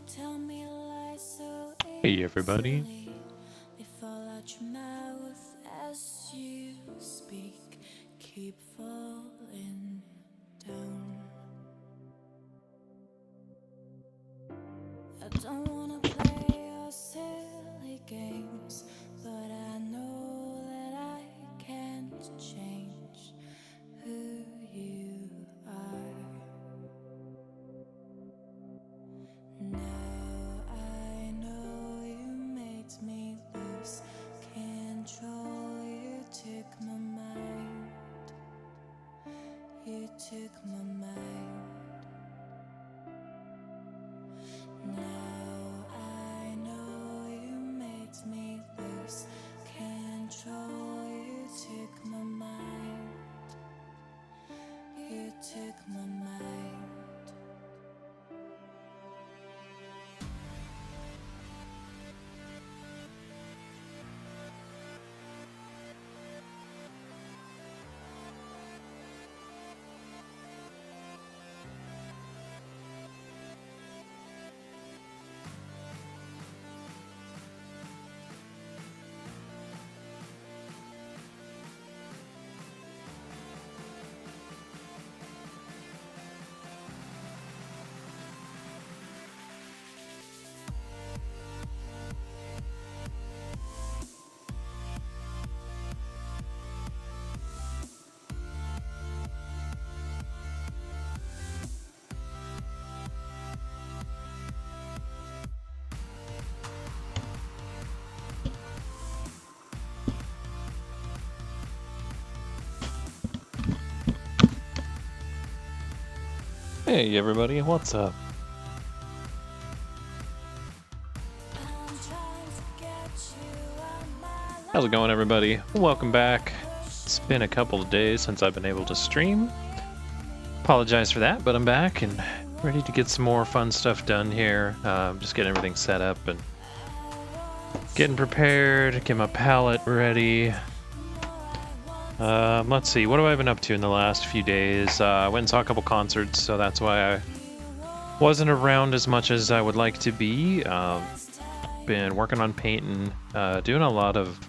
Tell me lies so Hey everybody. easily. They fall out your mouth as you speak. Keep falling down. I don't wanna play your silly games, but I know that I can't change who you are. Now I know you made me lose control. You took my mind. You took my mind. Now I know you made me lose control. You took my mind. You took my mind. Hey everybody, what's up? How's it going everybody? Welcome back. It's been a couple of days since I've been able to stream. Apologize for that, but I'm back and ready to get some more fun stuff done here. Just getting everything set up and getting prepared, get my palette ready. Let's see, what have I been up to in the last few days? I went and saw a couple concerts, so that's why I wasn't around as much as I would like to be. Been working on painting, doing a lot of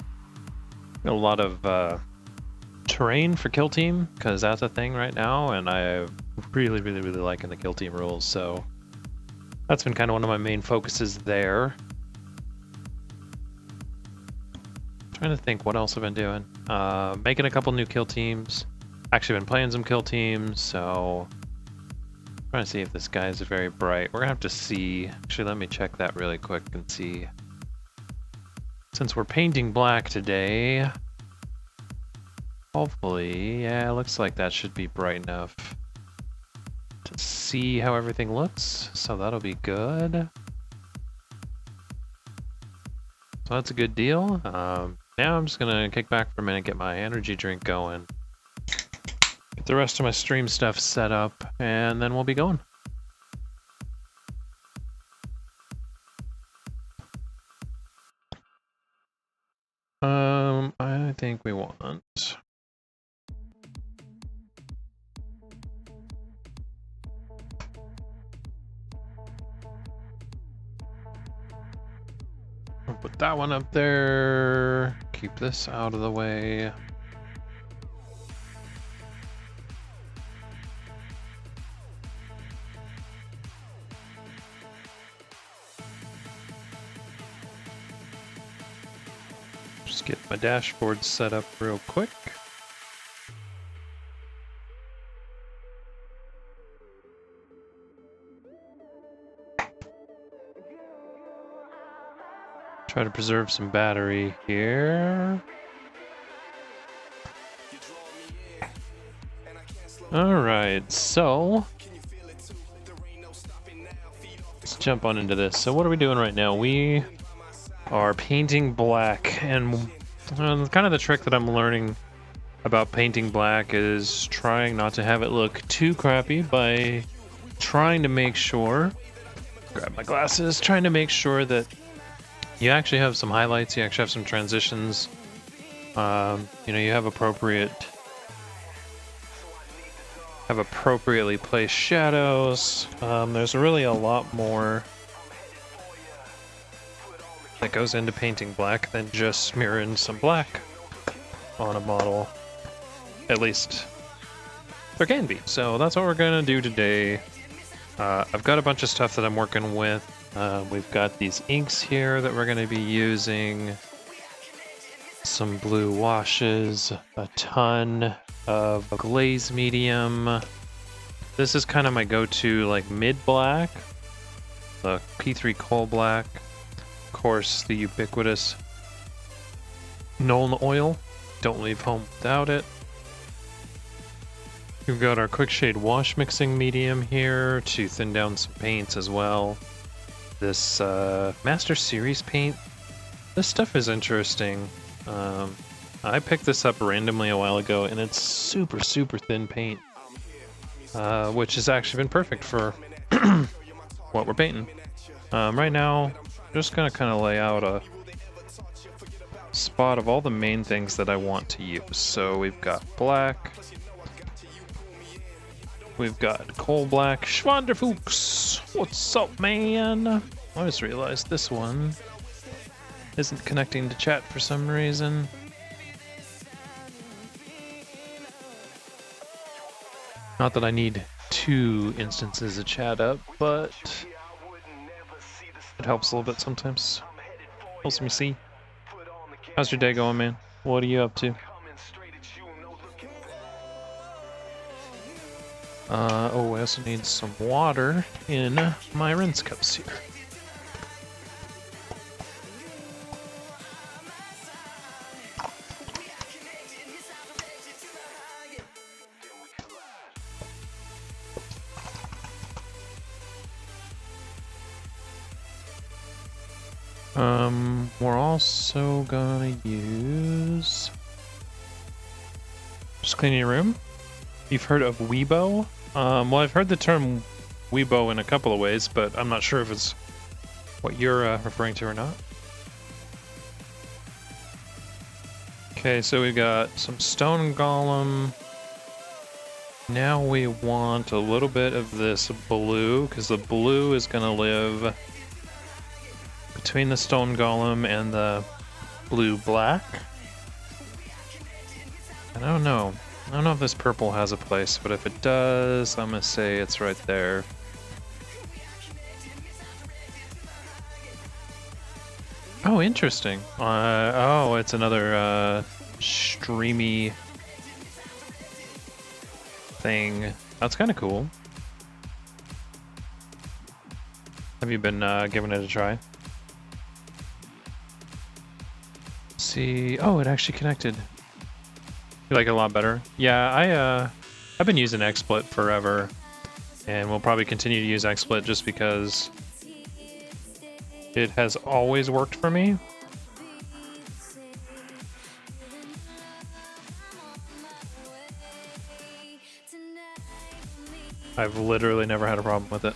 terrain for Kill Team, because that's a thing right now, and I really liking the Kill Team rules, so that's been kind of one of my main focuses there. Trying to think what else I've been doing. Making a couple new Kill Teams. Actually been playing some Kill Teams, so trying to see if this guy is very bright. We're gonna have to see. Actually, let me check that really quick and see. Since we're painting black today, hopefully, yeah, it looks like that should be bright enough to see how everything looks, so that'll be good. So that's a good deal. Now I'm just gonna kick back for a minute, get my energy drink going, get the rest of my stream stuff set up, and then we'll be going. I think we want... I'll put that one up there, keep this out of the way. Just get my dashboard set up real quick. Try to preserve some battery here. Alright, so let's jump on into this. So what are we doing right now? We are painting black, and kind of the trick that I'm learning about painting black is trying not to have it look too crappy by trying to make sure, grab my glasses, trying to make sure that you actually have some highlights, you actually have some transitions, you know, you have appropriately placed shadows. There's really a lot more that goes into painting black than just smearing some black on a model. At least there can be. So that's what we're gonna do today. I've got a bunch of stuff that I'm working with. We've got these inks here that we're gonna be using. Some blue washes, a ton of glaze medium. This is kind of my go-to like mid-black. The P3 coal black. Of course, the ubiquitous Nuln oil. Don't leave home without it. We've got our quick shade wash mixing medium here to thin down some paints as well. This Master Series paint. This stuff is interesting. I picked this up randomly a while ago, and it's super, super thin paint, which has actually been perfect for what we're painting. Right now, I'm just gonna kind of lay out a spot of all the main things that I want to use. So we've got black, we've got coal black, Schwanderfuchs. What's up, man? I just realized this one isn't connecting to chat for some reason. Not that I need 2 instances of chat up, but it helps a little bit sometimes. Helps me see. How's your day going, man? What are you up to? Oh, I also need some water in my rinse cups here. We're also gonna use... Just cleaning your room? You've heard of Weibo? Well, I've heard the term Weibo in a couple of ways, but I'm not sure if it's what you're referring to or not. Okay, so we've got some stone golem. Now we want a little bit of this blue, because the blue is gonna live between the stone golem and the blue black. I don't know. I don't know if this purple has a place, but if it does, I'm gonna say it's right there. Oh, interesting. Oh, it's another streamy thing. That's kind of cool. Have you been giving it a try? See, oh, it actually connected. You like it a lot better? Yeah, I've been using XSplit forever, and we'll probably continue to use XSplit just because it has always worked for me. I've literally never had a problem with it.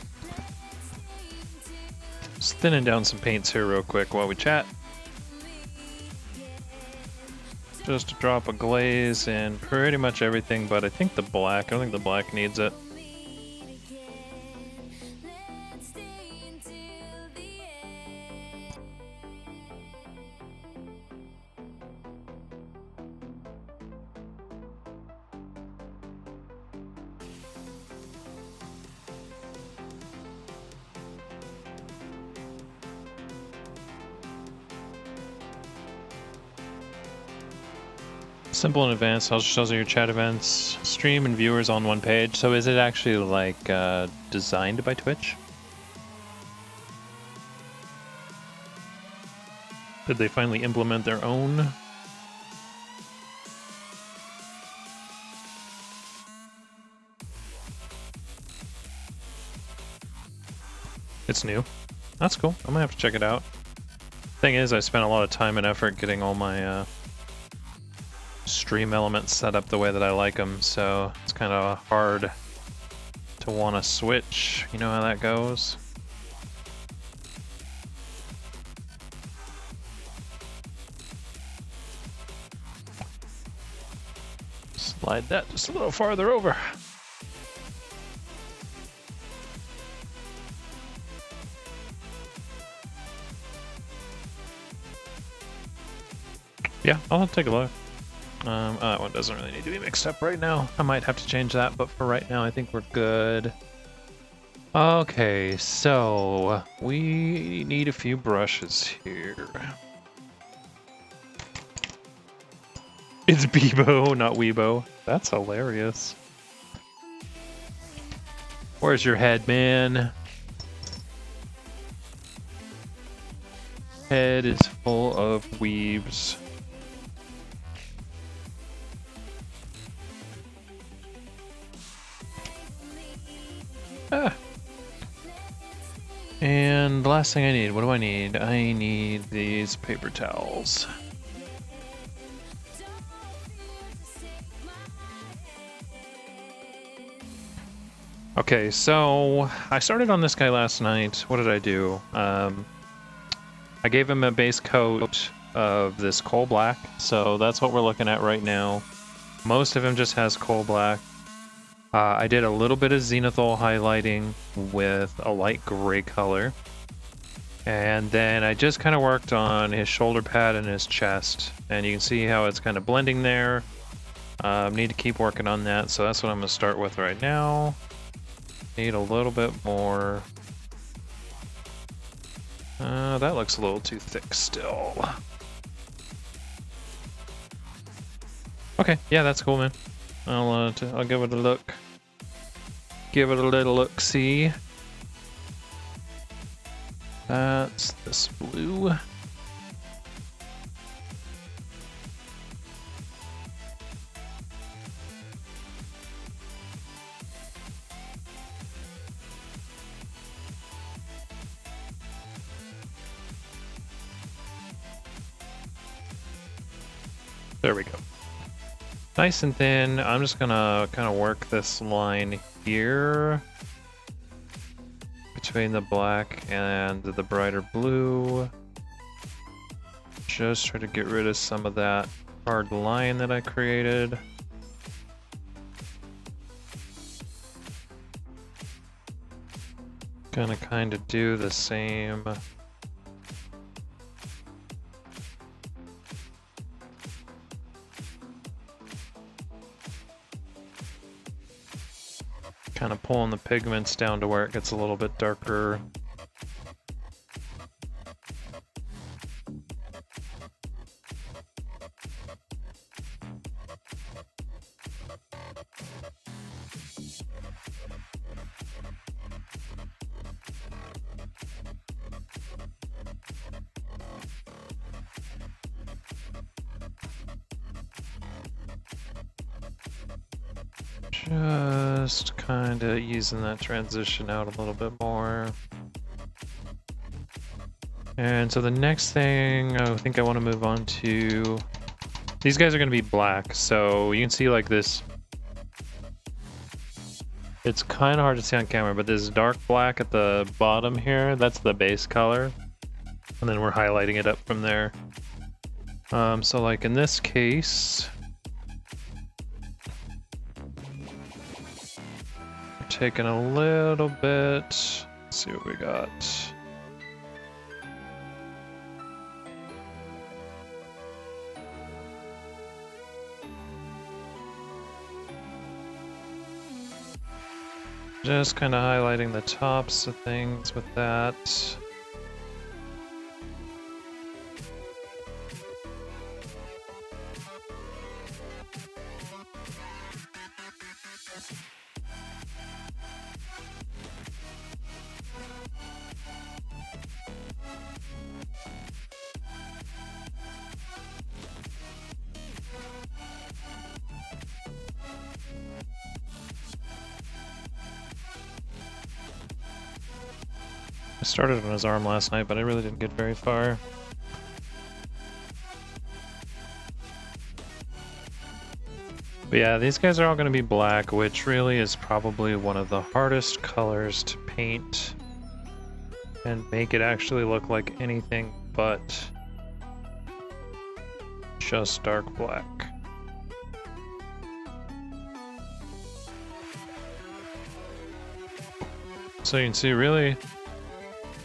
Just thinning down some paints here real quick while we chat. Just a drop of glaze and pretty much everything, but I think the black. I don't think the black needs it. Simple and advanced shows you your chat events, stream, and viewers on one page. So is it actually like designed by Twitch? Did they finally implement their own? It's new. That's cool. I'm gonna have to check it out. Thing is, I spent a lot of time and effort getting all my stream elements set up the way that I like them, so it's kind of hard to want to switch. You know how that goes? Slide that just a little farther over. Yeah, I'll take a look. That one doesn't really need to be mixed up right now. I might have to change that, but for right now, I think we're good. Okay, so we need a few brushes here. It's Bebo, not Weebo. That's hilarious. Where's your head, man? Head is full of weebs. Ah. And the last thing I need, what do I need? I need these paper towels. Okay, so I started on this guy last night. What did I do? I gave him a base coat of this coal black, so that's what we're looking at right now. Most of him just has coal black. I did a little bit of zenithal highlighting with a light gray color. And then I just kind of worked on his shoulder pad and his chest. And you can see how it's kind of blending there. Need to keep working on that, so that's what I'm going to start with right now. Need a little bit more. That looks a little too thick still. Okay, yeah, that's cool, man. I'll give it a look. Give it a little look-see. That's this blue. There we go. Nice and thin. I'm just gonna kind of work this line here between the black and the brighter blue. Just try to get rid of some of that hard line that I created. Gonna kind of do the same. Kind of pulling the pigments down to where it gets a little bit darker. Just kind of easing that transition out a little bit more. And so the next thing I think I want to move on to, these guys are going to be black, so you can see like this, it's kind of hard to see on camera, but this dark black at the bottom here, that's the base color, and then we're highlighting it up from there. So like in this case, we're taking a little bit, let's see what we got. Just kind of highlighting the tops of things with that. I started on his arm last night, but I really didn't get very far. But yeah, these guys are all going to be black, which really is probably one of the hardest colors to paint and make it actually look like anything but just dark black. So you can see really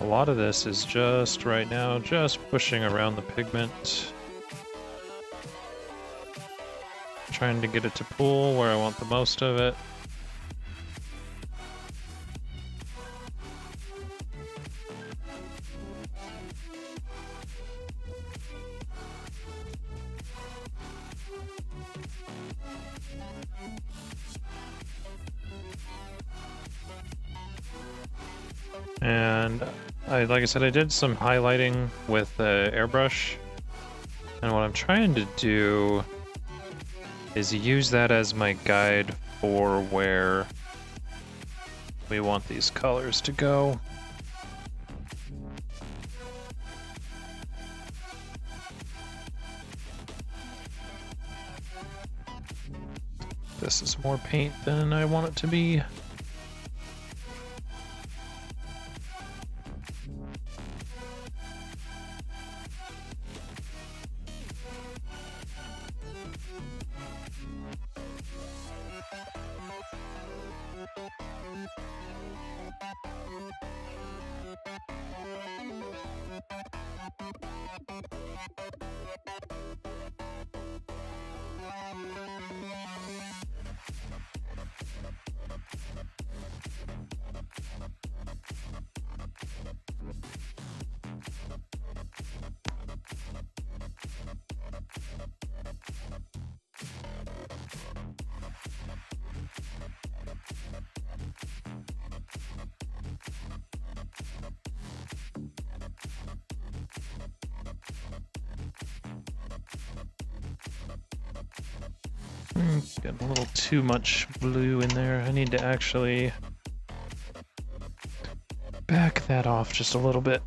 a lot of this is just right now just pushing around the pigment. trying to get it to pool where I want the most of it. And like I said, I did some highlighting with the airbrush. And what I'm trying to do is use that as my guide for where we want these colors to go. This is more paint than I want it to be. Getting a little too much blue in there. I need to actually back that off just a little bit.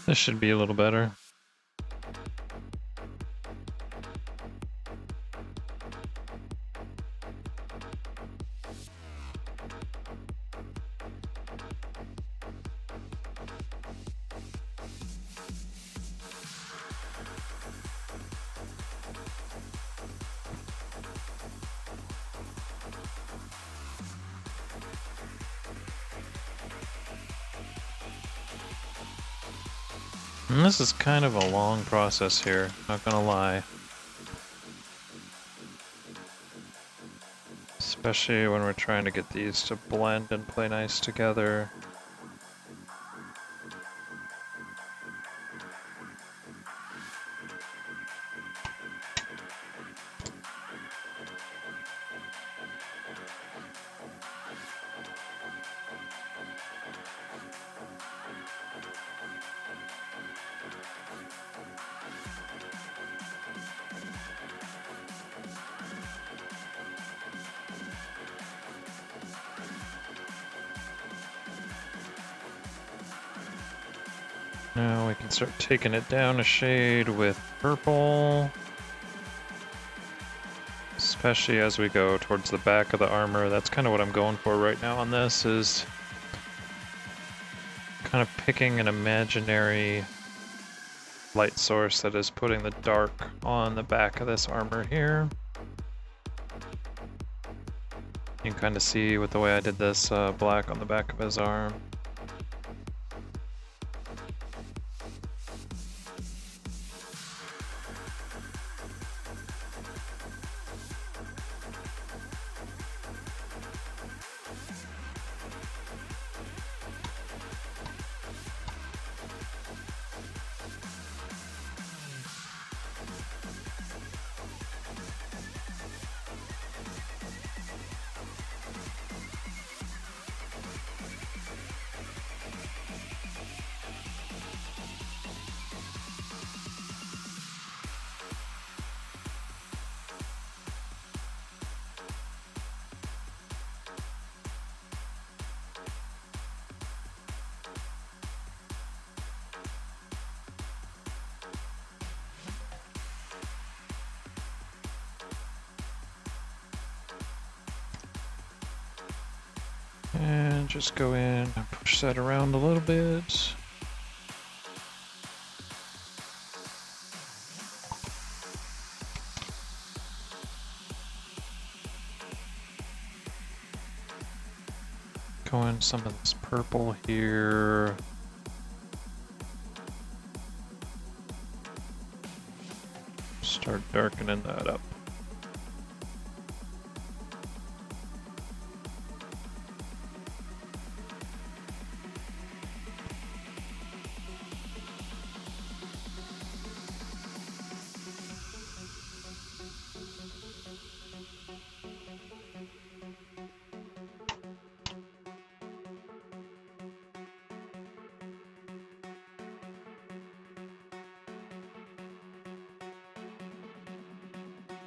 This should be a little better. And this is kind of a long process here, not gonna lie. Especially when we're trying to get these to blend and play nice together. Now we can start taking it down a shade with purple. Especially as we go towards the back of the armor. That's kind of what I'm going for right now on this, is kind of picking an imaginary light source that is putting the dark on the back of this armor here. You can kind of see with the way I did this black on the back of his arm. And just go in and push that around a little bit. Go in some of this purple here. Start darkening that up.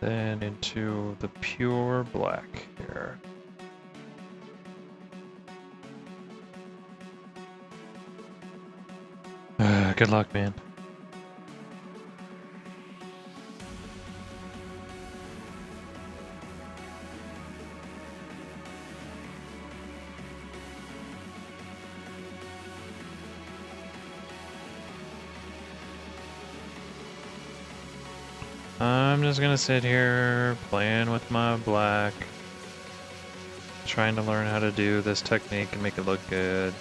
Then into the pure black here. Good luck, man. I'm just gonna sit here playing with my black, trying to learn how to do this technique and make it look good.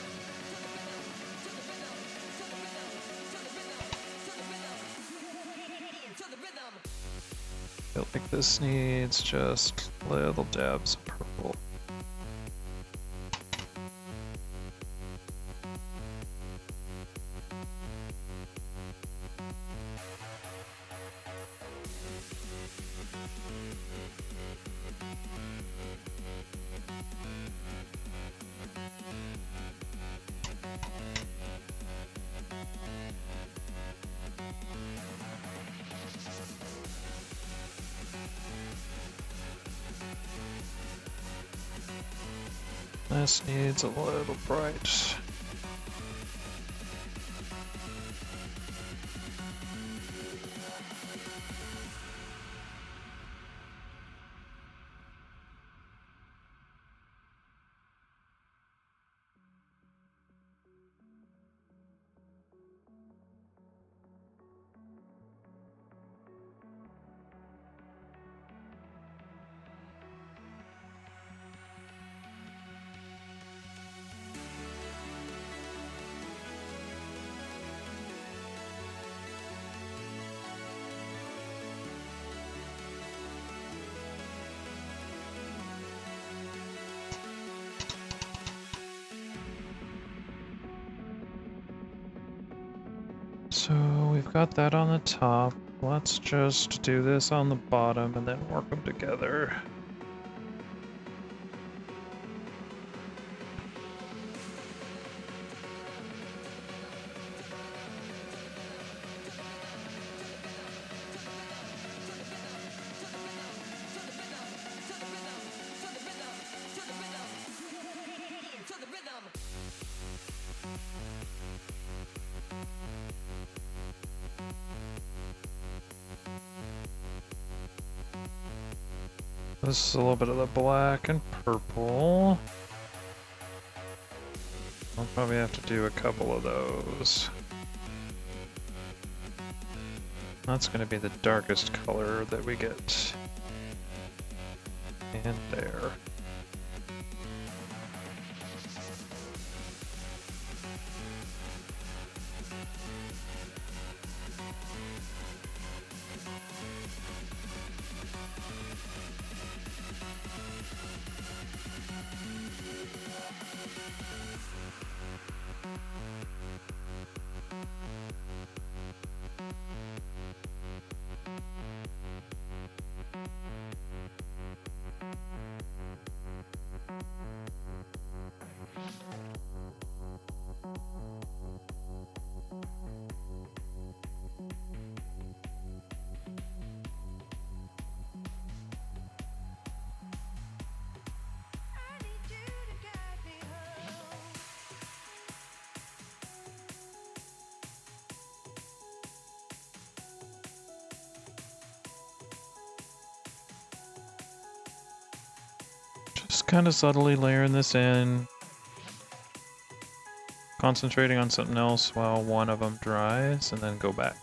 Feel like this needs just little dabs of purple. This needs a little bright. So we've got that on the top. Let's just do this on the bottom and then work them together. This is a little bit of the black and purple. I'll probably have to do a couple of those. That's going to be the darkest color that we get. And there. Just kind of subtly layering this in. concentrating on something else while one of them dries, and then go back.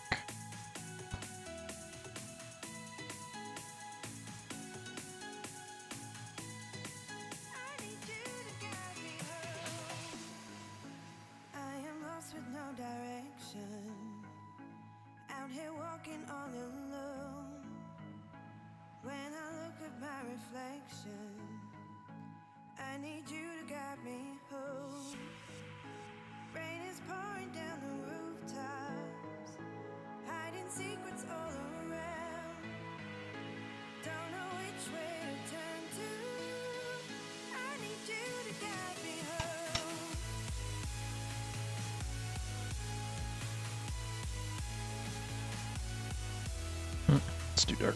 It's too dark.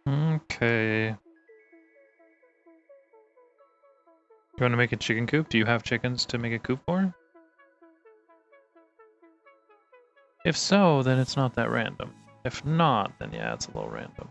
Okay. You want to make a chicken coop? Do you have chickens to make a coop for? If so, then it's not that random. If not, then yeah, it's a little random.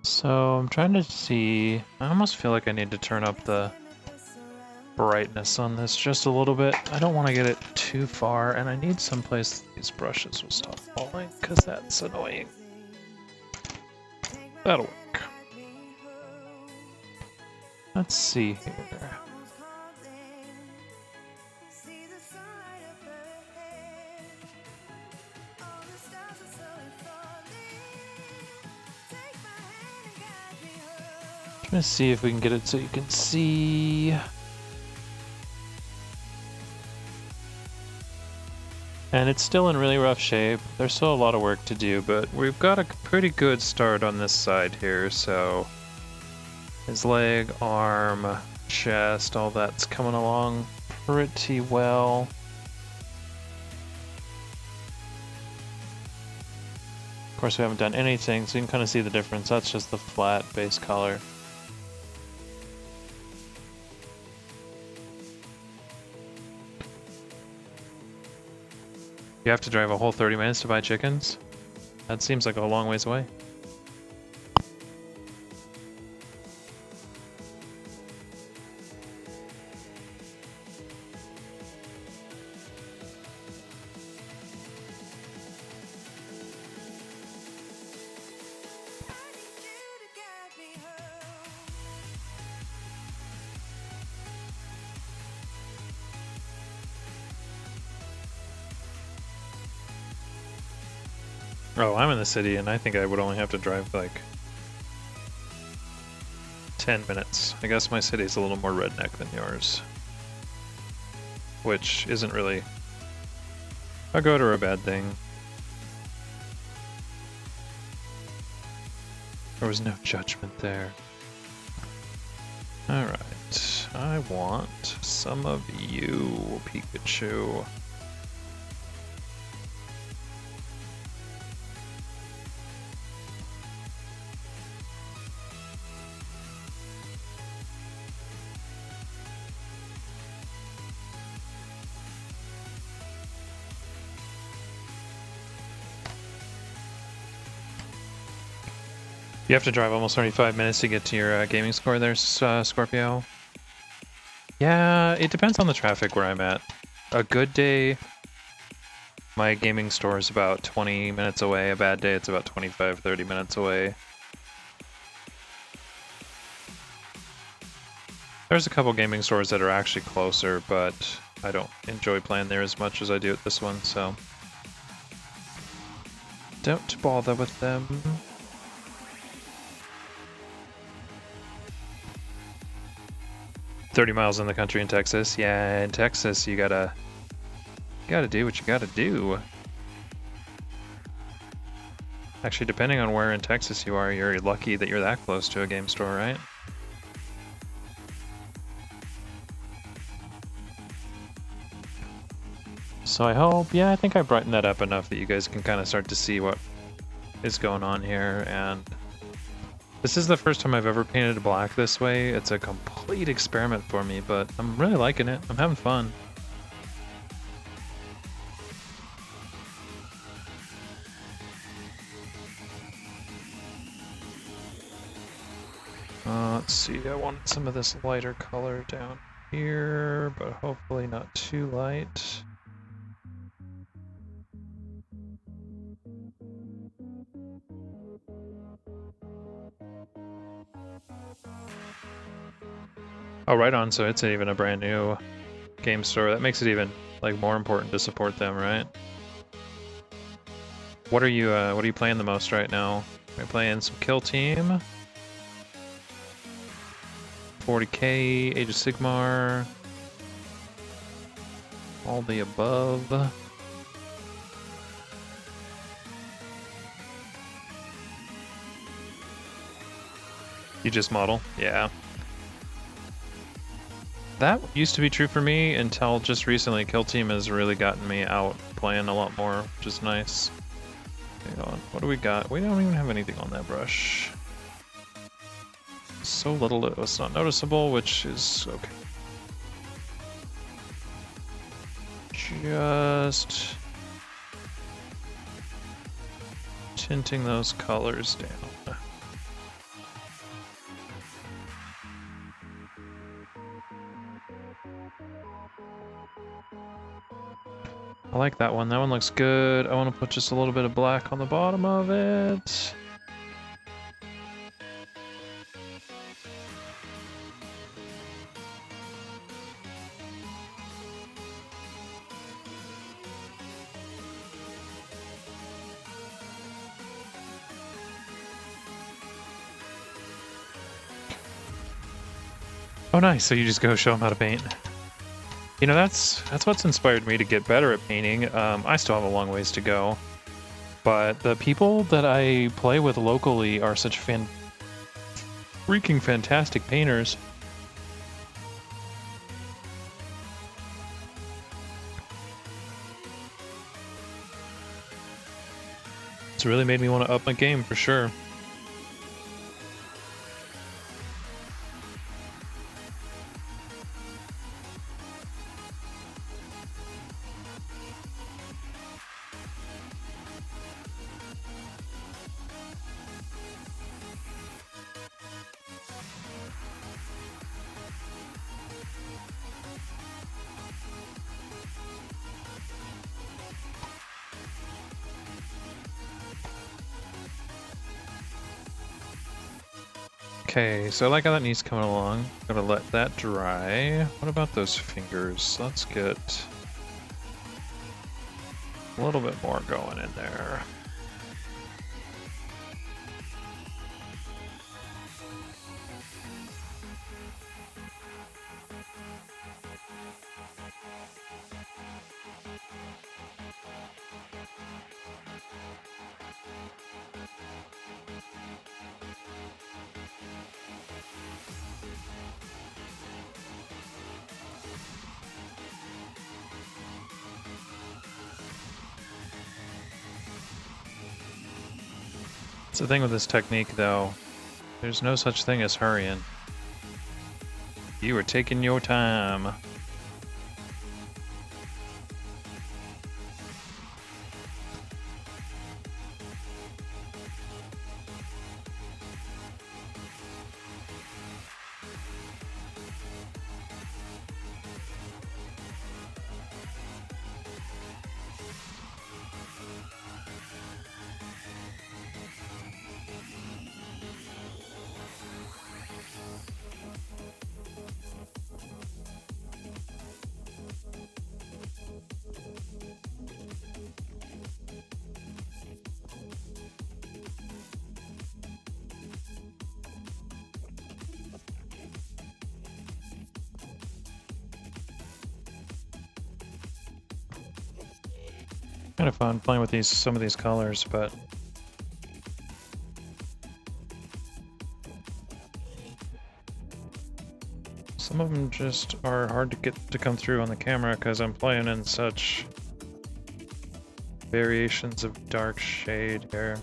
So I'm trying to see. I almost feel like I need to turn up the brightness on this just a little bit. I don't want to get it too far, and I need some place these brushes will stop falling, because that's annoying. That'll work. Let's see here. I'm gonna see if we can get it so you can see. And it's still in really rough shape. There's still a lot of work to do, but we've got a pretty good start on this side here, so his leg, arm, chest, all that's coming along pretty well. Of course, we haven't done anything, so you can kind of see the difference. That's just the flat base color. You have to drive a whole 30 minutes to buy chickens? That seems like a long ways away. Oh, I'm in the city, and I think I would only have to drive like 10 minutes. I guess my city's a little more redneck than yours. Which isn't really a good or a bad thing. There was no judgment there. Alright, I want some of you, Pikachu. You have to drive almost 35 minutes to get to your gaming score there, Scorpio. Yeah, it depends on the traffic where I'm at. A good day, my gaming store is about 20 minutes away. A bad day, it's about 25, 30 minutes away. There's a couple gaming stores that are actually closer, but I don't enjoy playing there as much as I do at this one, so don't bother with them. 30 miles in the country in Texas. Yeah, in Texas you gotta do what you gotta do. Actually, depending on where in Texas you are, you're lucky that you're that close to a game store, right? So I hope, yeah, I think I brightened that up enough that you guys can kind of start to see what is going on here, and this is the first time I've ever painted black this way. It's a complete experiment for me, but I'm really liking it. I'm having fun. Let's see, I wanted some of this lighter color down here, but hopefully not too light. Oh, right on, so it's even a brand new game store. That makes it even like more important to support them, right? What are you playing the most right now? Are you playing some Kill Team? 40k, Age of Sigmar, all the above. You just model? Yeah. That used to be true for me until just recently. Kill Team has really gotten me out playing a lot more, which is nice. Hang on, what do we got? We don't even have anything on that brush. So little it was not noticeable, which is okay. Just tinting those colors down. I like that one. That one looks good. I want to put just a little bit of black on the bottom of it. Oh, nice. So you just go show them how to paint. You know, that's what's inspired me to get better at painting. I still have a long ways to go, but the people that I play with locally are such freaking fantastic painters. It's really made me want to up my game for sure. Okay, so I like how that knee's coming along. Gotta let that dry. What about those fingers? Let's get a little bit more going in there. That's the thing with this technique, though. There's no such thing as hurrying. You were taking your time. Kind of fun playing with some of these colors, but some of them just are hard to get to come through on the camera because I'm playing in such variations of dark shade here.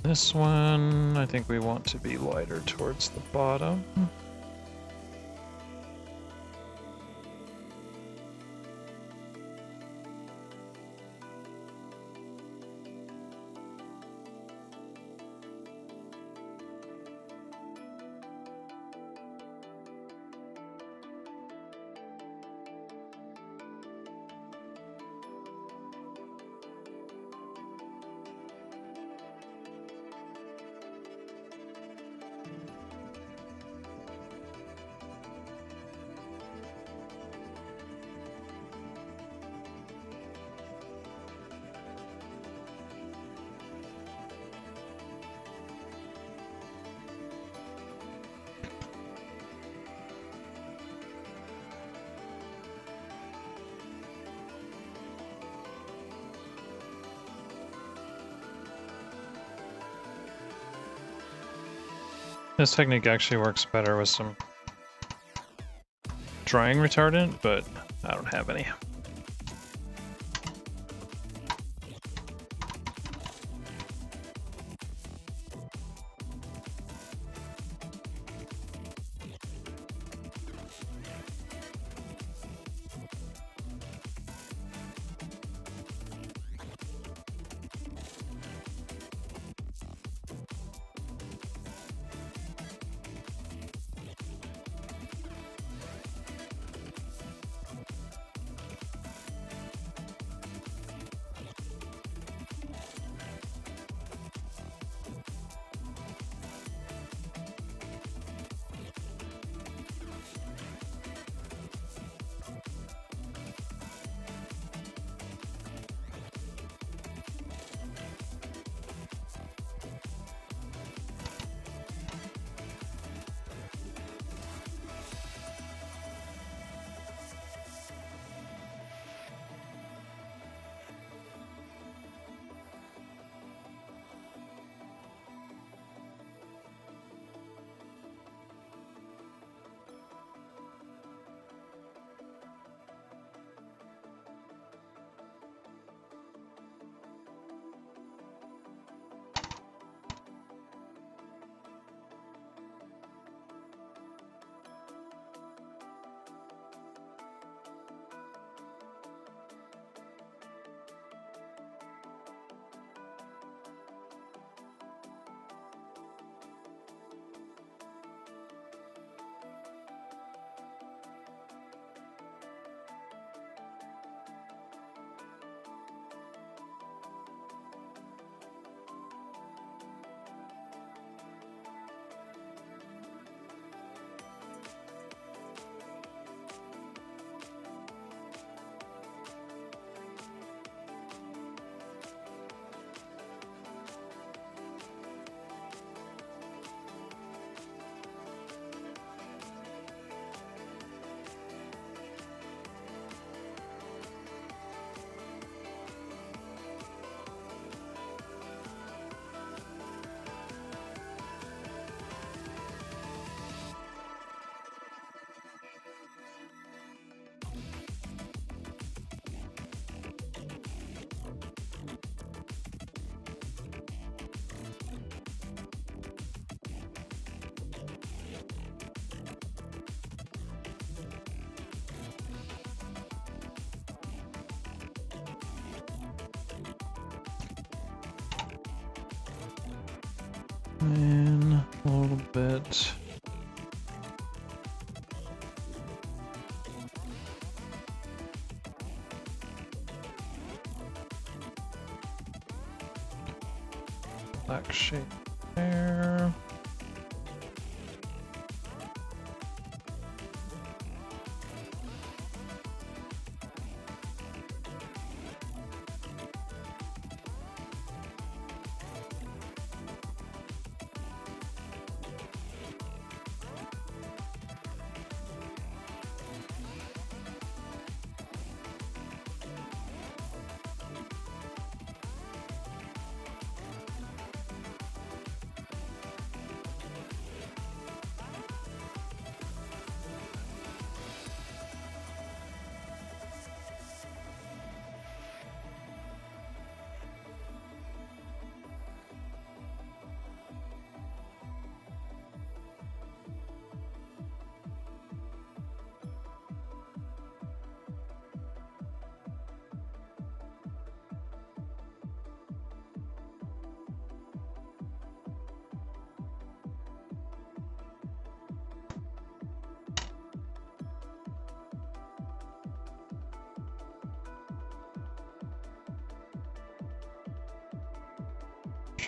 This one, I think we want to be lighter towards the bottom. This technique actually works better with some drying retardant, but I don't have any. And a little bit. Black shade there.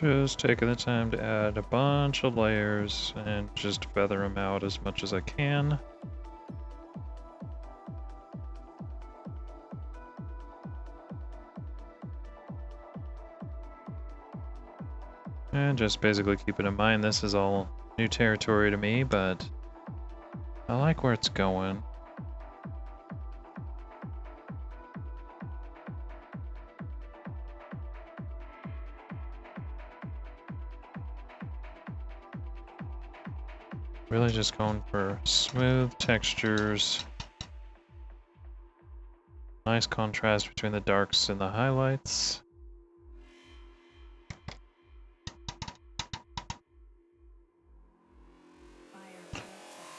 Just taking the time to add a bunch of layers and just feather them out as much as I can. And just basically keeping in mind this is all new territory to me, but I like where it's going. Really just going for smooth textures. Nice contrast between the darks and the highlights.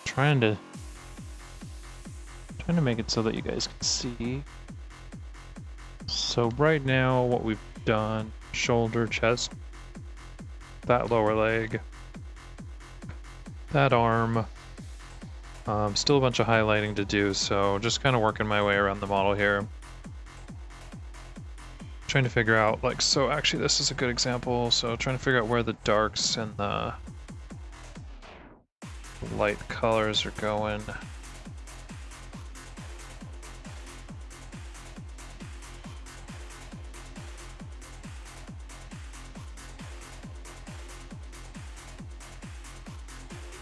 Trying to make it so that you guys can see. So right now what we've done, shoulder, chest, that lower leg, that arm, still a bunch of highlighting to do, so just kind of working my way around the model here. Trying to figure out, like, so actually this is a good example, so trying to figure out where the darks and the light colors are going.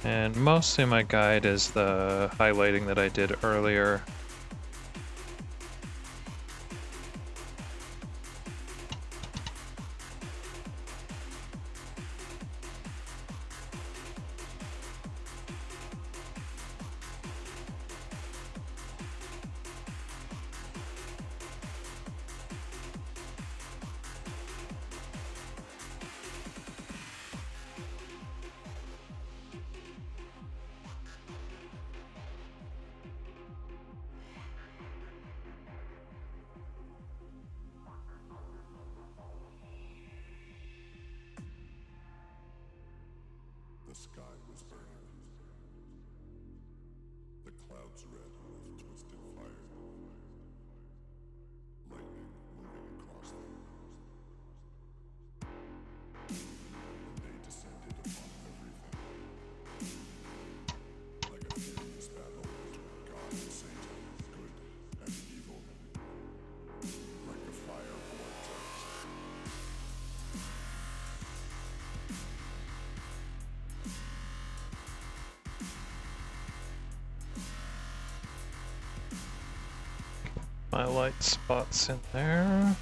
And mostly my guide is the highlighting that I did earlier. The sky was burning. The clouds red with twisted fire. Lightning moving across them. And they descended upon everything. Like a furious battle between God and Satan, good and evil. Like a fire vortex. My light spots in there.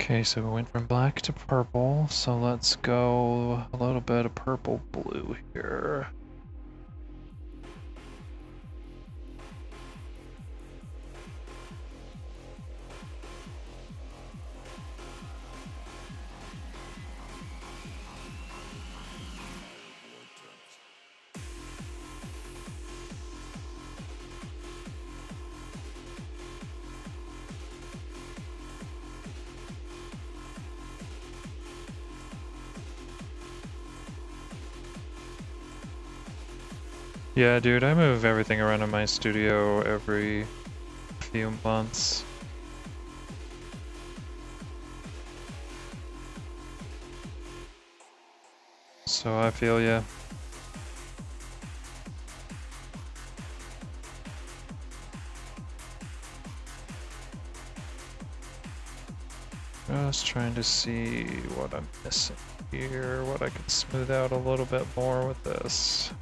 Okay, so we went from black to purple, so let's go a little bit of purple blue here. Yeah, dude, I move everything around in my studio every few months. So I feel ya. Just trying to see what I'm missing here, what I can smooth out a little bit more with this.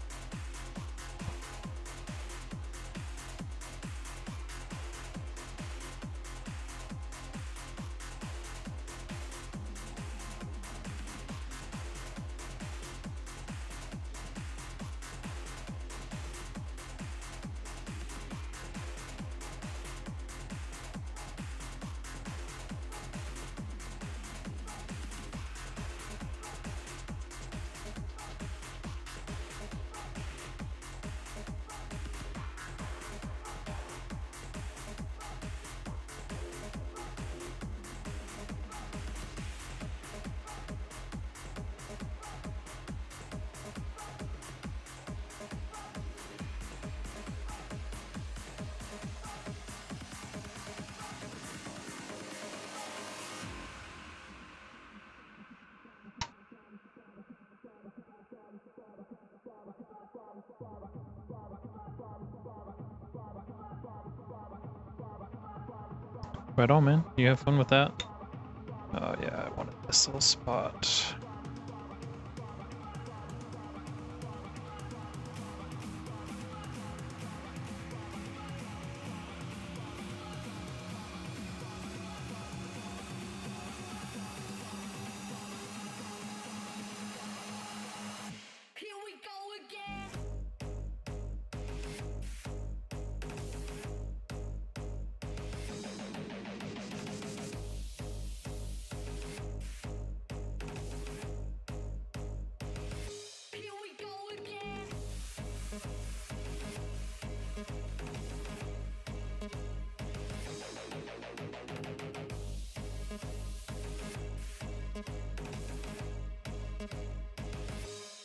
Right on, man. You have fun with that? Oh yeah, I wanted this little spot. Here we go again. Here we go again.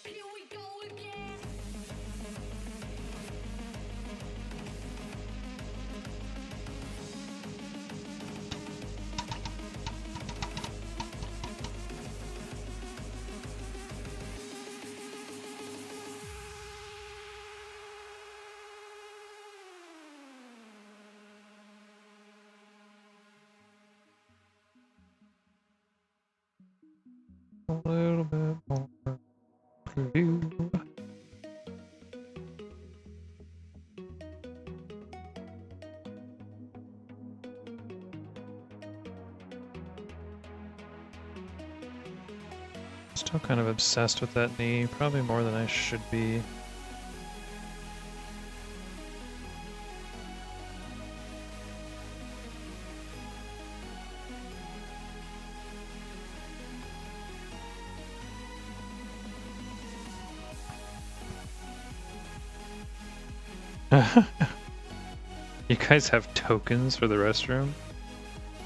Here we go again. A little bit more blue. Still kind of obsessed with that knee, probably more than I should be. You guys have tokens for the restroom?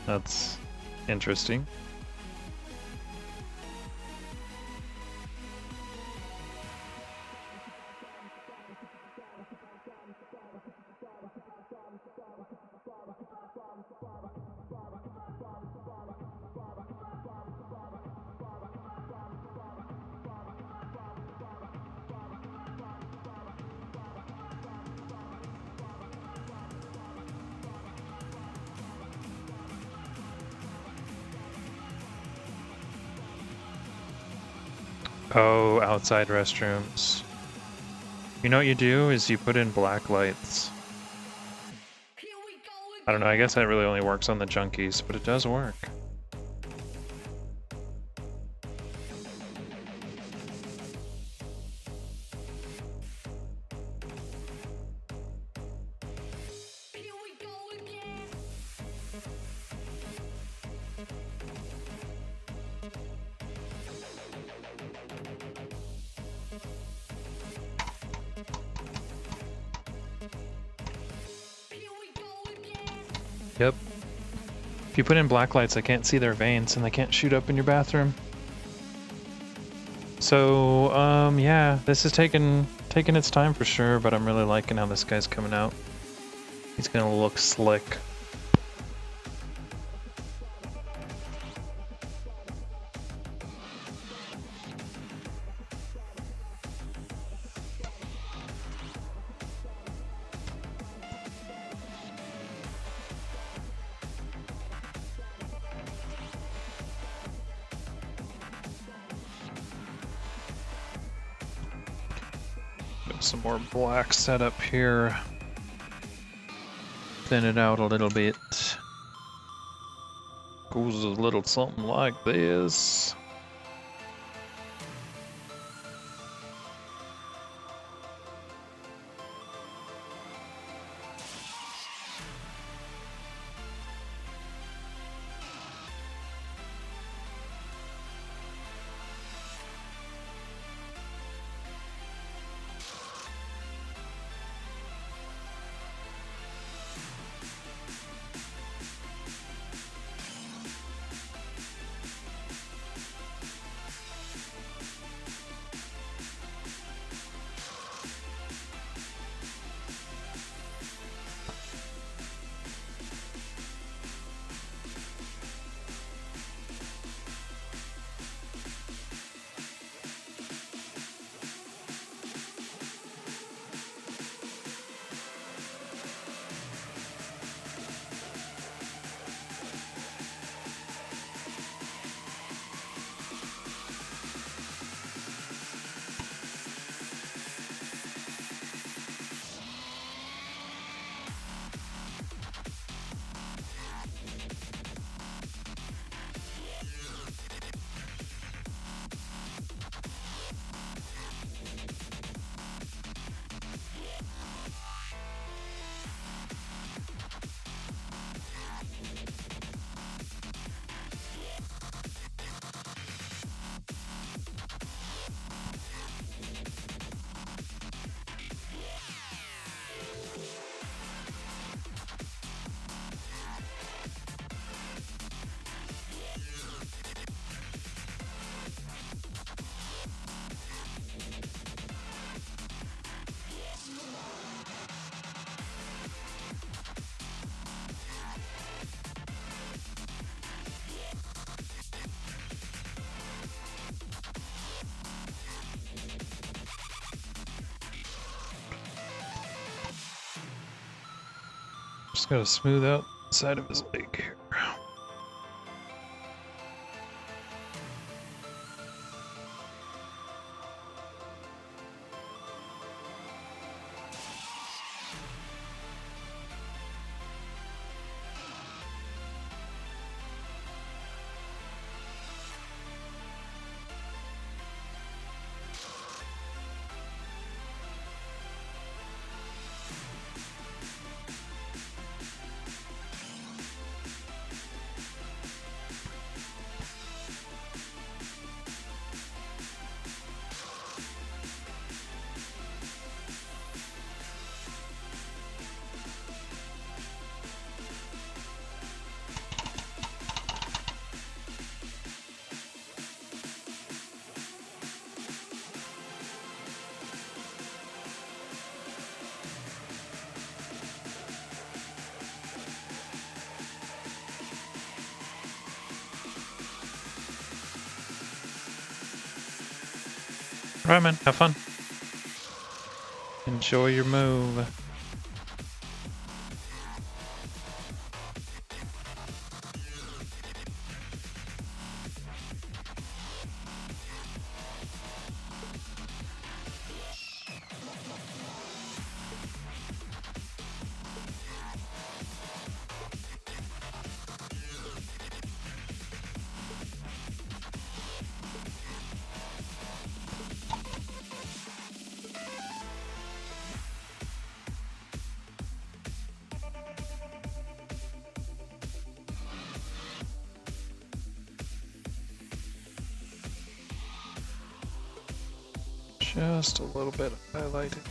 That's interesting. Oh, outside restrooms. You know what you do is you put in black lights. Here we go again. I don't know, I guess that really only works on the junkies, but it does work. Yep. If you put in black lights, I can't see their veins and they can't shoot up in your bathroom. So, yeah, this is taking its time for sure, but I'm really liking how this guy's coming out. He's gonna look slick. Some more black setup here. Thin it out a little bit. Goes a little something like this. Just gotta smooth out the side of his leg here. Alright, man, have fun. Enjoy your move. Just a little bit of highlighting.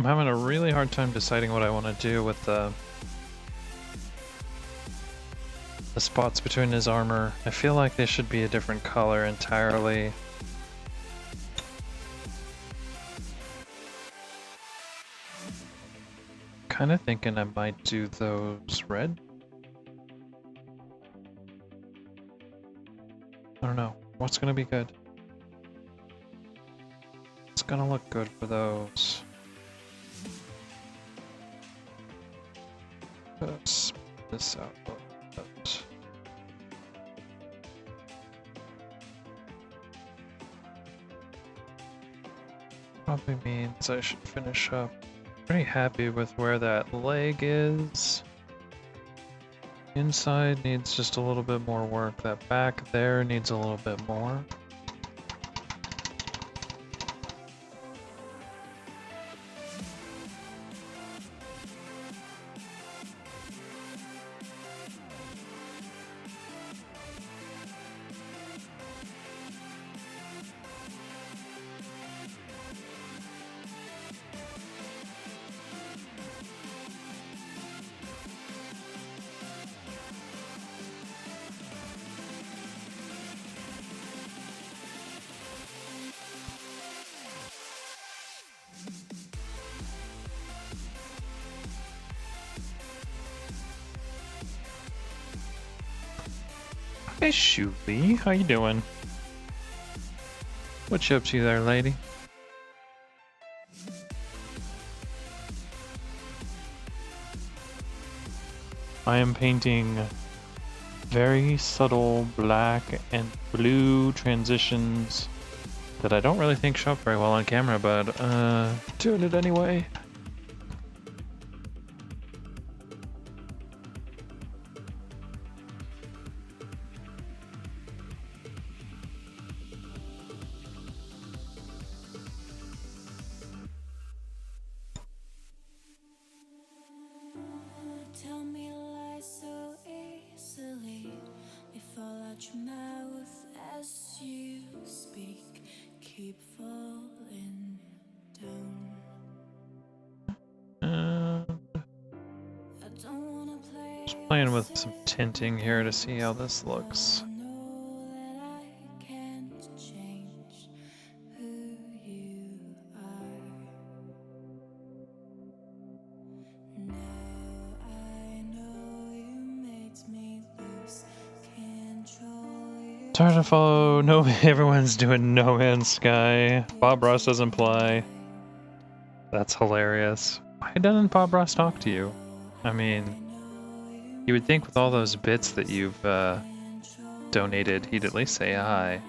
having a really hard time deciding what I want to do with the spots between his armor. I feel like they should be a different color entirely. Kind of thinking I might do those red. I don't know. What's gonna be good? It's gonna look good for those. Let's this out a little bit. Probably means I should finish up. Pretty happy with where that leg is. Inside needs just a little bit more work. That back there needs a little bit more. Hey, Shuli, how you doing? What you up to there, lady? I am painting very subtle black and blue transitions that I don't really think show up very well on camera, but doing it anyway. Tell me lies so easily. They fall out your mouth as you speak. Keep falling down. I don't wanna play Just playing with some tinting here to see how this looks. I know that I can't change who you are. Now I know you made me lose control. It's hard to follow. No, everyone's doing No Man's Sky. Bob Ross doesn't play. That's hilarious. Why doesn't Bob Ross talk to you? I mean, you would think with all those bits that you've donated, he'd at least say hi.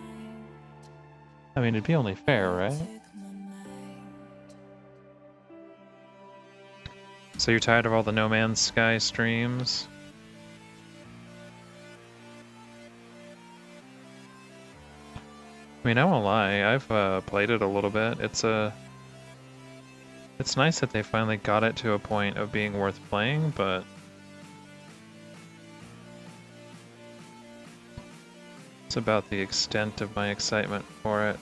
I mean, it'd be only fair, right? So you're tired of all the No Man's Sky streams? I mean, I won't lie, I've played it a little bit. It's nice that they finally got it to a point of being worth playing, but it's about the extent of my excitement for it.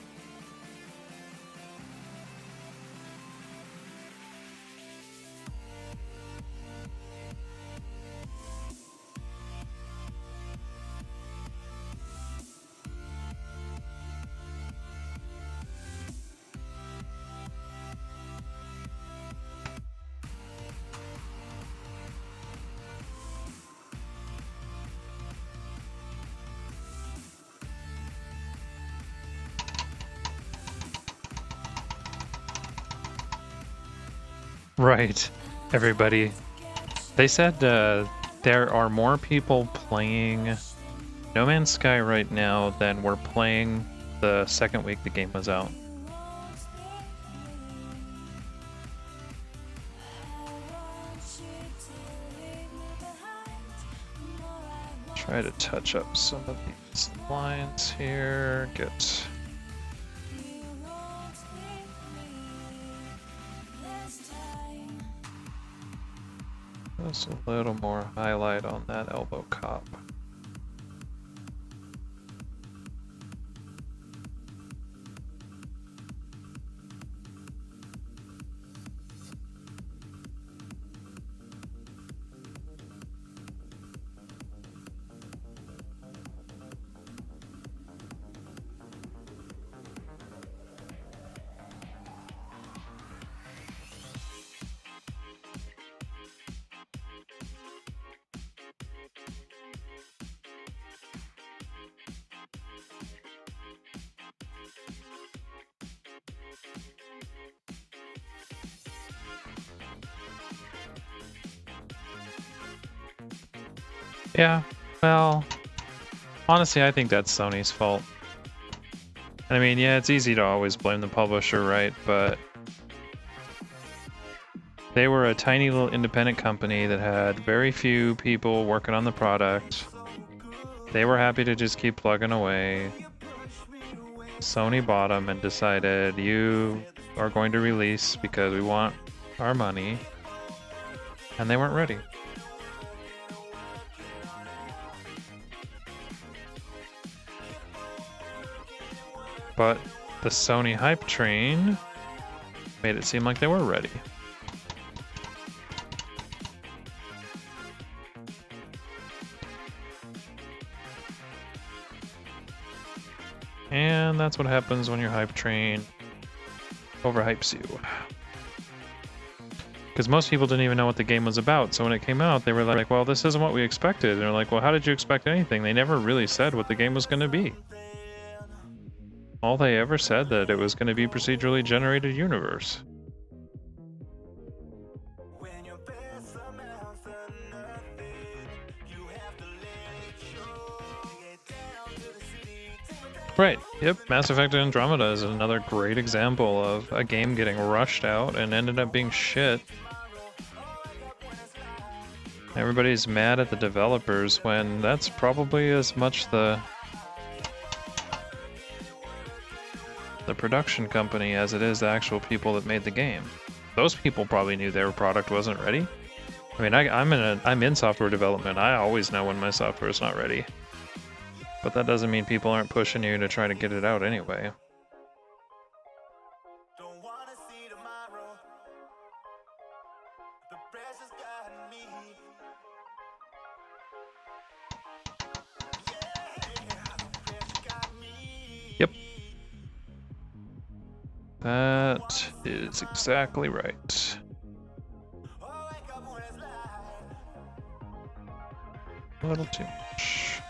Right, everybody. They said there are more people playing No Man's Sky right now than were playing the second week the game was out. Try to touch up some of these lines here. Get just a little more highlight on that elbow cop. Yeah, well, honestly, I think that's Sony's fault. I mean, yeah, it's easy to always blame the publisher, right? But they were a tiny little independent company that had very few people working on the product. They were happy to just keep plugging away. Sony bought them and decided, you are going to release because we want our money. And they weren't ready. But the Sony hype train made it seem like they were ready. And that's what happens when your hype train overhypes you. Because most people didn't even know what the game was about, so when it came out, they were like, well, this isn't what we expected. And they're like, well, how did you expect anything? They never really said what the game was going to be. All they ever said that it was going to be procedurally generated universe. Right, yep, Mass Effect Andromeda is another great example of a game getting rushed out and ended up being shit. Everybody's mad at the developers when that's probably as much the production company as it is the actual people that made the game. Those people probably knew their product wasn't ready. I mean, I'm in software development. I always know when my software is not ready. But that doesn't mean people aren't pushing you to try to get it out anyway. Yep. That is exactly right. A little too much.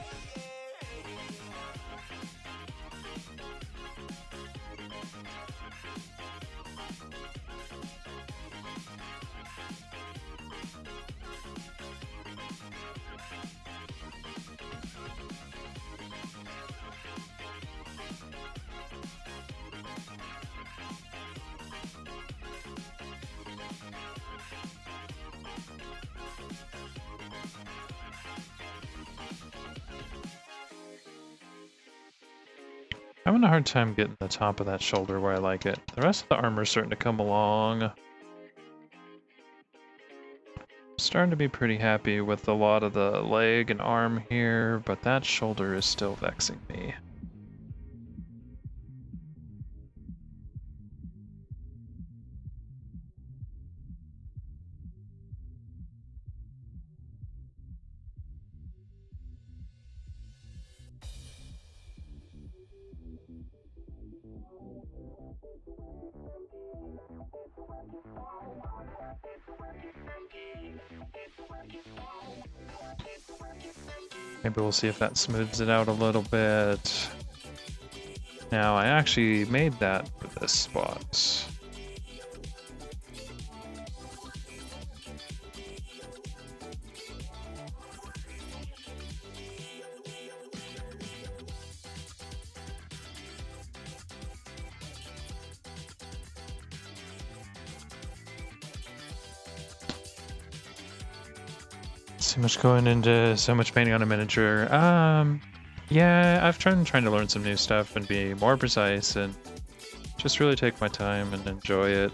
I'm having a hard time getting the top of that shoulder where I like it. The rest of the armor's starting to come along. Starting to be pretty happy with a lot of the leg and arm here, but that shoulder is still vexing me. Maybe we'll see if that smooths it out a little bit. Now, I actually made that for this spot. So much going into so much painting on a miniature. Yeah, I've trying to learn some new stuff and be more precise and just really take my time and enjoy it.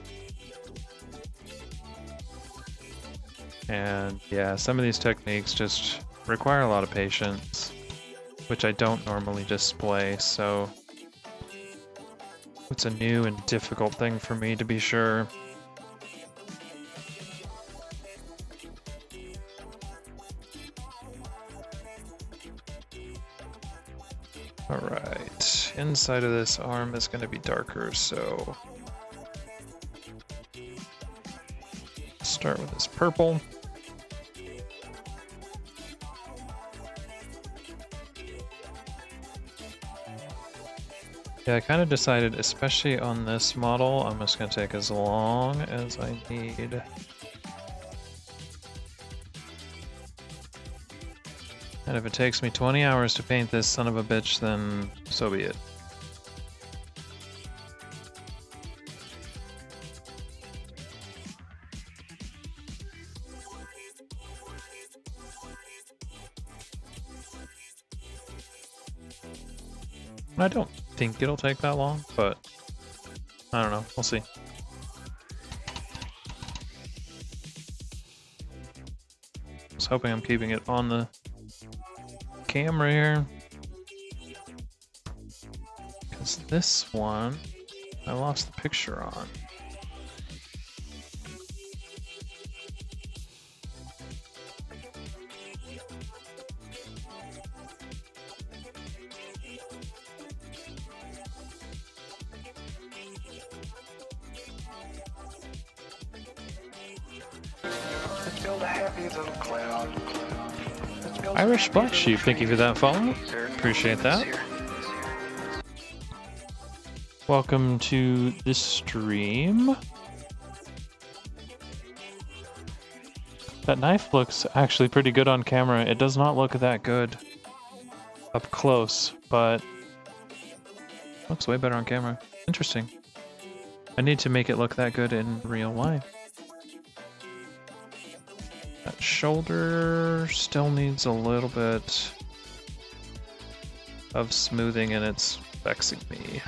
And yeah, some of these techniques just require a lot of patience, which I don't normally display, so it's a new and difficult thing for me to be sure. Alright, inside of this arm is going to be darker, so start with this purple. Yeah, I kind of decided, especially on this model, I'm just going to take as long as I need. And if it takes me 20 hours to paint this son of a bitch, then so be it. I don't think it'll take that long, but I don't know. We'll see. I was hoping I'm keeping it on the camera here. Because this one, I lost the picture on. Irish Black Sheep, thank you for that follow. Appreciate that. Welcome to the stream. That knife looks actually pretty good on camera. It does not look that good up close, but looks way better on camera. Interesting. I need to make it look that good in real life. That shoulder still needs a little bit of smoothing and it's vexing me.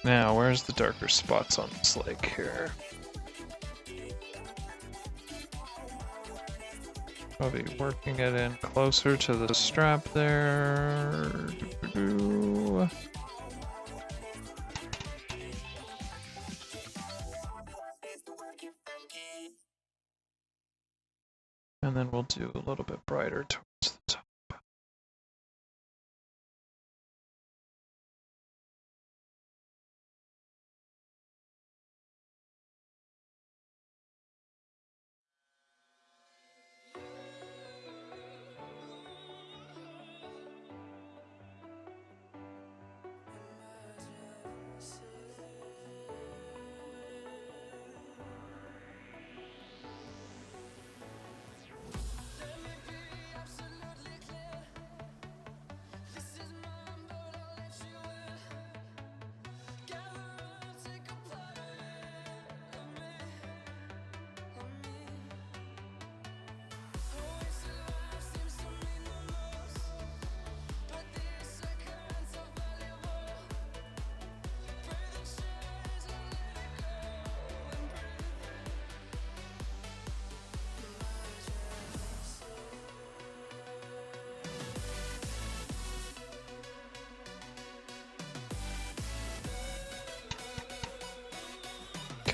Now, where's the darker spots on this leg here? Probably working it in closer to the strap there. And then we'll do a little bit brighter towards the top.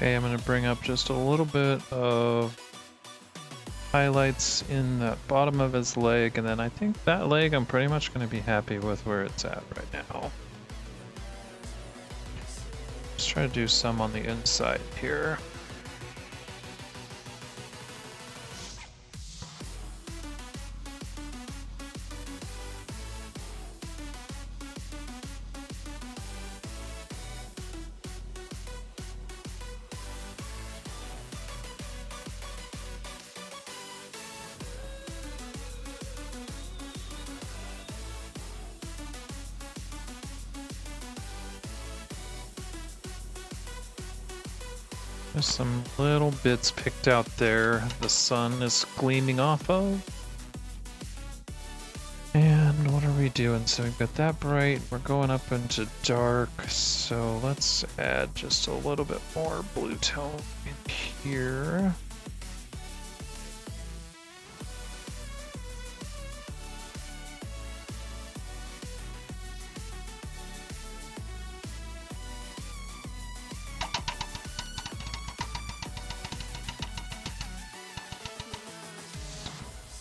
Okay, I'm going to bring up just a little bit of highlights in the bottom of his leg, and then I think that leg I'm pretty much going to be happy with where it's at right now. Let's try to do some on the inside here. There's some little bits picked out there the sun is gleaming off of. And what are we doing? So we've got that bright, we're going up into dark, so let's add just a little bit more blue tone in here.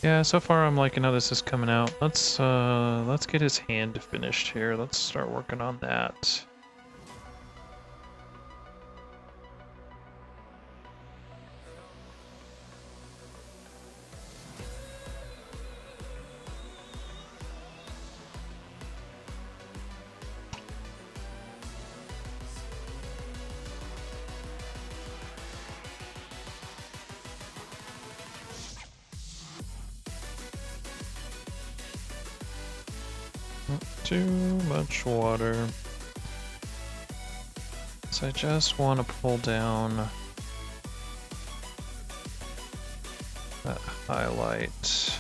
Yeah, so far I'm liking how this is coming out. Let's get his hand finished here. Let's start working on that. Too much water. So I just want to pull down that highlight.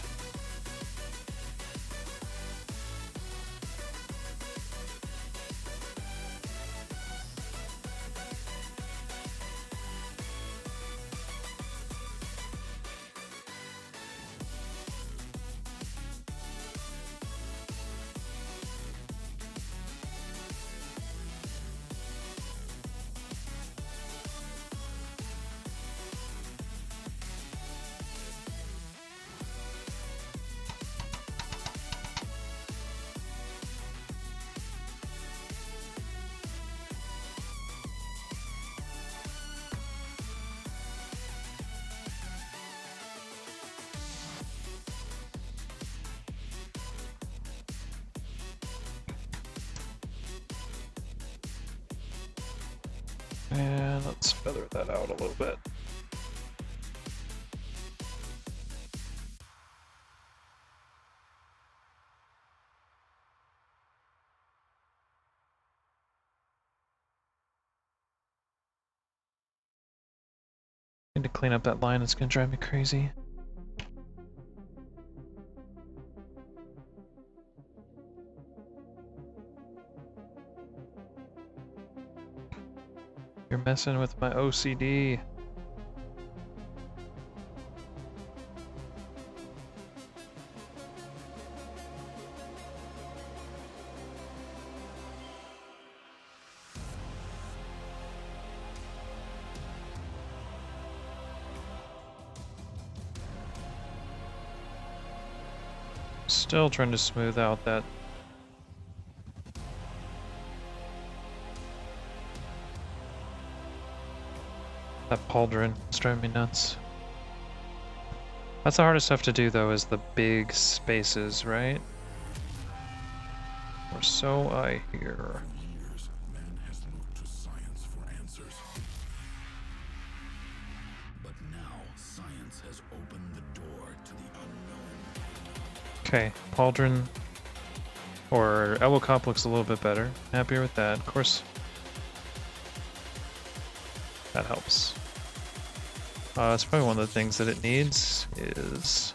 And let's feather that out a little bit. Need to clean up that line, it's gonna drive me crazy. You're messing with my OCD. Still trying to smooth out that pauldron. It's driving me nuts. That's the hardest stuff to do though, is the big spaces, right? Or so I hear. For years, man has looked to science for answers. But now, science has opened the door to the unknown. Okay, pauldron or elbow cop looks a little bit better. Happier with that, of course. That helps. That's probably one of the things that it needs is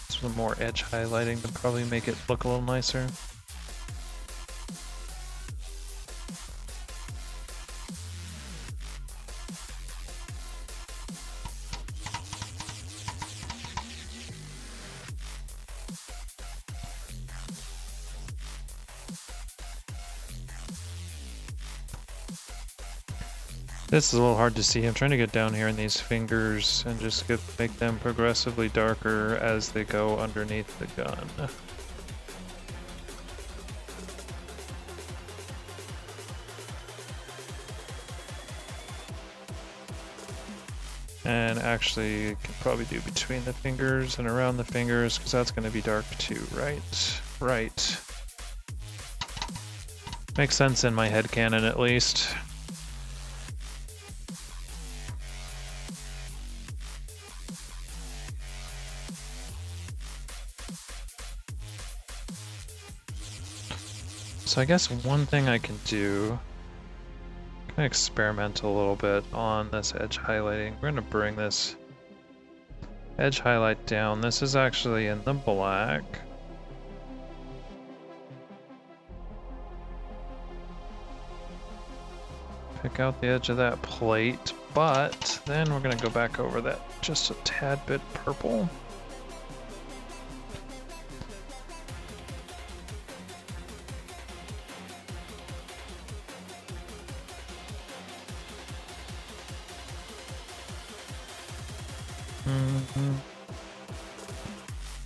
some more edge highlighting to probably make it look a little nicer. This is a little hard to see. I'm trying to get down here in these fingers and just make them progressively darker as they go underneath the gun. And actually, can probably do between the fingers and around the fingers, because that's going to be dark too, right? Right. Makes sense in my headcanon at least. So I guess one thing I can do, kind of experiment a little bit on this edge highlighting. We're going to bring this edge highlight down. This is actually in the black. Pick out the edge of that plate, but then we're going to go back over that just a tad bit purple.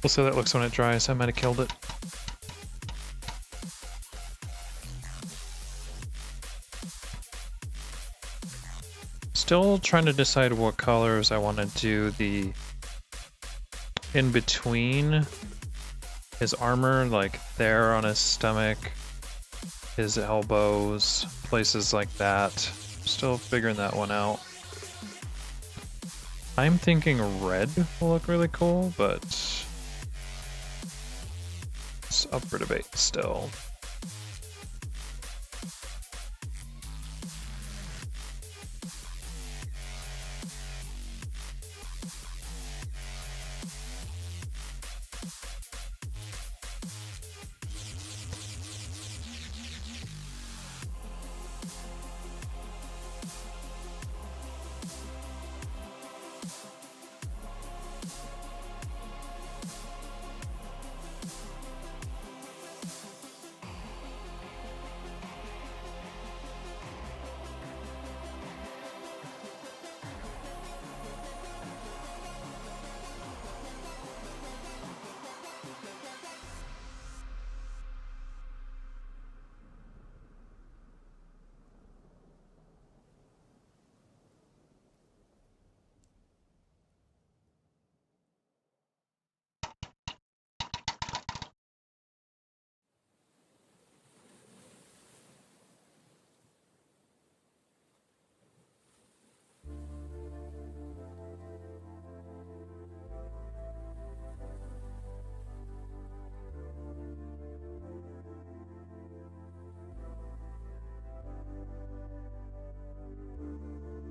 We'll see how that looks when it dries. I might have killed it. Still trying to decide what colors I want to do the in between his armor, like there on his stomach, his elbows, places like that. Still figuring that one out. I'm thinking red will look really cool, but it's up for debate still.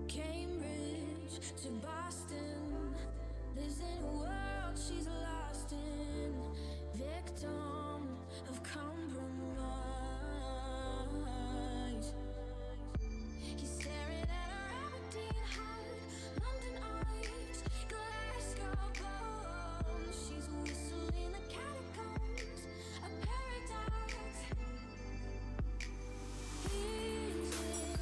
Cambridge to Boston, lives in a world she's lost in, victim of compromise. He's staring at her Aberdeen heart, London eyes, Glasgow bones. She's whistling the catacombs, a paradox. He's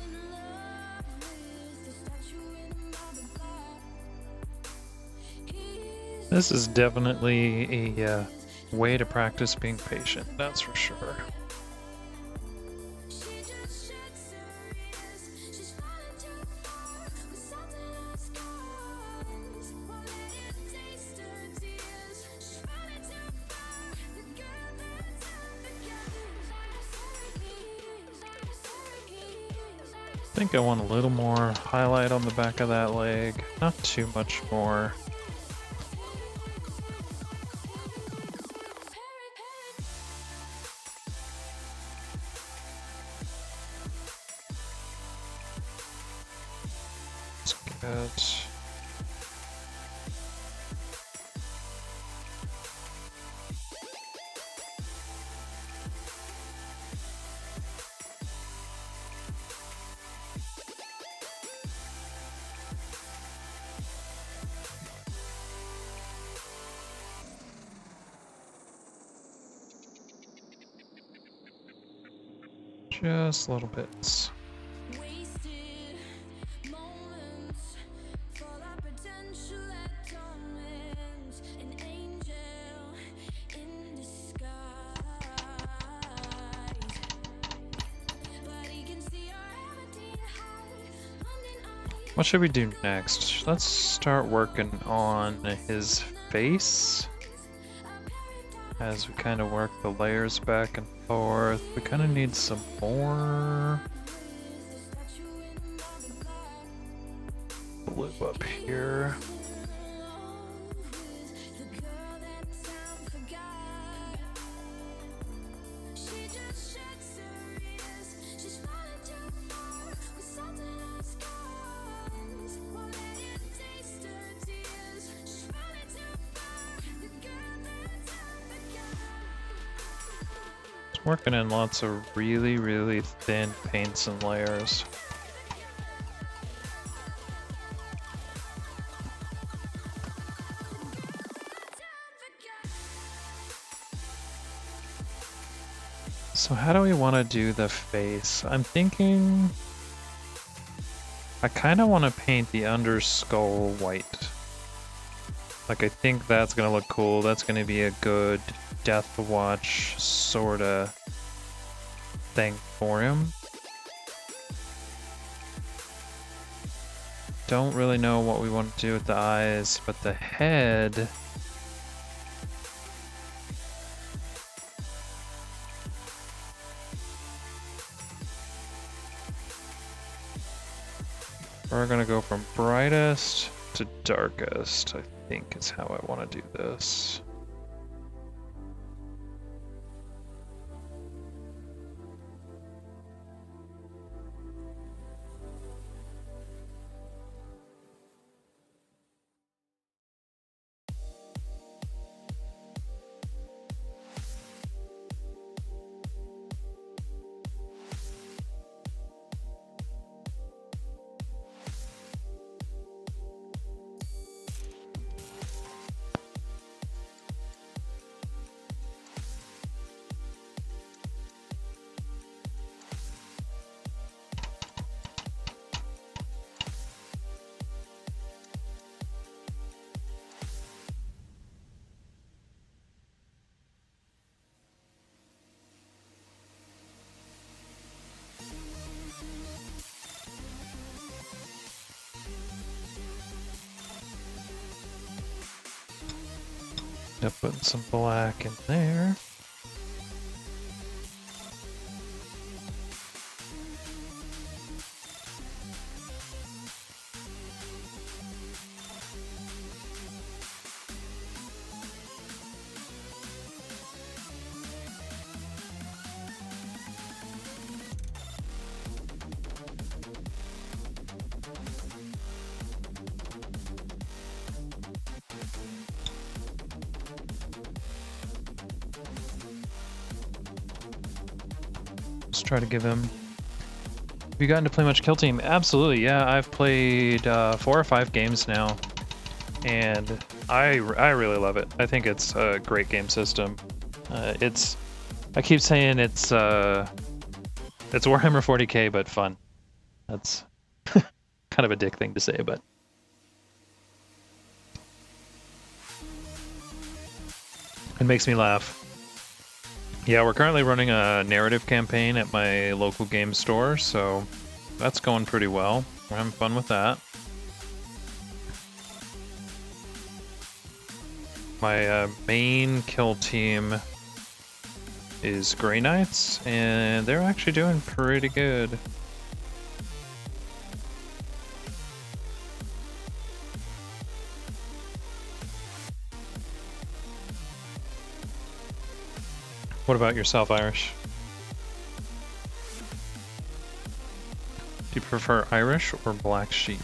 in love with the statue in the marble block. This is definitely a way to practice being patient, that's for sure. She just shakes her ears. She's falling too far with salt in her scars. Won't let it taste her tears. She's falling too far. The girl that's I think I want a little more highlight on the back of that leg, not too much more. Let's get just little bits. wasted moments for that potential that torments an angel in disguise. But he can see our Aberdeen heart, London eyes. What should we do next? Let's start working on his face. As we kind of work the layers back and forth, we kind of need some more blue up here. Working in lots of really, really thin paints and layers. So how do we want to do the face? I'm thinking I kind of want to paint the under skull white. Like, I think that's going to look cool. That's going to be a good Deathwatch sort of thing for him. Don't really know what we want to do with the eyes, but the head... we're going to go from brightest to to darkest, I think is how I want to do this. Yep, putting some black in there. Let's try to give him... Have you gotten to play much Kill Team? Absolutely, yeah. I've played 4 or 5 games now, and I really love it. I think it's a great game system. I keep saying it's Warhammer 40k, but fun. That's kind of a dick thing to say, but... It makes me laugh. Yeah, we're currently running a narrative campaign at my local game store, so that's going pretty well. We're having fun with that. My main kill team is Grey Knights, and they're actually doing pretty good. What about yourself, Irish? Do you prefer Irish or Black Sheep?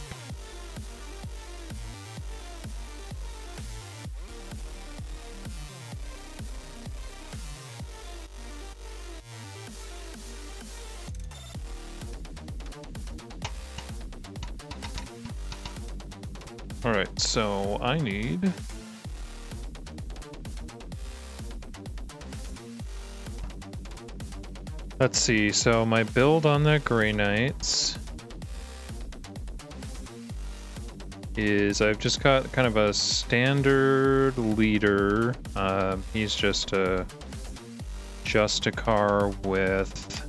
Alright, so I need... Let's see, so my build on the Grey Knights is I've just got kind of a standard leader. He's just a car with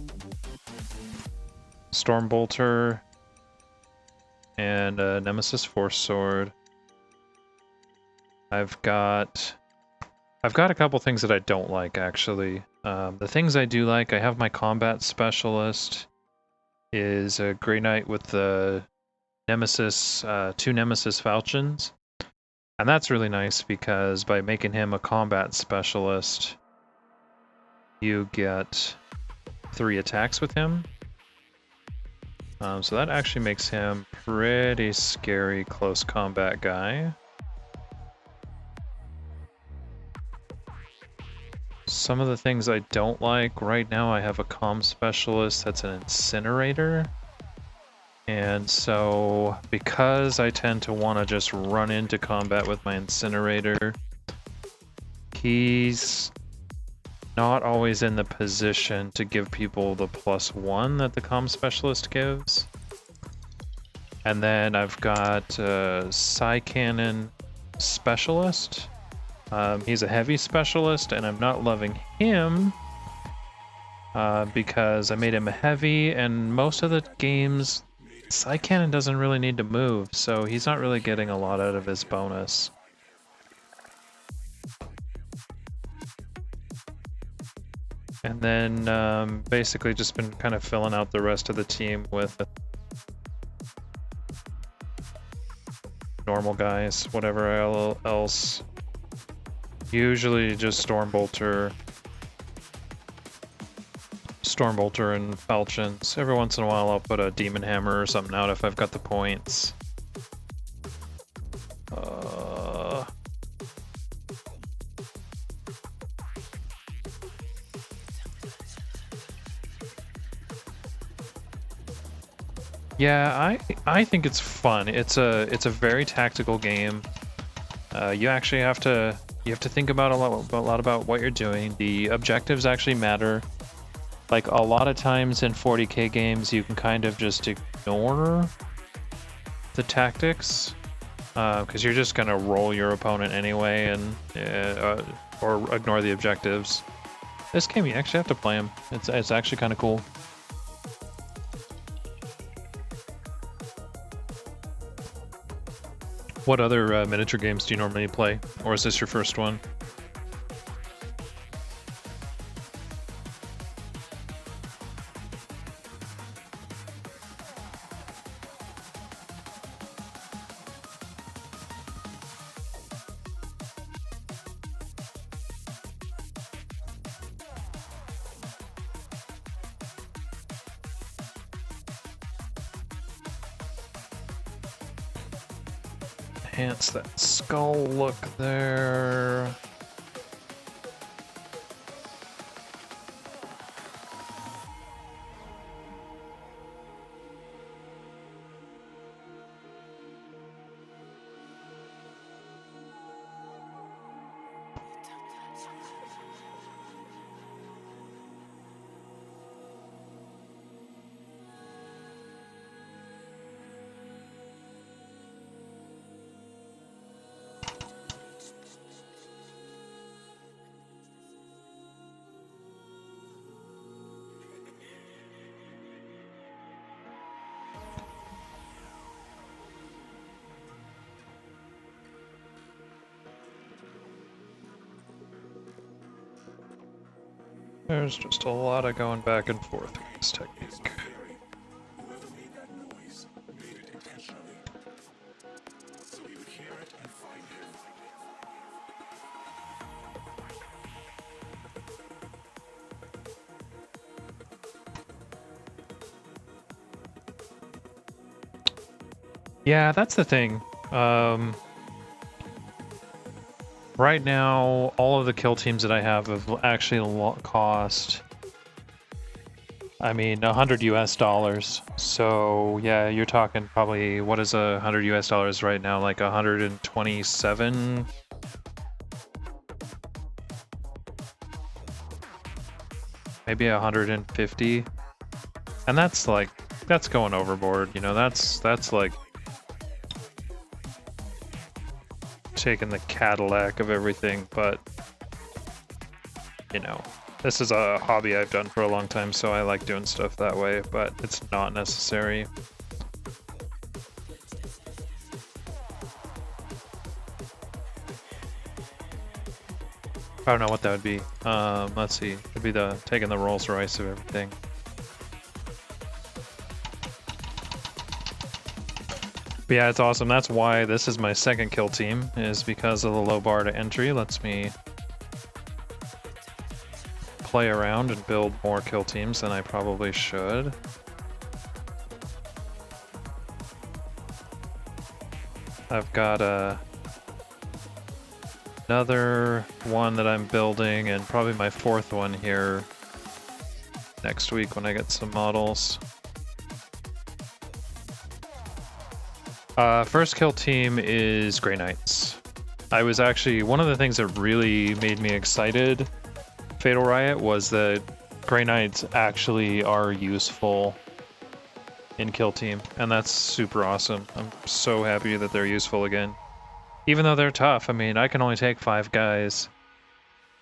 Stormbolter and a Nemesis Force Sword. I've got a couple things that I don't like, actually. The things I do like, I have my combat specialist is a Grey Knight with the Nemesis, 2 Nemesis Falchions. And that's really nice because by making him a combat specialist, you get 3 attacks with him. So that actually makes him pretty scary close combat guy. Some of the things I don't like, right now I have a comm specialist that's an incinerator. And so, because I tend to want to just run into combat with my incinerator, he's not always in the position to give people the +1 that the comm specialist gives. And then I've got a Psy Cannon specialist. He's a heavy specialist, and I'm not loving him because I made him a heavy, and most of the games, Psy Cannon doesn't really need to move, so he's not really getting a lot out of his bonus. And then basically just been kind of filling out the rest of the team with normal guys, whatever else. Usually just Stormbolter and Falchions. Every once in a while I'll put a Demon Hammer or something out if I've got the points. Yeah, I think it's fun. It's a very tactical game. You actually have to think about a lot about what you're doing. The objectives actually matter. Like a lot of times in 40k games, you can kind of just ignore the tactics because you're just gonna roll your opponent anyway, and or ignore the objectives. This game, you actually have to play them. It's actually kind of cool. What other miniature games do you normally play, or is this your first one? Enhance that skull look there. There's just a lot of going back and forth with this technique. Whoever made that noise made it intentionally. So we would hear it and find him. Yeah, that's the thing. Right now, all of the kill teams that I have actually cost, I mean, $100 US. So yeah, you're talking probably, what is $100 US right now? Like 127? Maybe 150. And that's like, that's going overboard, you know, that's like taking the Cadillac of everything, but you know, this is a hobby I've done for a long time, so I like doing stuff that way, but it's not necessary. I don't know what that would be. Let's see. It'd be taking the Rolls Royce of everything. But yeah, it's awesome. That's why this is my second kill team, is because of the low bar to entry. Lets me play around and build more kill teams than I probably should. I've got another one that I'm building, and probably my fourth one here next week when I get some models. First kill team is Grey Knights. I was actually, one of the things that really made me excited, Fatal Riot, was that Grey Knights actually are useful in kill team, and that's super awesome. I'm so happy that they're useful again. Even though they're tough, I mean, I can only take 5 guys.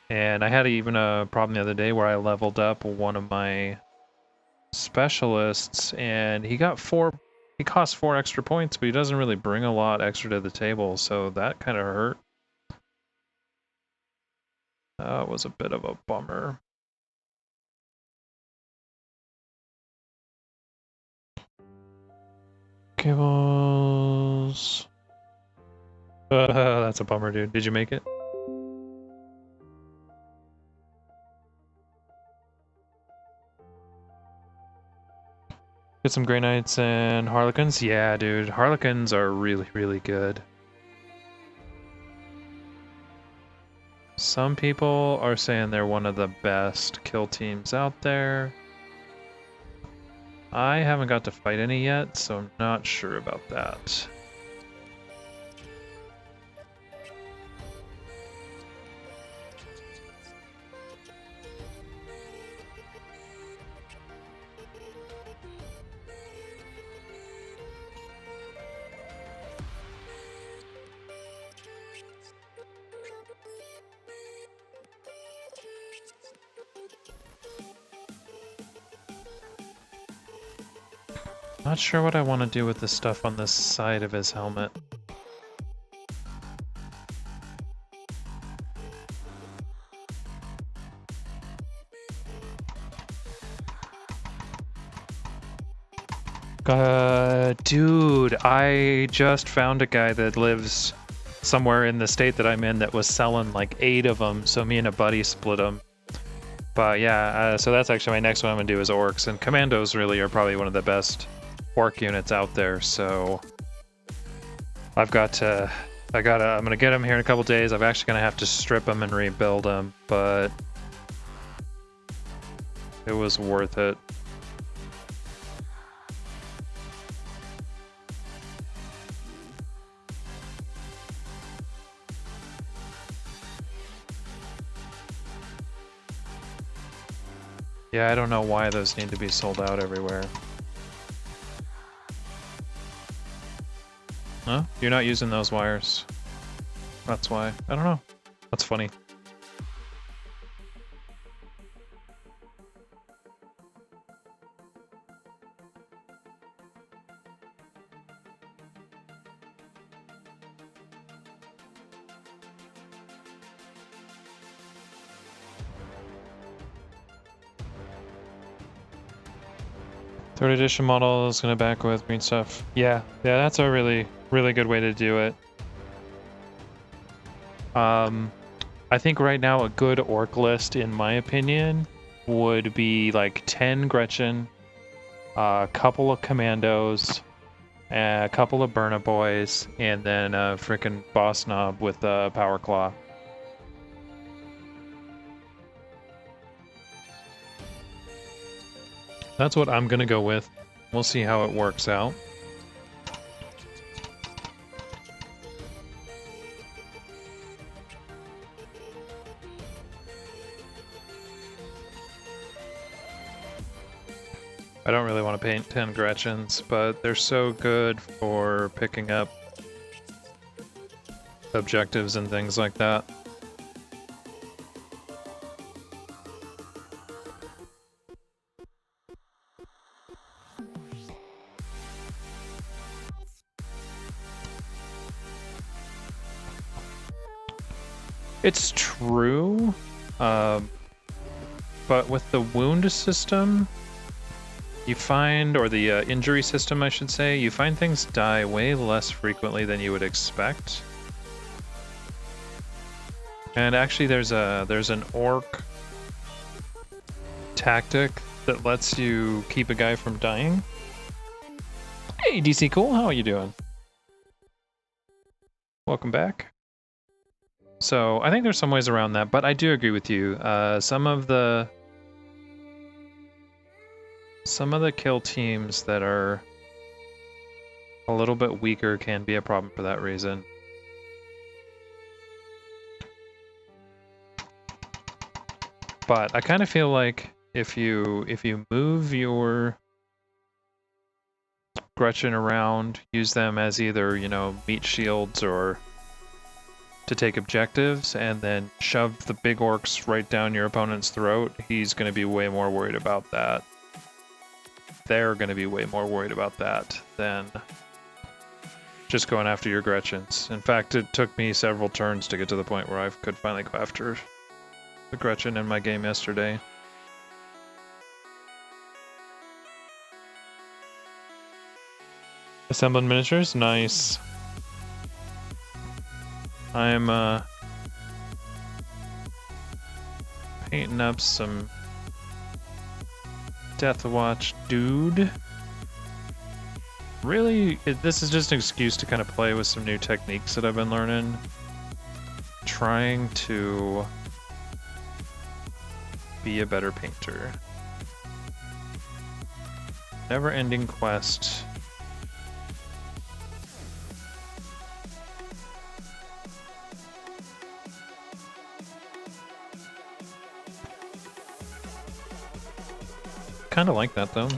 And I had even a problem the other day where I leveled up one of my specialists, and he cost 4 extra points, but he doesn't really bring a lot extra to the table, so that kind of hurt. It was a bit of a bummer. Cables. That's a bummer, dude. Did you make it? Get some Grey Knights and Harlequins? Yeah, dude. Harlequins are really, really good. Some people are saying they're one of the best kill teams out there. I haven't got to fight any yet, so I'm not sure about that. Not sure what I want to do with the stuff on this side of his helmet. Dude, I just found a guy that lives somewhere in the state that I'm in that was selling like 8 of them, so me and a buddy split them. But yeah, so that's actually my next one I'm gonna do is orcs, and commandos really are probably one of the best orc units out there, so I'm gonna get them here in a couple days. I'm actually gonna have to strip them and rebuild them, but it was worth it. Yeah, I don't know why those need to be sold out everywhere. Huh? You're not using those wires. That's why. I don't know. That's funny. Third edition model is gonna back with green stuff. Yeah, that's a really, really good way to do it. I think right now a good orc list, in my opinion, would be like 10 Gretchen, a couple of commandos, a couple of Burna Boys, and then a freaking boss knob with a power claw. That's what I'm gonna go with. We'll see how it works out. I don't really want to paint 10 Gretchens, but they're so good for picking up objectives and things like that. It's true, but with the wound system, you find, or the injury system, I should say, you find things die way less frequently than you would expect. And actually, there's an orc tactic that lets you keep a guy from dying. Hey, DC Cool, how are you doing? Welcome back. So I think there's some ways around that, but I do agree with you. Some of the kill teams that are a little bit weaker can be a problem for that reason. But I kind of feel like if you move your Gretchen around, use them as either, you know, meat shields or to take objectives, and then shove the big orcs right down your opponent's throat, he's going to be way more worried about that. They're going to be way more worried about that than just going after your Gretchens. In fact, it took me several turns to get to the point where I could finally go after the Gretchen in my game yesterday. Assembling miniatures? Nice. I'm painting up some Deathwatch dude. Really, this is just an excuse to kind of play with some new techniques that I've been learning. Trying to be a better painter. Never-ending quest. Kind of like that though.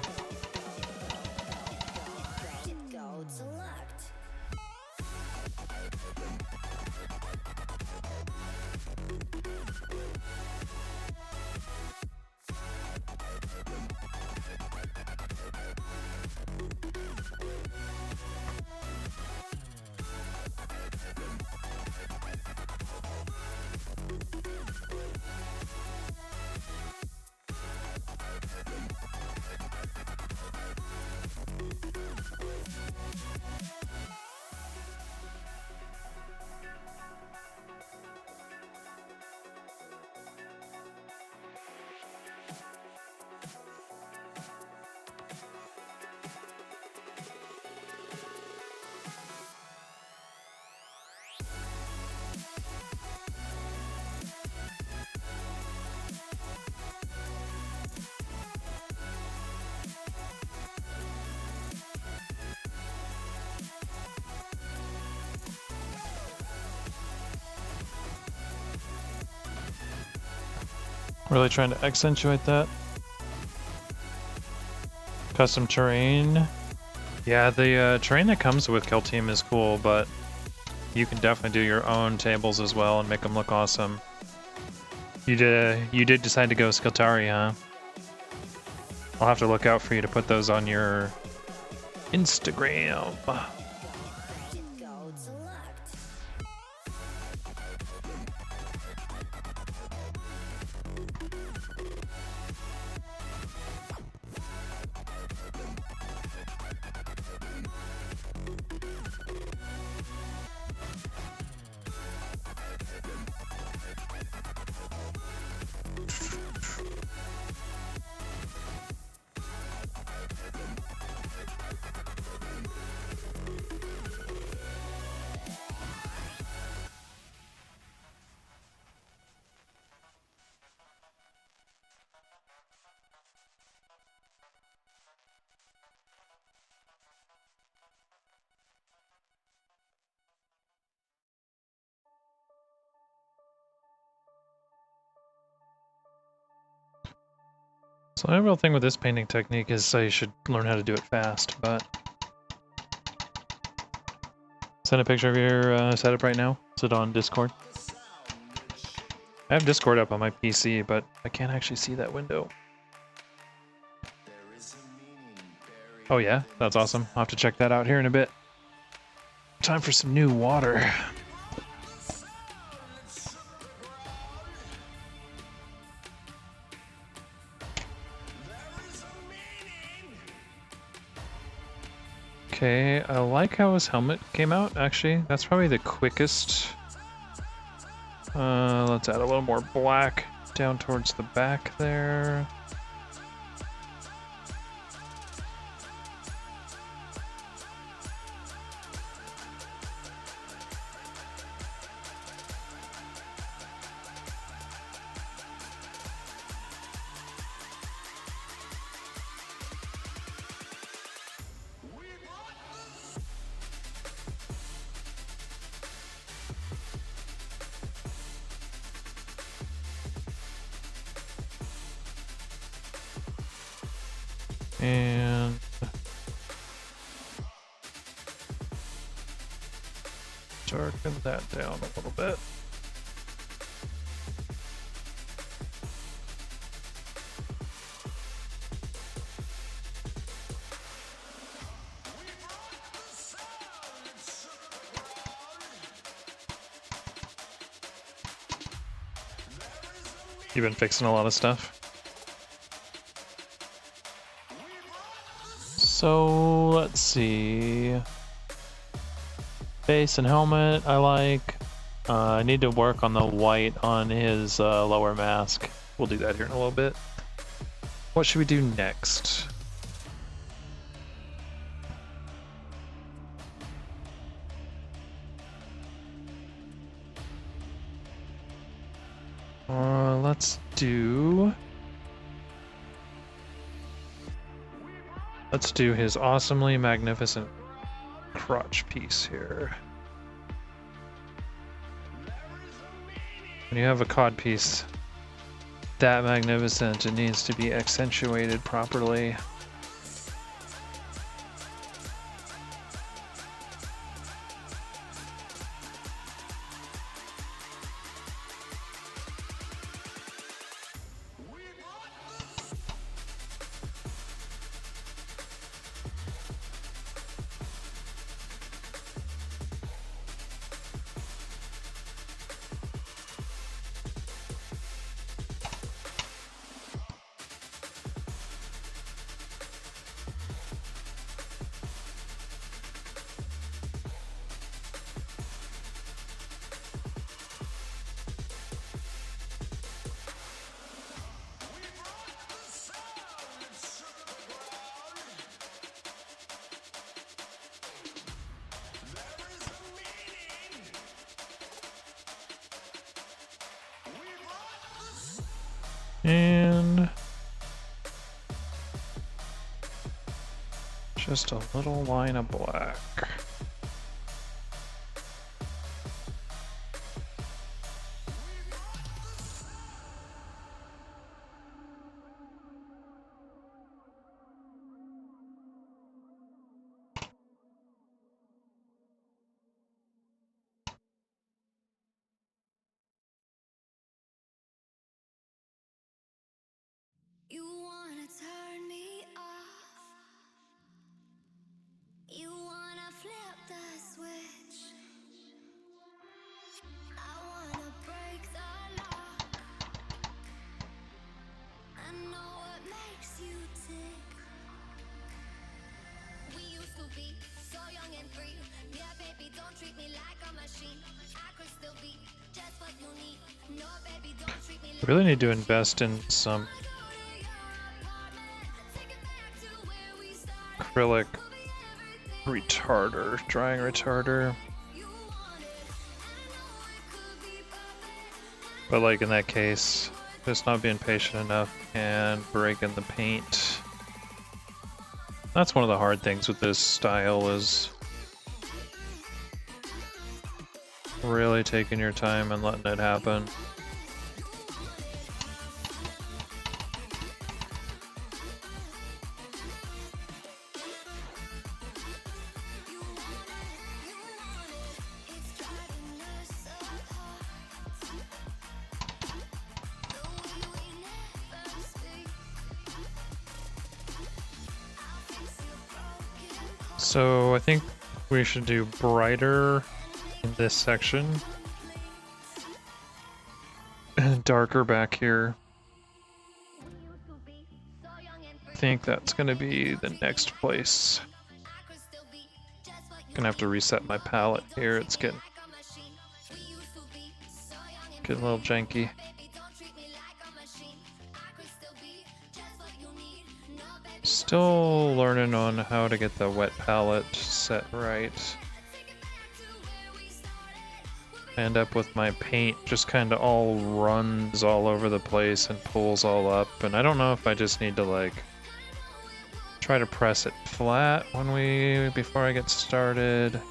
Really trying to accentuate that. Custom terrain. Yeah, the terrain that comes with Kill Team is cool, but you can definitely do your own tables as well and make them look awesome. You did decide to go Skiltari, huh? I'll have to look out for you to put those on your Instagram. So my real thing with this painting technique is I should learn how to do it fast, but... Send a picture of your setup right now. Is it on Discord? I have Discord up on my PC, but I can't actually see that window. Oh yeah, that's awesome. I'll have to check that out here in a bit. Time for some new water. Okay, I like how his helmet came out, actually. That's probably the quickest. Let's add a little more black down towards the back there. And darken that down a little bit. You've been fixing a lot of stuff. So let's see. Base and helmet I like. I need to work on the white on his lower mask. We'll do that here in a little bit. What should we do next? Let's do his awesomely magnificent crotch piece here. When you have a cod piece that magnificent, it needs to be accentuated properly. And just a little line of black. You wanna turn me off. You wanna flip the switch. I wanna break the lock. I know what makes you tick. We used to be so young and free. Yeah, baby, don't treat me like a machine. I could still be just what you need. No, baby, don't treat me I like really need to invest in some acrylic retarder, drying retarder. But like in that case, just not being patient enough and breaking the paint. That's one of the hard things with this style, is really taking your time and letting it happen. So I think we should do brighter in this section and darker back here. I think that's gonna be the next place. Gonna have to reset my palette here. It's getting a little janky. Still learning on how to get the wet palette set right. I end up with my paint just kind of all runs all over the place and pulls all up, and I don't know if I just need to like try to press it flat before I get started.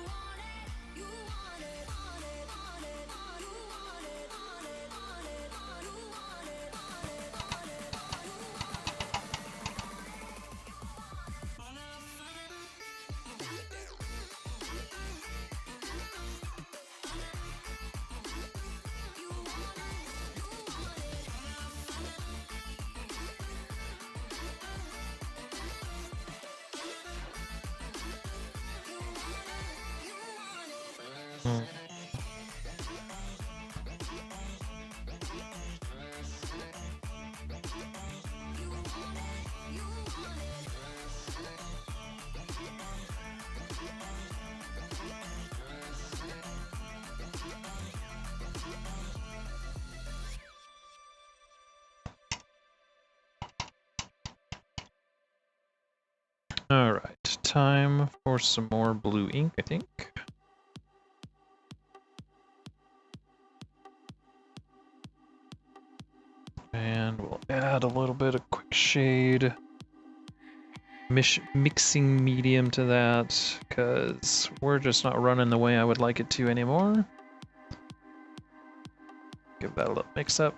Alright, time for some more blue ink, I think. And we'll add a little bit of quick shade. Mixing medium to that, because we're just not running the way I would like it to anymore. Give that a little mix up.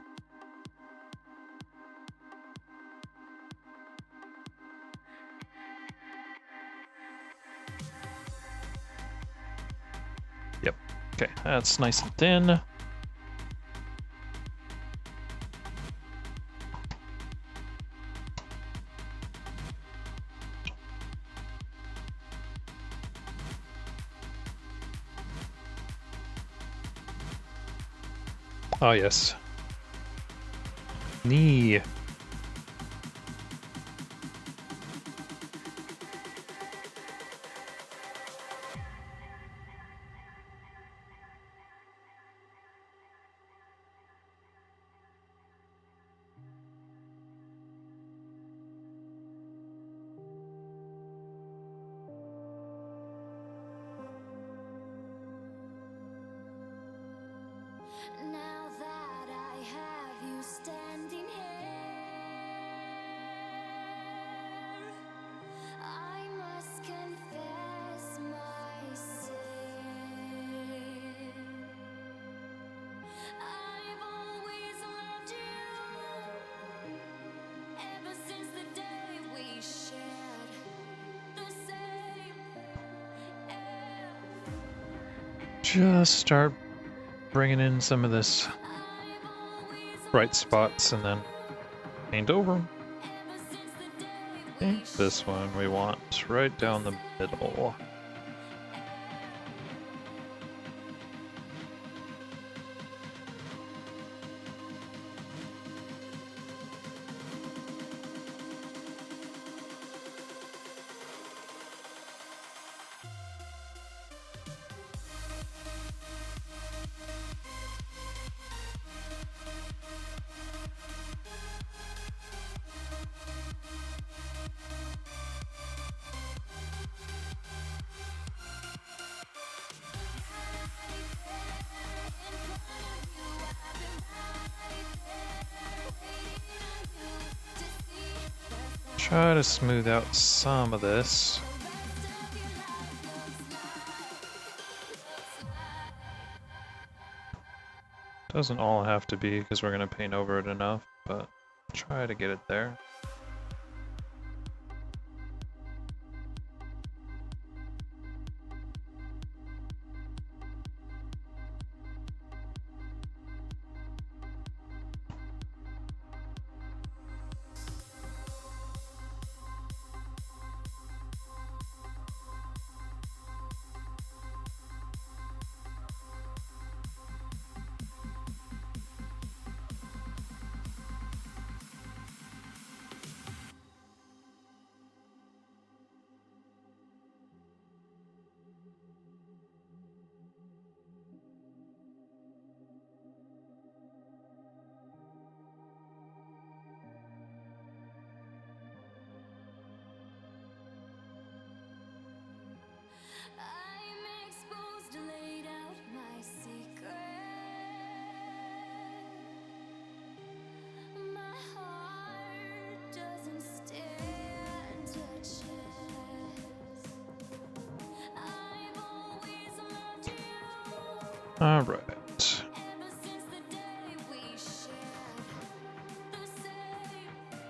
Yep. Okay, that's nice and thin. Oh, yes. Knee. Now that I have you standing here, I must confess my sin. I've always loved you ever since the day we shared the same air. Just start bringing in some of this bright spots and then paint over them. Okay, this one we want right down the middle. Try to smooth out some of this. Doesn't all have to be because we're going to paint over it enough, but try to get it there. I'm exposed, laid out my secret. My heart doesn't stand a chance. I've always loved you All right. ever since the day we shared the same air.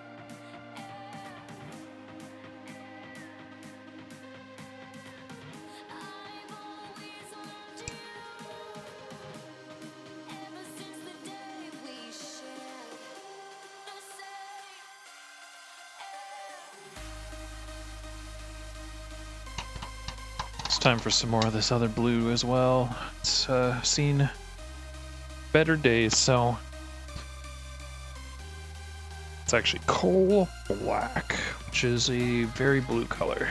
I've always loved you ever since the day we shared the same air. It's time for some more of this other blue as well. It's seen better days, so it's actually coal black, which is a very blue color.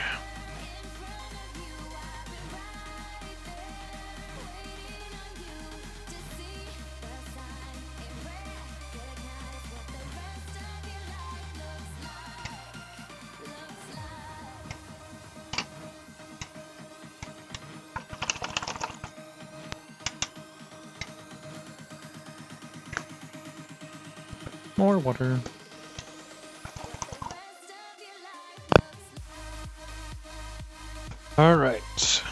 More water. All right.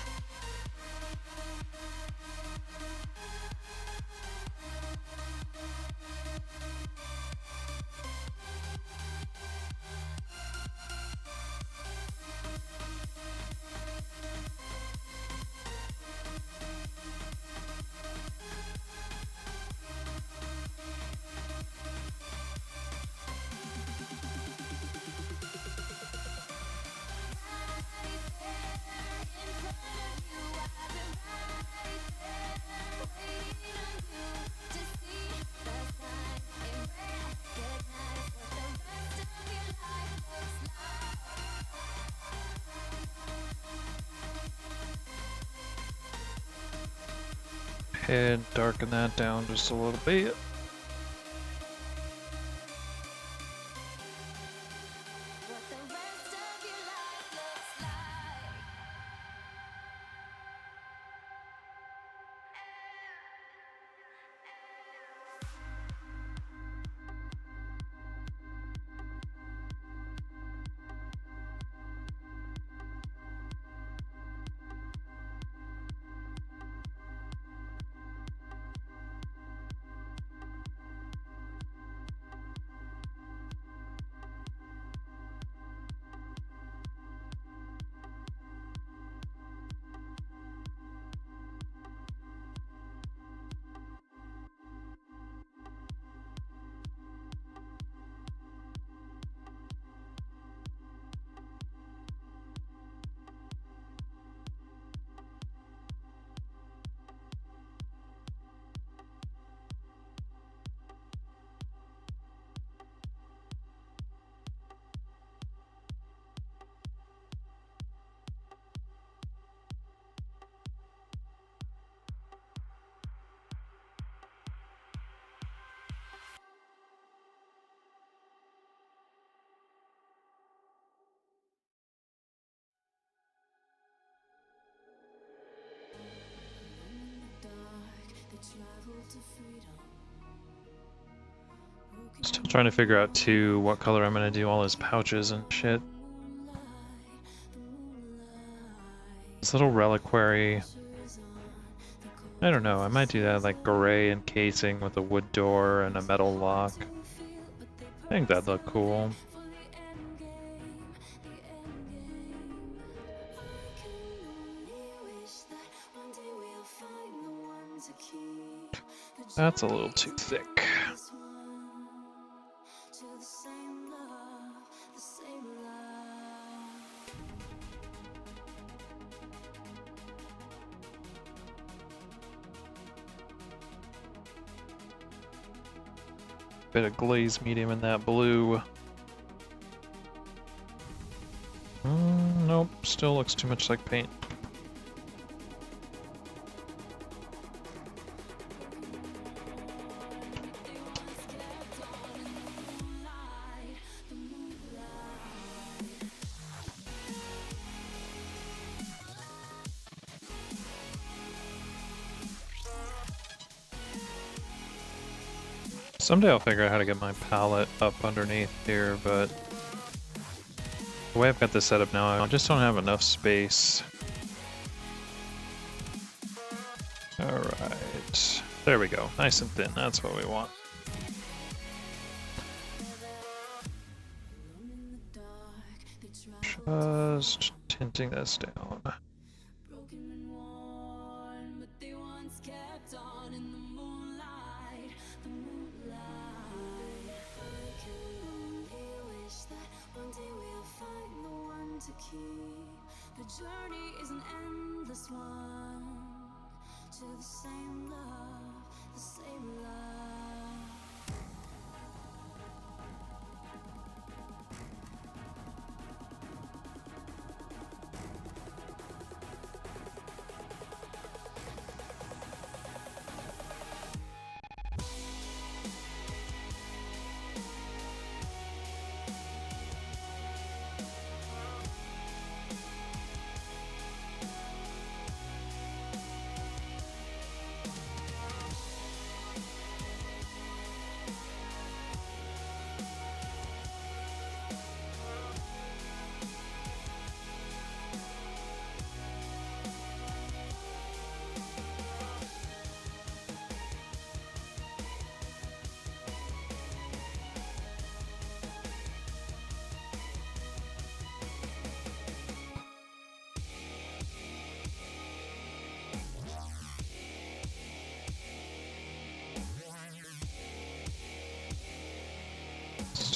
And darken that down just a little bit. Still trying to figure out too what color I'm gonna do all his pouches and shit. This little reliquary. I don't know, I might do that like gray encasing with a wood door and a metal lock. I think that'd look cool. That's a little too thick. Bit of glaze medium in that blue. Nope, still looks too much like paint. Someday I'll figure out how to get my palette up underneath here, but the way I've got this set up now, I just don't have enough space. Alright, there we go, nice and thin, that's what we want. Just tinting this down. The journey is an endless one to the same love, the same love.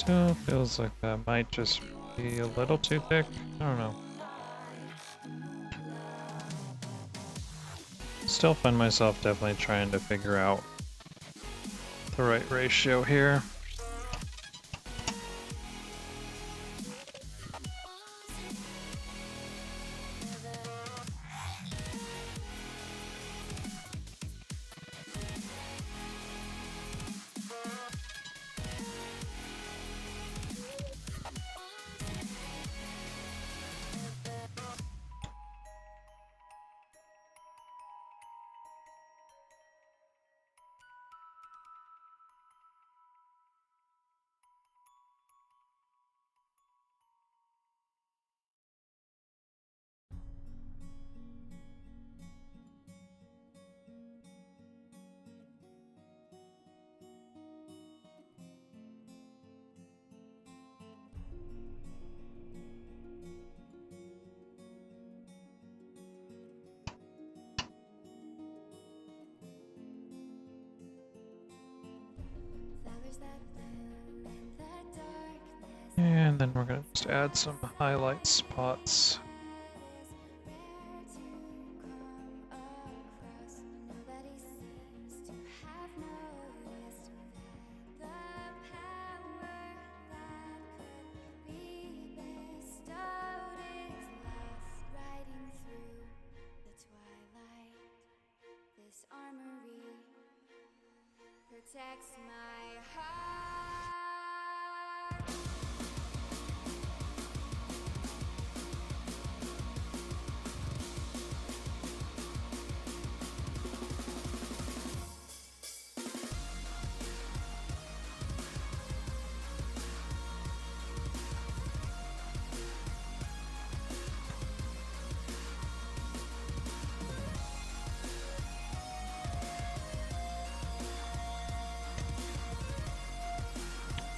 Still feels like that might just be a little too thick. I don't know. Still find myself definitely trying to figure out the right ratio here. Flowers that bloom in the darkness. And then we're gonna just add some highlight spots. Rare to come across. Nobody seems to have noticed that the power that could be bestowed is lost, riding through the twilight. This armory protects my heart.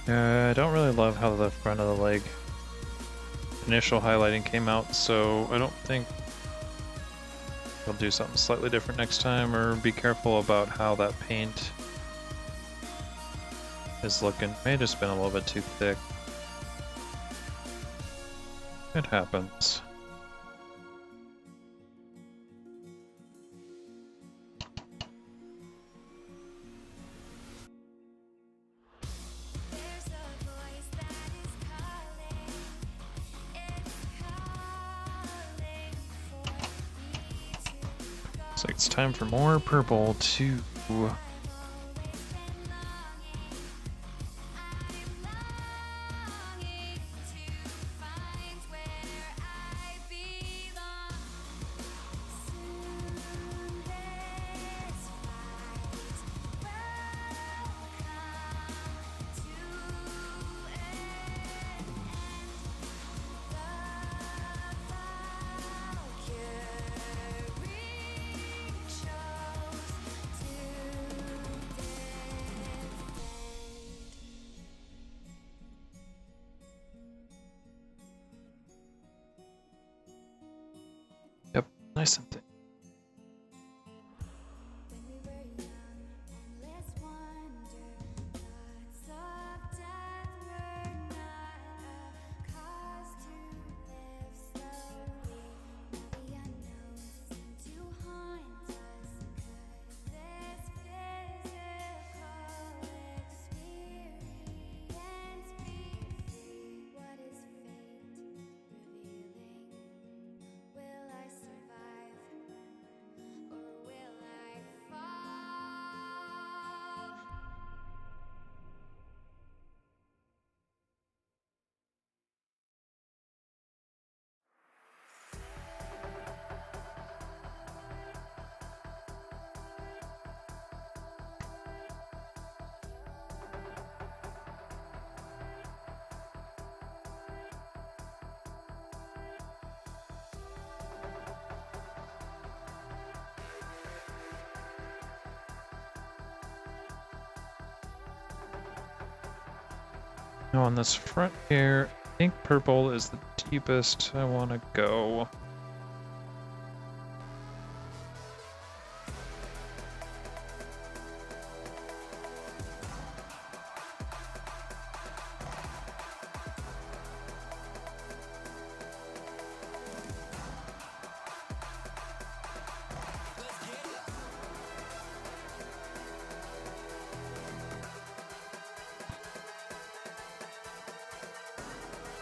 I don't really love how the front of the leg initial highlighting came out, so I don't think we'll do something slightly different next time, or be careful about how that paint is looking. May have just been a little bit too thick. It happens. There's a voice that is calling. It's calling for me to go. Looks like it's time for more purple too. I've always been longing. I'm longing to find where I belong. Soon this fight will come to an end. The Valkyrie chose to defend. Yep, nice and thick. When we were young, endless wonder, thoughts of death were not a cause to live slowly. Now the unknown seemed to haunt us. Could this physical experience be free? What is fate revealing? Will I survive? Or will I fall? Now on this front here, I think purple is the deepest I want to go.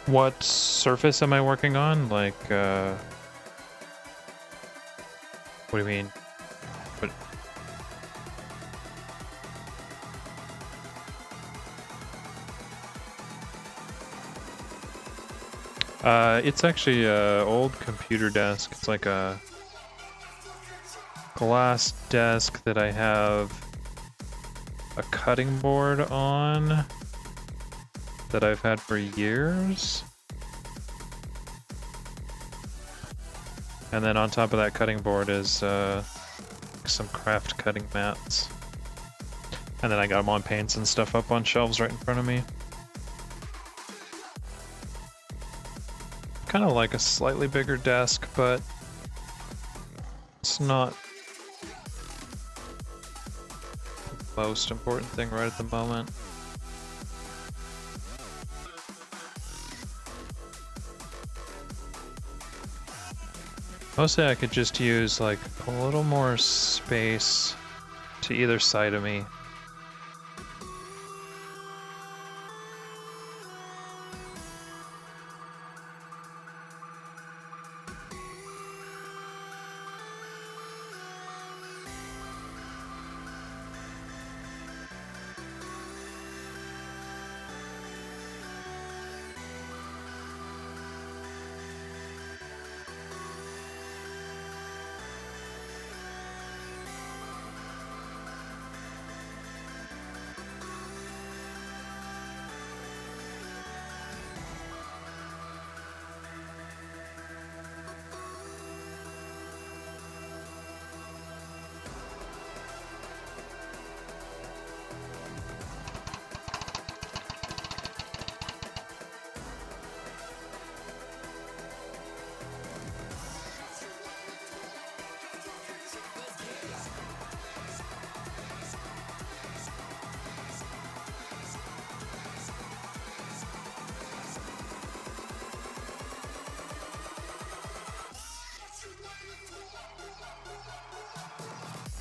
What surface am I working on? Like, what do you mean? What? It's actually a old computer desk. It's like a glass desk that I have a cutting board on that I've had for years. And then on top of that cutting board is some craft cutting mats. And then I got them on paints and stuff up on shelves right in front of me. Kind of like a slightly bigger desk, but it's not the most important thing right at the moment. Mostly I could just use like a little more space to either side of me.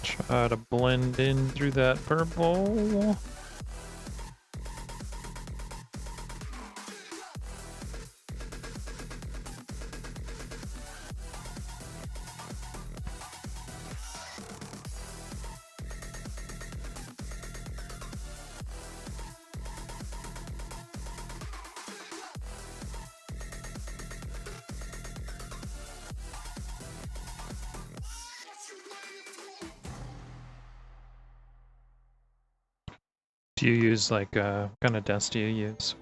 Try to blend in through that purple. Do you use like, what kind of desk do you use?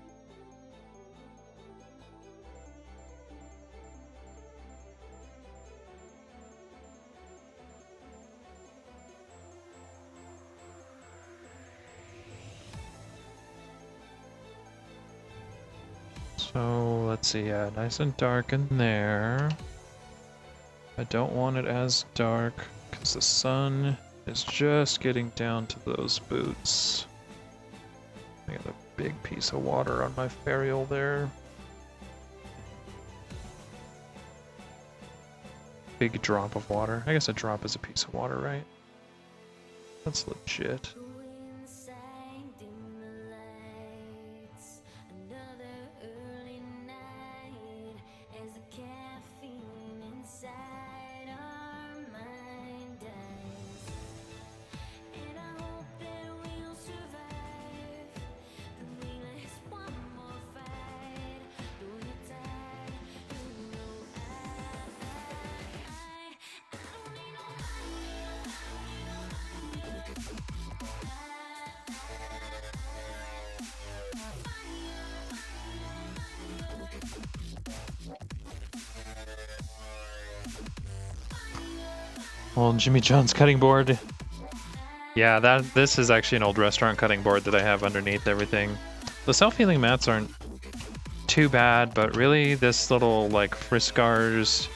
So let's see, yeah, nice and dark in there. I don't want it as dark because the sun is just getting down to those boots. I got a big piece of water on my ferrule there. Big drop of water. I guess a drop is a piece of water, right? That's legit. Well, Jimmy John's cutting board. Yeah, this is actually an old restaurant cutting board that I have underneath everything. The self-healing mats aren't too bad, but really this little like Friscar's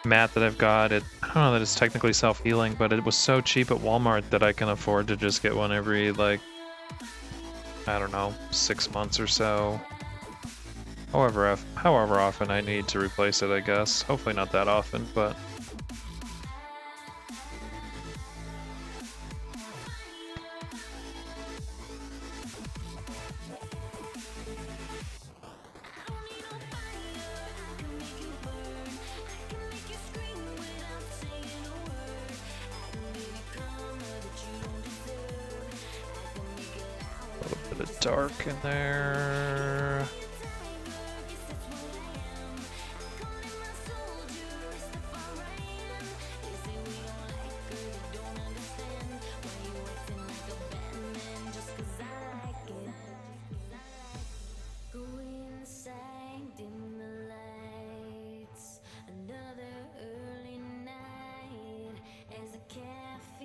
mat that I've got, I don't know that it's technically self-healing, but it was so cheap at Walmart that I can afford to just get one every like, I don't know, 6 months or so. However often I need to replace it, I guess. Hopefully not that often, but... Bit of dark in there.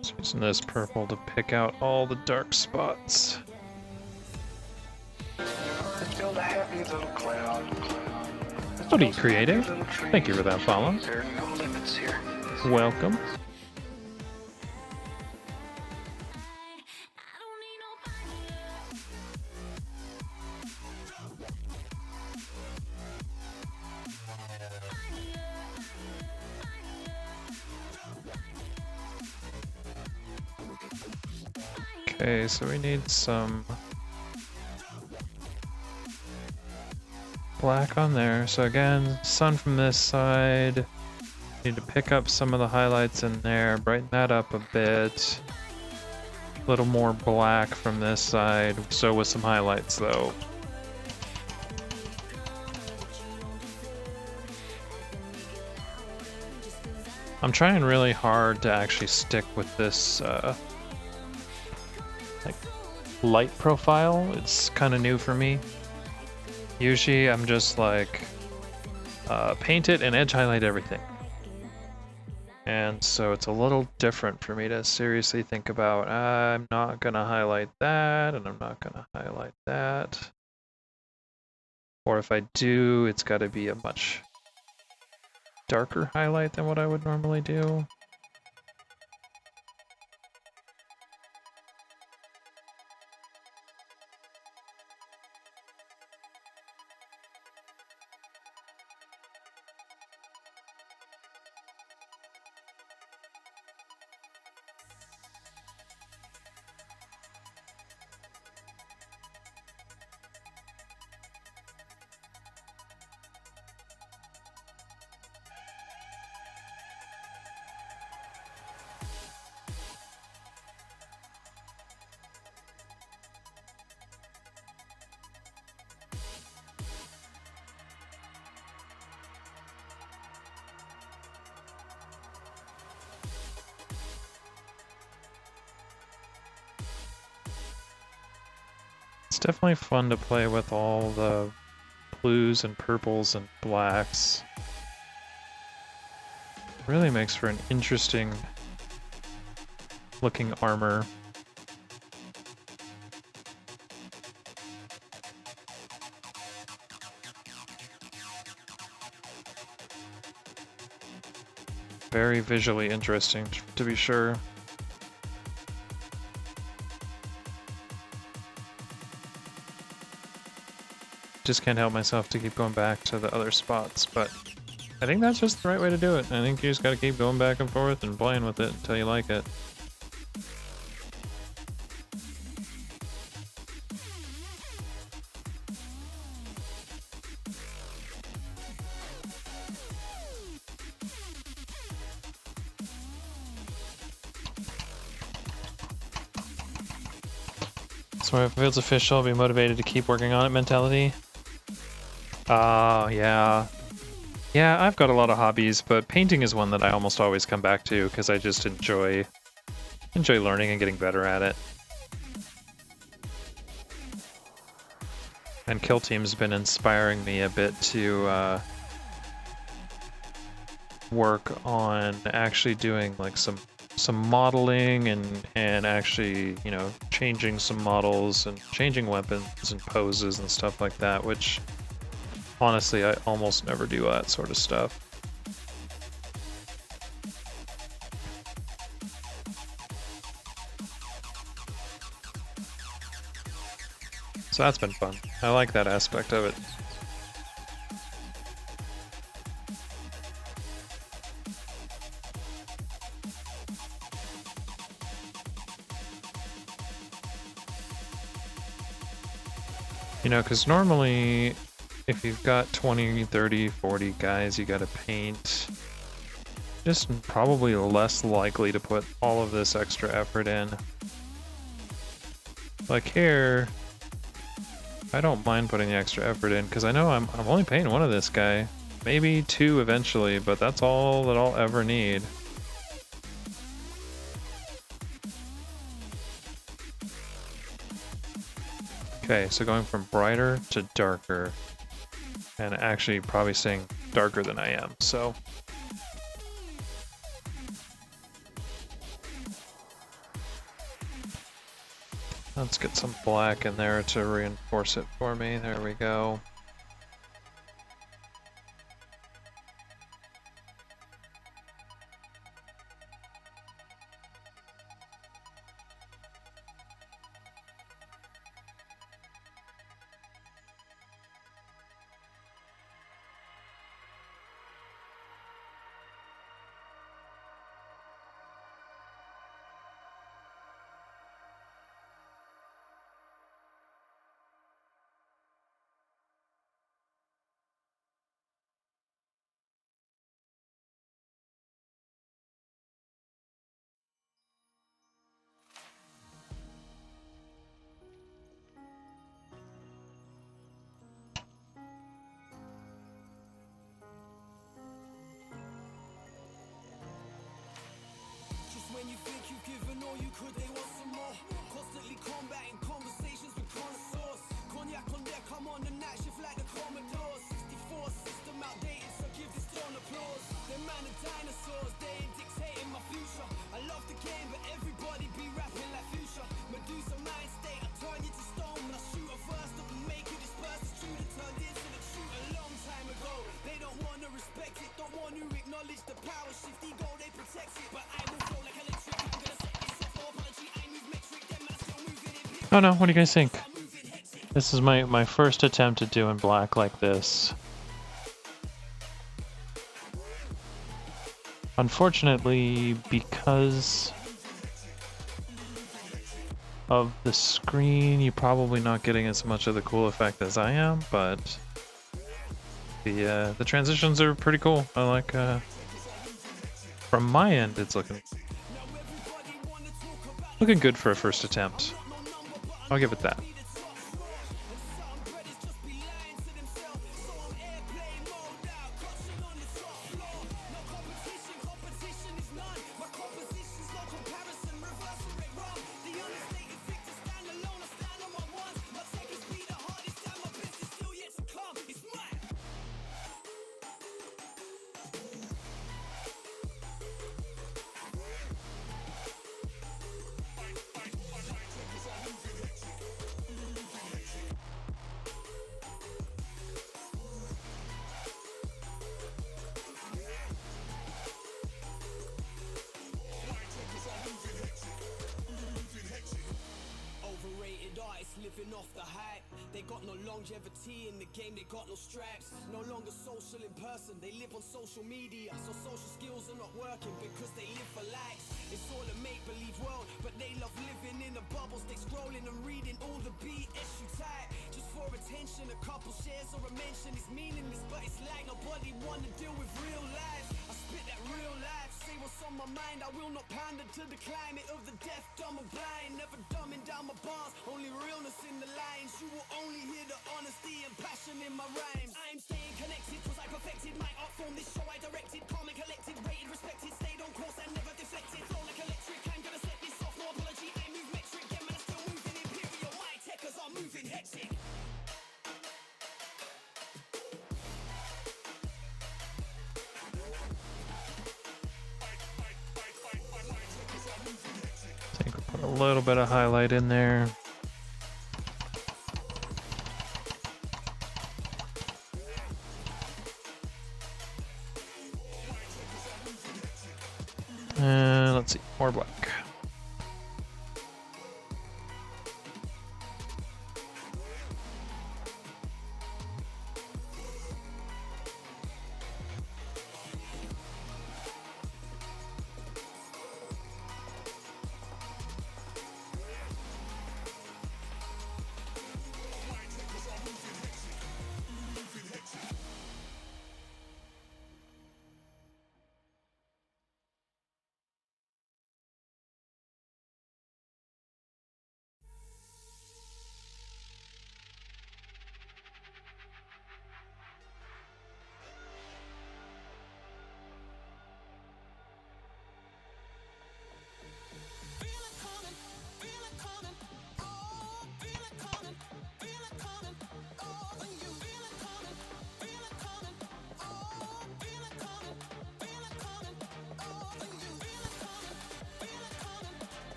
Just using this purple to pick out all the dark spots. Let's build a happy little cloud. What are you, creative? Thank you for that follow. There are no limits here. Welcome. Okay, so we need some black on there. So again, sun from this side. Need to pick up some of the highlights in there, brighten that up a bit. A little more black from this side, so with some highlights though. I'm trying really hard to actually stick with this like light profile. It's kind of new for me. Usually I'm just like paint it and edge highlight everything. And so it's a little different for me to seriously think about, I'm not gonna highlight that and I'm not gonna highlight that. Or if I do, it's gotta be a much darker highlight than what I would normally do. It's definitely fun to play with all the blues and purples and blacks. Really makes for an interesting looking armor. Very visually interesting, to be sure. Just can't help myself to keep going back to the other spots, but I think that's just the right way to do it. I think you just gotta keep going back and forth and playing with it until you like it. So if it's official, I'll be motivated to keep working on it mentality. Yeah. Yeah, I've got a lot of hobbies, but painting is one that I almost always come back to because I just enjoy learning and getting better at it. And Kill Team's been inspiring me a bit to work on actually doing like some modeling and actually, you know, changing some models and changing weapons and poses and stuff like that, which honestly, I almost never do that sort of stuff. So that's been fun. I like that aspect of it. You know, because normally if you've got 20, 30, 40 guys you gotta paint, just probably less likely to put all of this extra effort in. Like here, I don't mind putting the extra effort in because I know I'm only paying one of this guy. Maybe two eventually, but that's all that I'll ever need. Okay, so going from brighter to darker, and actually probably staying darker than I am, so. Let's get some black in there to reinforce it for me. There we go. Just when you think you've given all you could, they want some more. Constantly combating conversations with connoisseurs. Cognac on deck, I'm on the night shift like the Commodore. 64 system outdated, so give this tone applause. Them man are dinosaurs, they ain't dictating my future. I love the game, but everybody be rapping like future. Medusa mind state, I turn you to stone when I shoot a verse that will make you disperse. It's true that turned into the truth a long time ago. They don't wanna respect it, don't want to acknowledge the power shift. Ego, they protect it, but I will flow like electric. I'm gonna set this off, no apology. I move metric, them man are still moving in period. Oh no, what do you guys think? This is my first attempt at doing black like this. Unfortunately, because of the screen, you're probably not getting as much of the cool effect as I am, but the transitions are pretty cool. I like, from my end, it's looking good for a first attempt. I'll give it that. Overrated artists living off the hype. They got no longevity in the game, they got no stripes. No longer social in person, they live on social media. So social skills are not working because they live for likes. It's all a make-believe world, but they love living in a bubble. Stay scrolling and reading all the BS you type. Just for attention, a couple shares or a mention is meaningless, but it's like nobody wanna deal with real life. I spit that real life, say what's on my mind. I will not pander to the climate of the deaf, dumb and blind. Never dumbing down my bars, only realness in the lines. You will only hear the honesty and passion in my rhymes. I'm staying connected cause I perfected my art form. This show I directed, calm and collected, rated, respected, stayed on course and never deflected. Flow like electric, I'm gonna set this off, no apology. I move metric, yeah man, I'm still moving imperial. My techers are moving hectic. I think we'll put a little bit of highlight in there. Let's see, more black.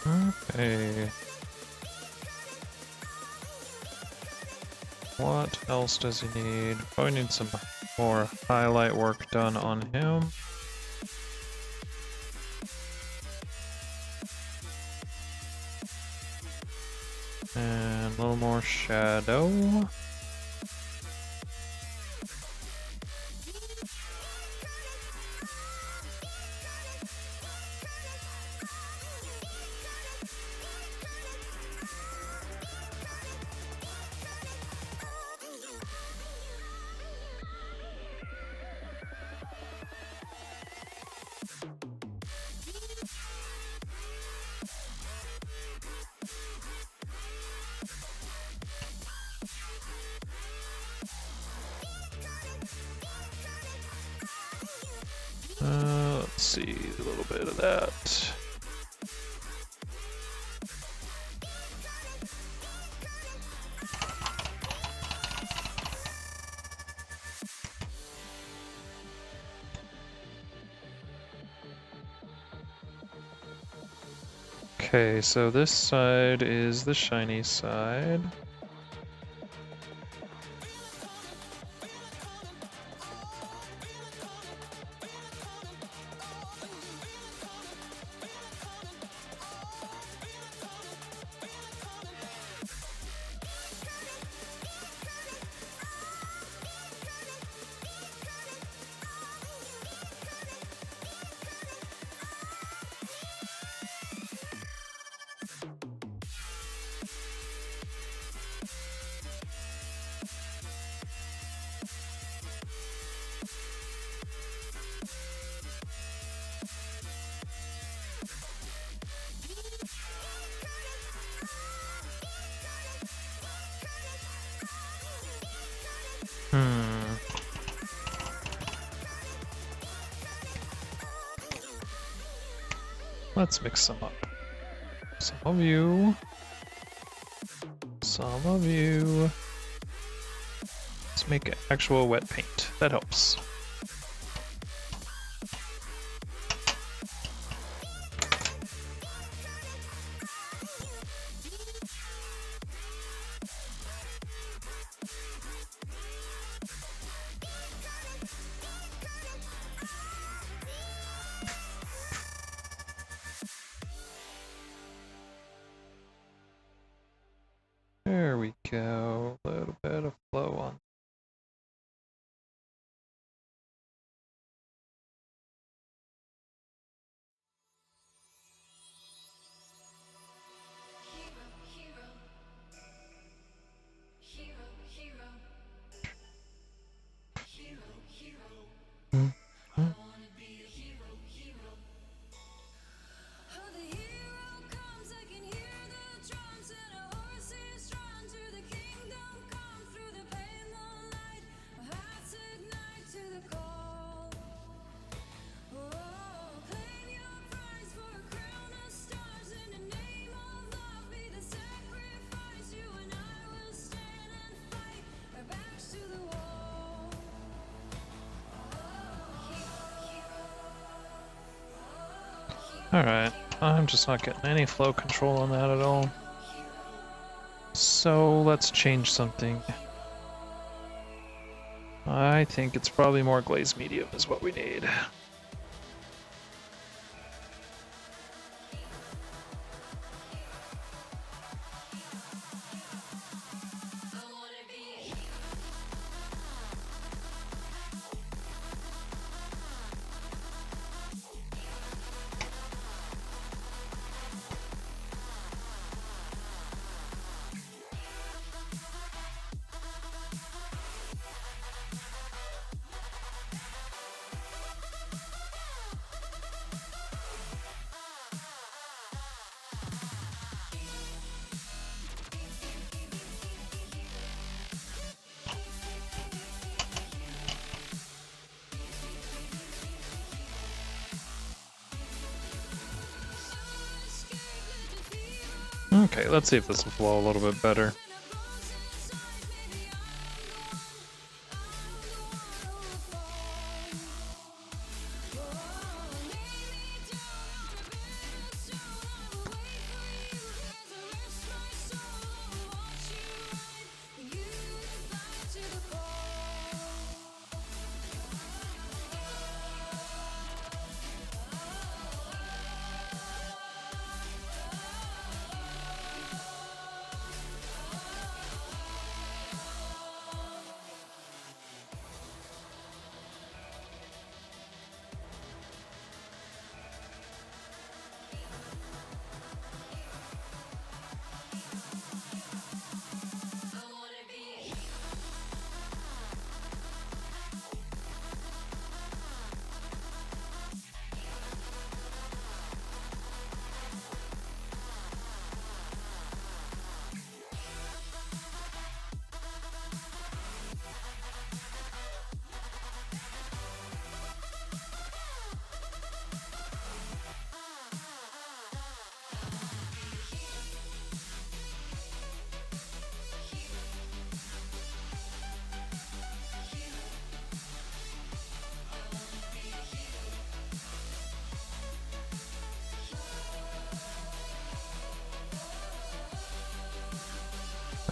Okay. What else does he need? Probably need some more highlight work done on him. And a little more shadow. Let's see, a little bit of that. Okay, so this side is the shiny side. Let's mix them up. Some of you. Some of you. Let's make actual wet paint. That helps. There we go. A little bit of flow on. Mm, mm. Oh, the hero comes, I can hear the drums, and a horse is drawn to the kingdom come. Through the pale moonlight, our hearts ignite to the call. Oh, claim your prize for a crown of stars. In the name of love, be the sacrifice. You and I will stand and fight, our backs to the wall. Alright, I'm just not getting any flow control on that at all. So let's change something. I think it's probably more glaze medium is what we need. Okay, let's see if this will flow a little bit better.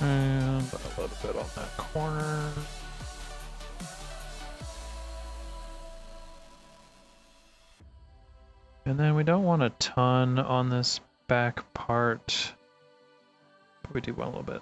And a little bit on that corner. And then we don't want a ton on this back part. But we do want a little bit.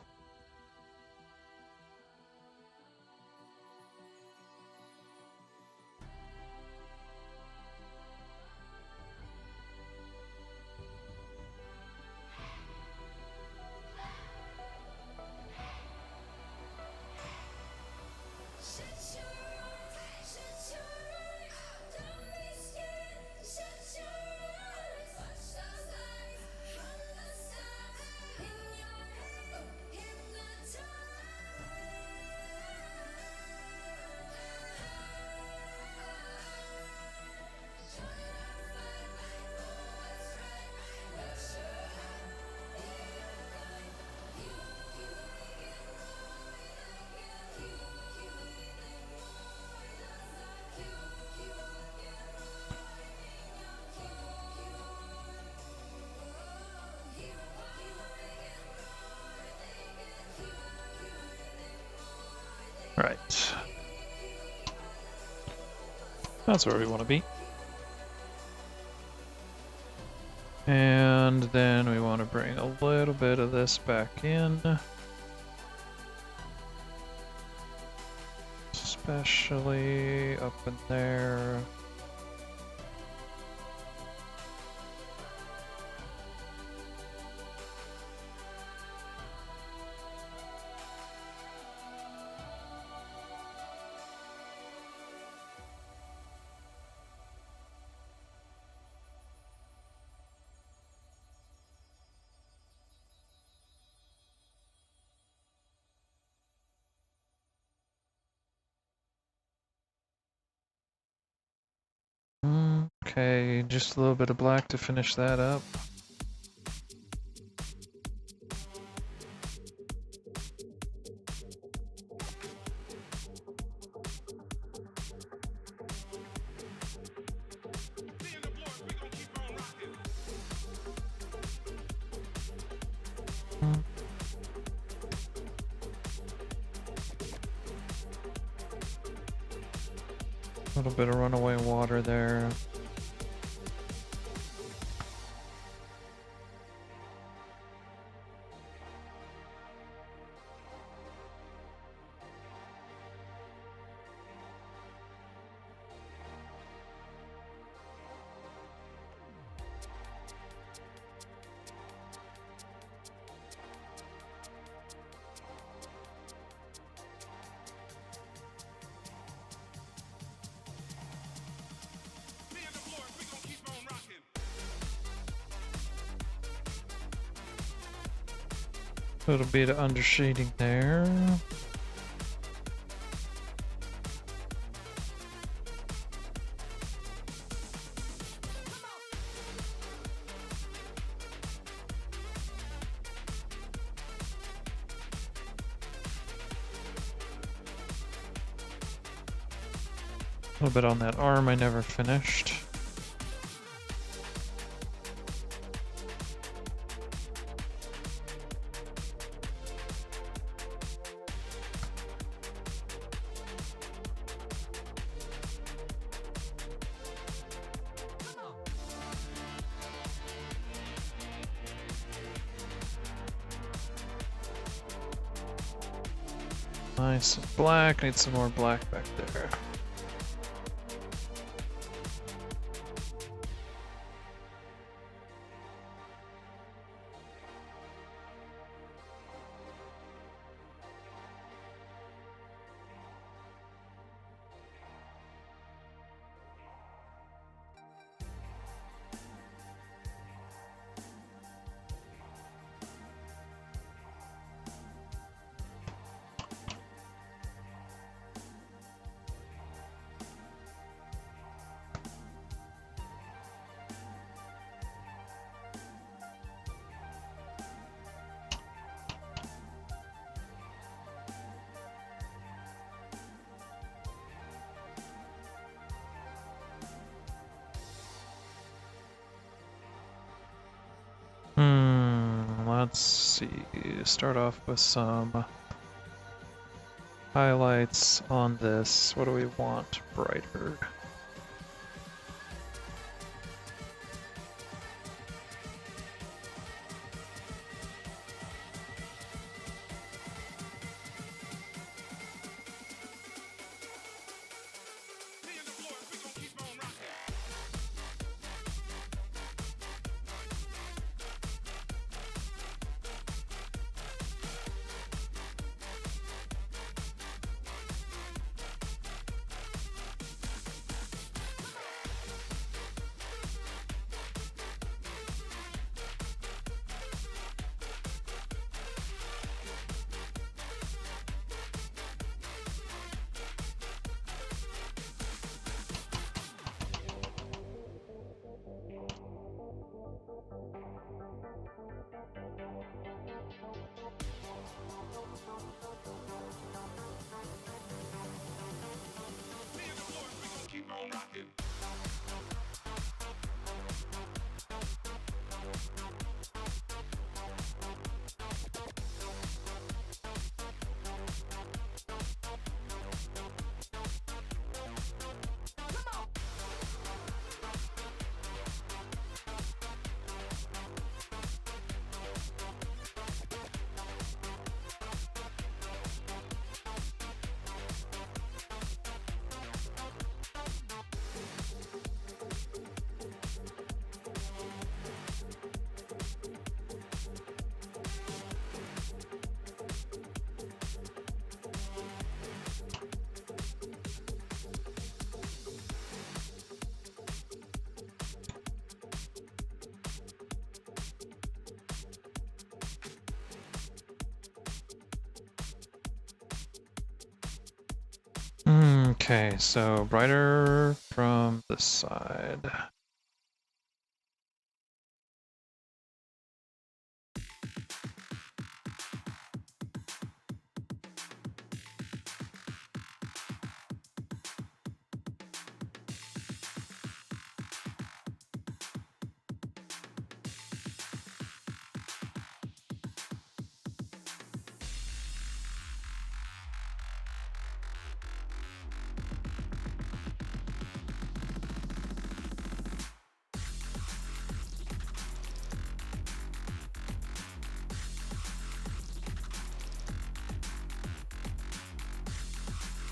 Right. That's where we want to be. And then we want to bring a little bit of this back in. Especially up in there. Okay, just a little bit of black to finish that up. A little bit of runaway water there. A little bit of undershading there. A little bit on that arm I never finished. Nice black, need some more black back there. Let's see. Start off with some highlights on this. What do we want? Brighter. Okay, so brighter from this side.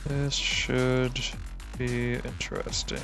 This should be interesting.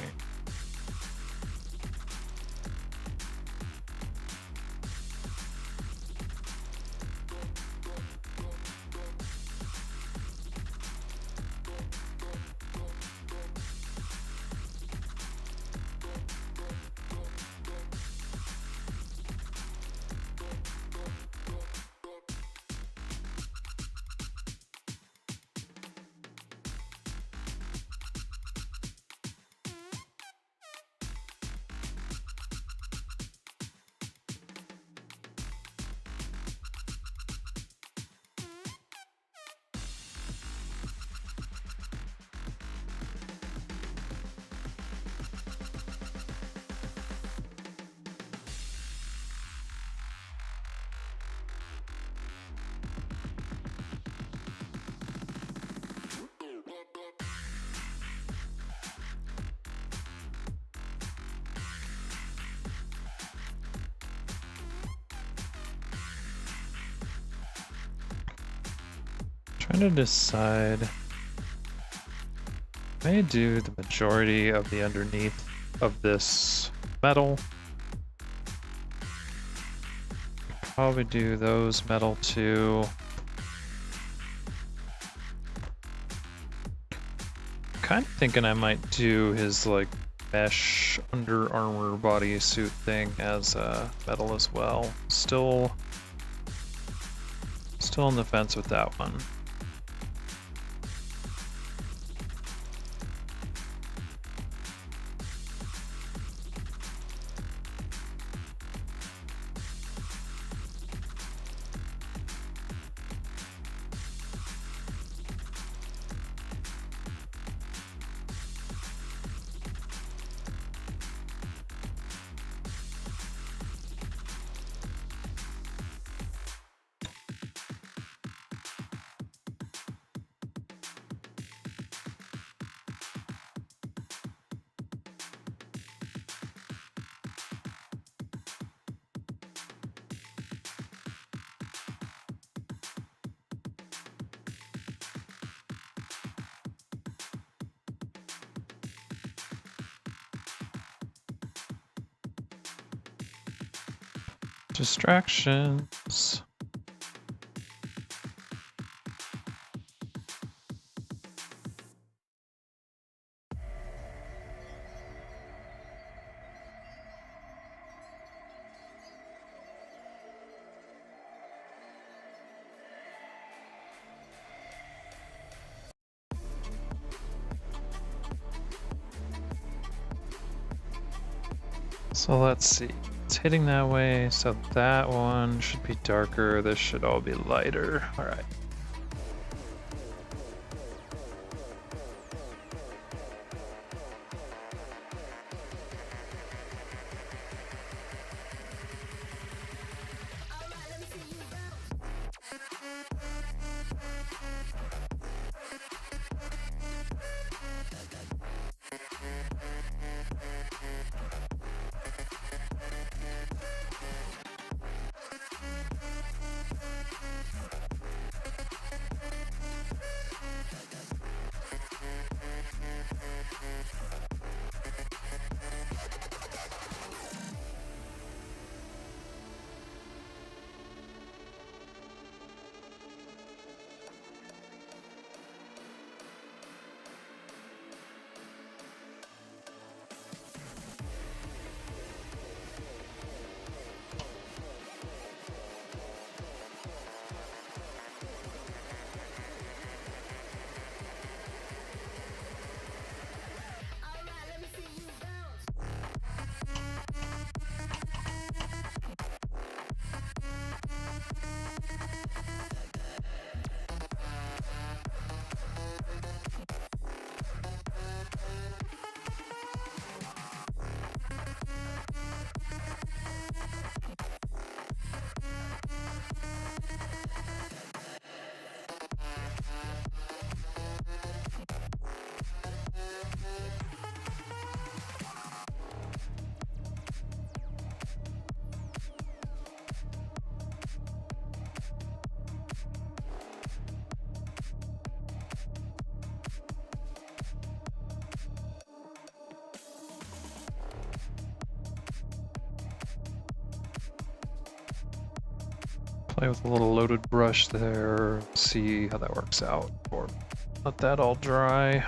Trying to decide. I may do the majority of the underneath of this metal. Probably do those metal too. Kind of thinking I might do his like mesh under armor bodysuit thing as metal as well. Still on the fence with that one. Distractions. So let's see. It's hitting that way, so that one should be darker. This should all be lighter. All right. Play with a little loaded brush there, see how that works out, or let that all dry.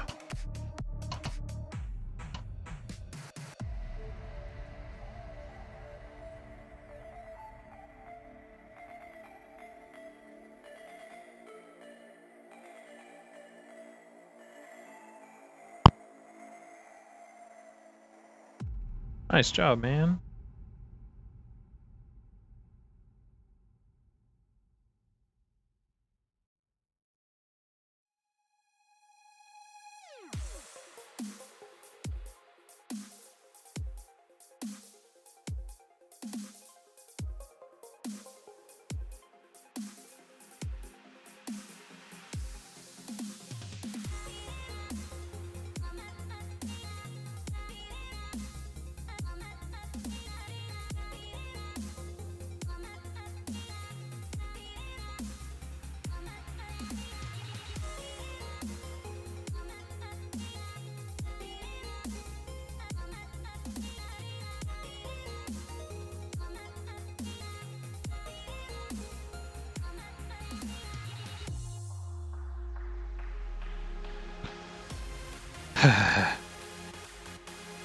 Nice job, man.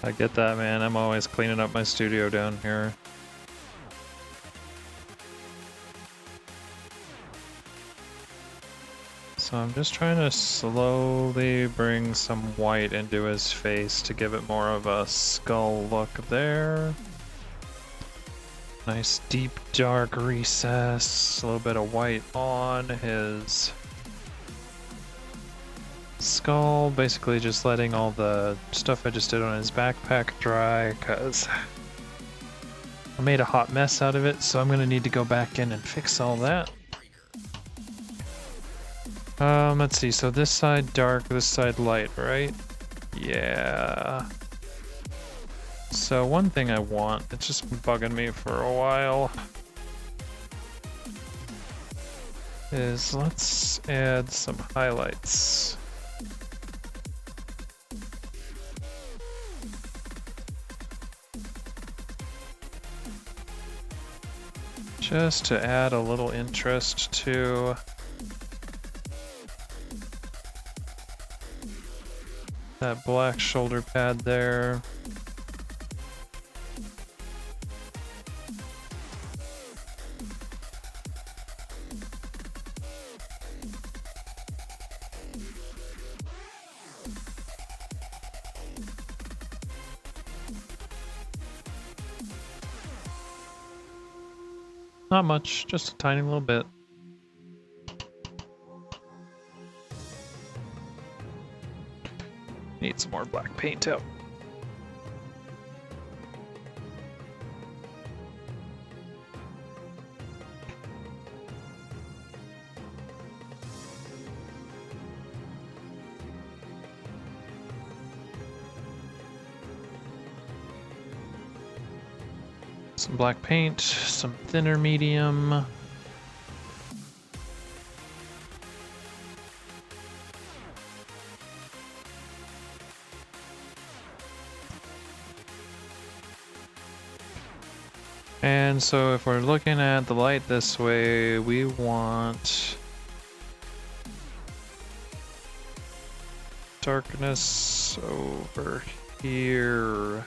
I get that, man. I'm always cleaning up my studio down here. So I'm just trying to slowly bring some white into his face to give it more of a skull look there. Nice deep dark recess, a little bit of white on his skull, basically just letting all the stuff I just did on his backpack dry, because I made a hot mess out of it, so I'm gonna need to go back in and fix all that. Let's see, so this side dark, this side light, right? Yeah. So one thing I want, it's just been bugging me for a while, is let's add some highlights. just to add a little interest to that black shoulder pad there. Not much, just a tiny little bit. Need some more black paint out. Some black paint, some thinner medium. And so if we're looking at the light this way, we want darkness over here.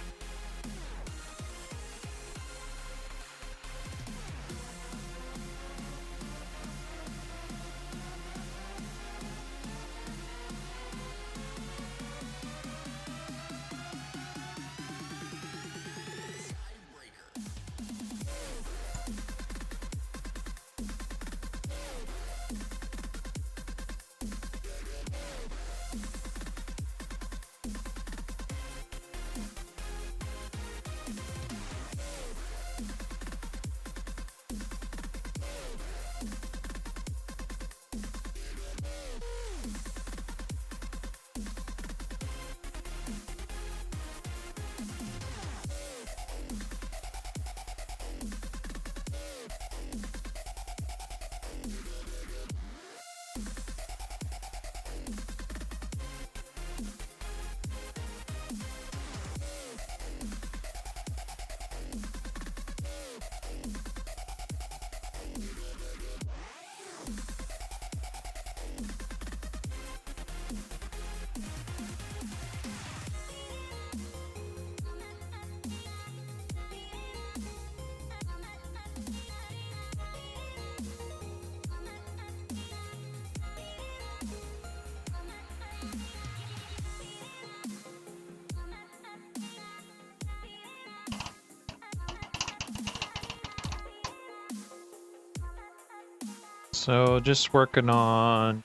So just working on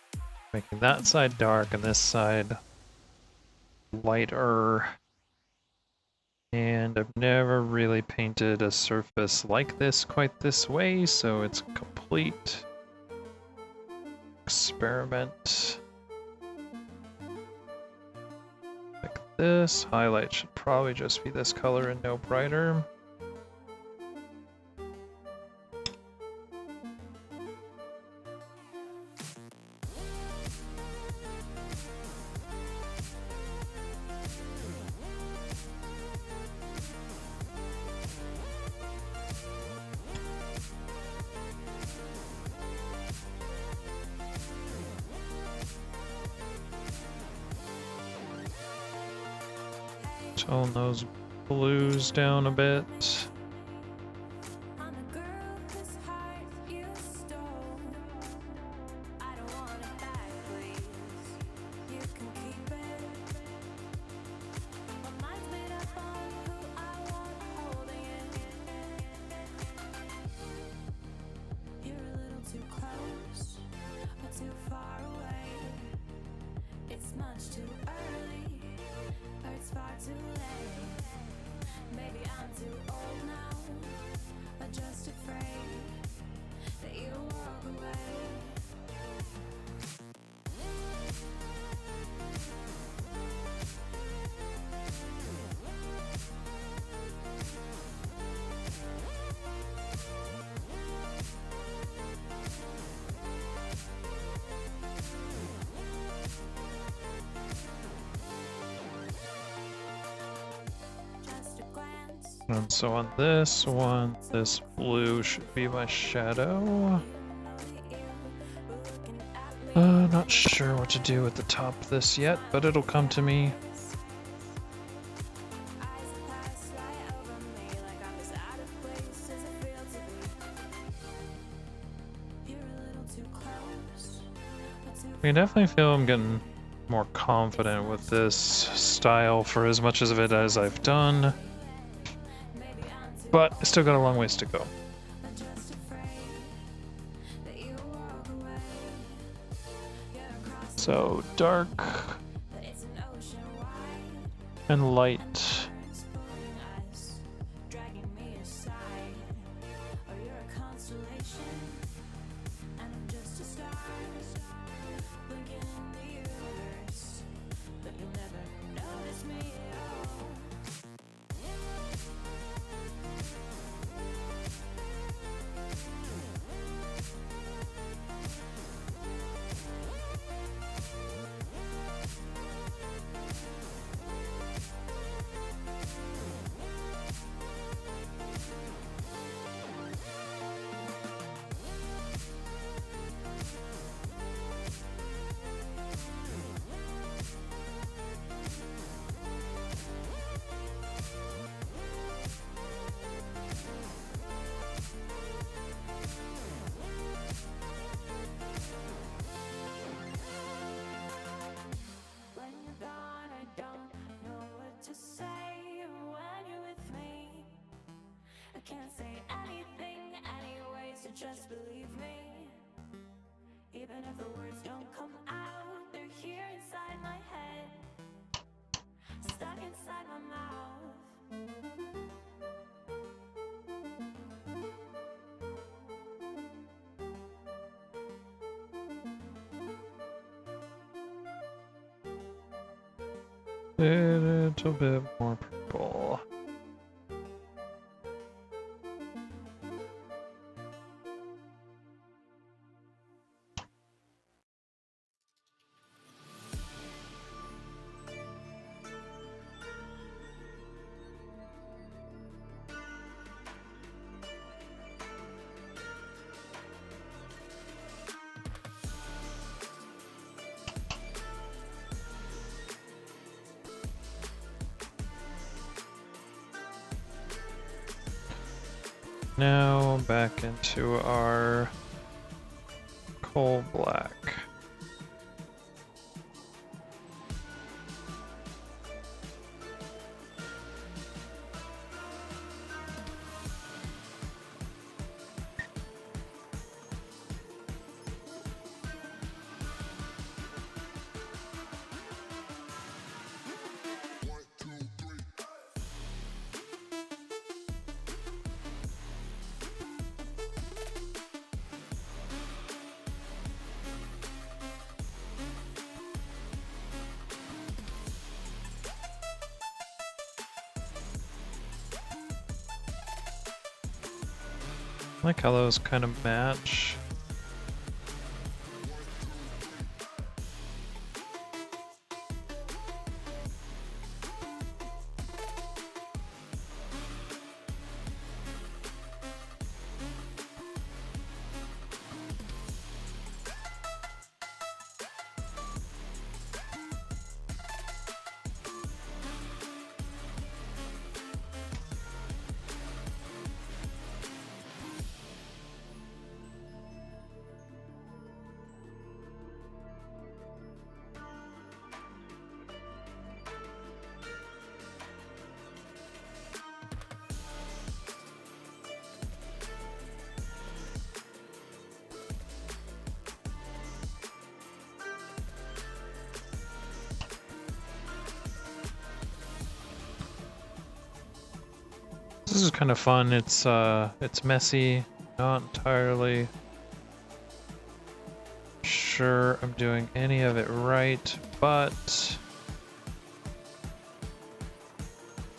making that side dark and this side lighter. And I've never really painted a surface like this quite this way, so it's a complete experiment. Like this. Highlight should probably just be this color and no brighter. Tone those blues down a bit. I'm a girl whose heart you stole. I don't want it back, please. You can keep it. My mind's made up on who I want holding it. You're a little too close, but too far away. It's much too early, or it's far too late. Maybe I'm too old now. And so on this one, this blue should be my shadow. Not sure what to do at the top of this yet, but it'll come to me. I can definitely feel I'm getting more confident with this style for as much of it as I've done. But I still got a long ways to go. So dark and light. Can't say anything anyway, so just believe me. Even if the words don't come out, they're here inside my head, stuck inside my mouth. A little bit more purple. Now back into our coal black. I like how those kind of match. This is kind of fun. It's messy, not entirely sure I'm doing any of it right, but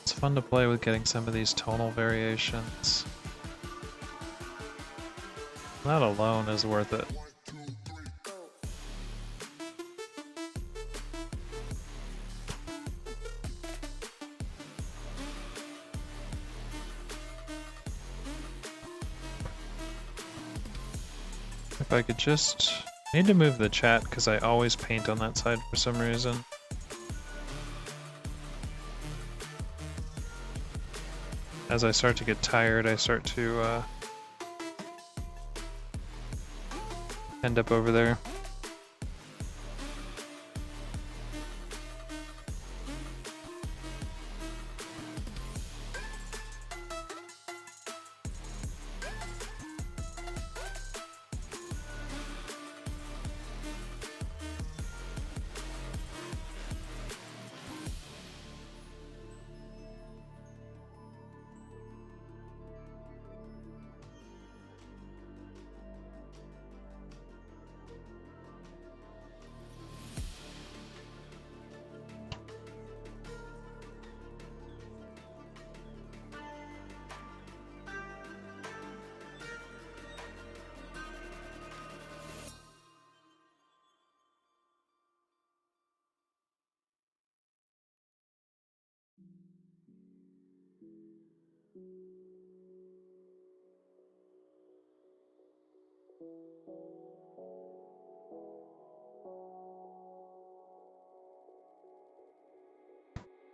it's fun to play with getting some of these tonal variations. That alone is worth it. If I could just... I need to move the chat because I always paint on that side for some reason. As I start to get tired, I start to end up over there.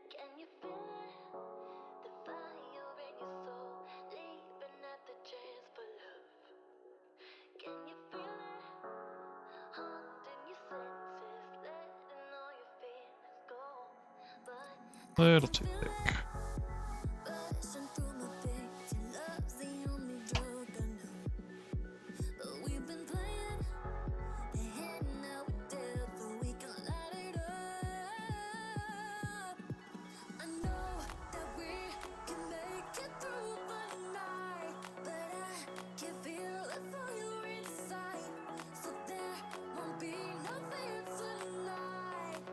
Can you feel it? The fire in your soul, leaping at the chance for love. Can you feel it? Haunting your senses, letting all your feelings go. But A little too thick. rushing through my veins, your love's the only drug I know. But we've been playing the hand now we're dealt, so we can light it up. I know that we can make it through the night, but I can feel the fire inside, so there won't be no fear tonight.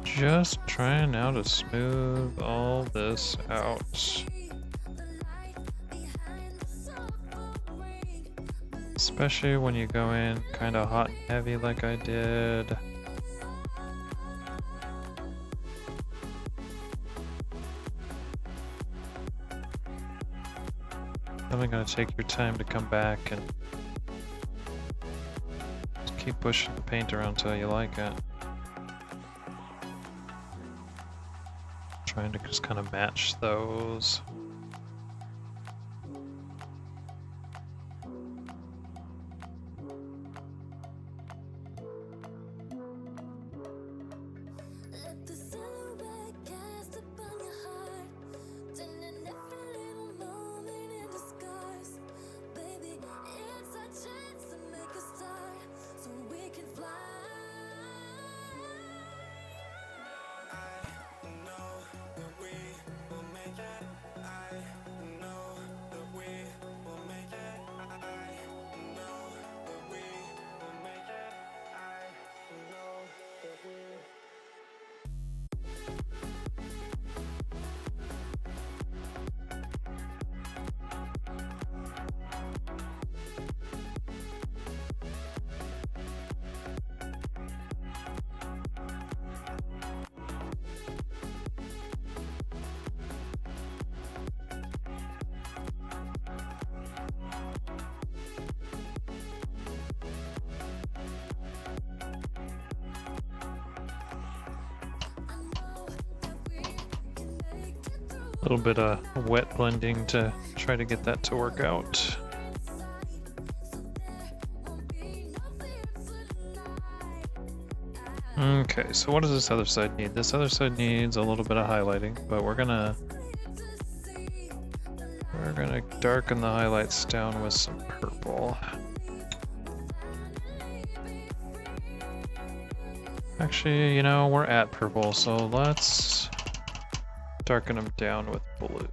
Just trying now to smooth all this out. Especially when you go in kind of hot and heavy like I did. Definitely gonna take your time to come back and just keep pushing the paint around until you like it. Trying to just kind of match those. Let the silhouette cast upon your heart, turning every little moment into scars. Baby, it's our chance to make a start, so we can fly. A little bit of wet blending to try to get that to work out. Okay, so what does this other side need? This other side needs a little bit of highlighting, but we're gonna darken the highlights down with some purple. Actually, you know, we're at purple, so let's darken them down with blue.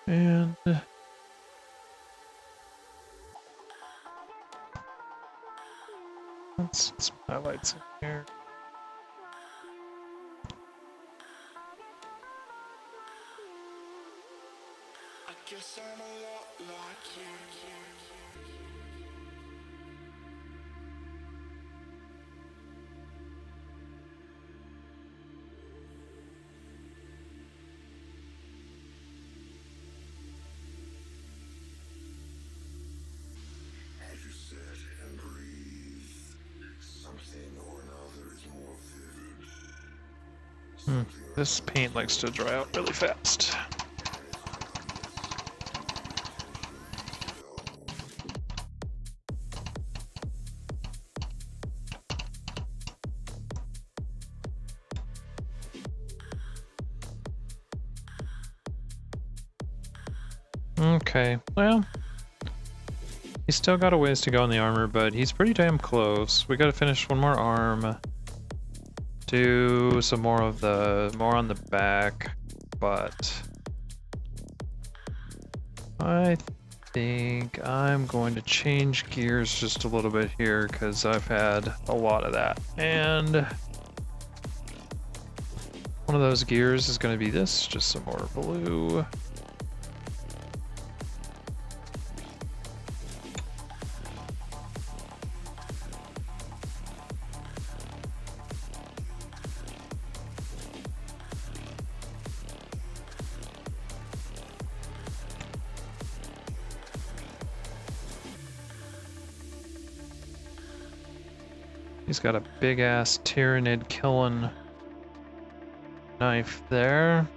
And let's get some highlights in here. I guess I'm a lot like you. As you sit and breathe, something or another is more vivid. This paint likes to dry out really fast. Okay, well, he's still got a ways to go on the armor, but he's pretty damn close. We gotta finish one more arm, do some more on the back, but I think I'm going to change gears just a little bit here because I've had a lot of that. And one of those gears is going to be this, just some more blue. He's got a big ass Tyrannid killing knife there.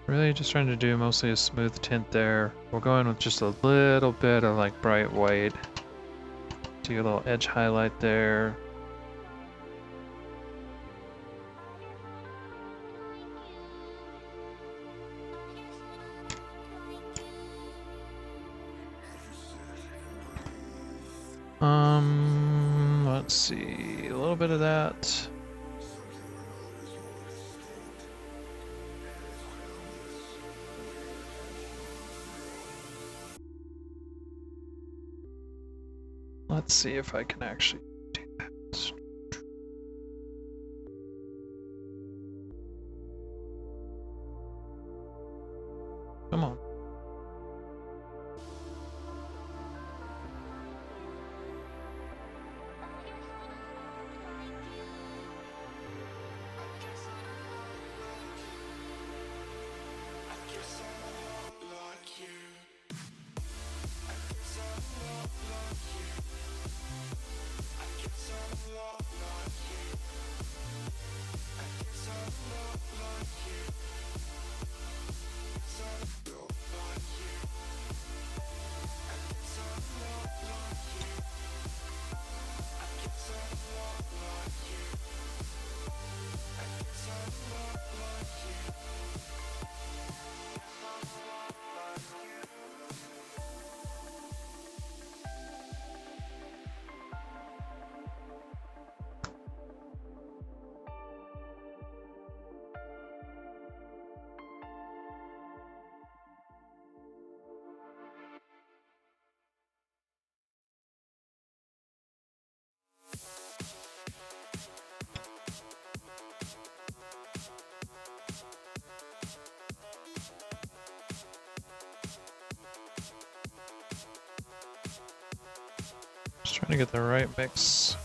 Really just trying to do mostly a smooth tint there. We'll go in with just a little bit of like bright white. Do a little edge highlight there. Let's see, a little bit of that. Let's see if I can actually do that. Come on. Just trying to get the right mix.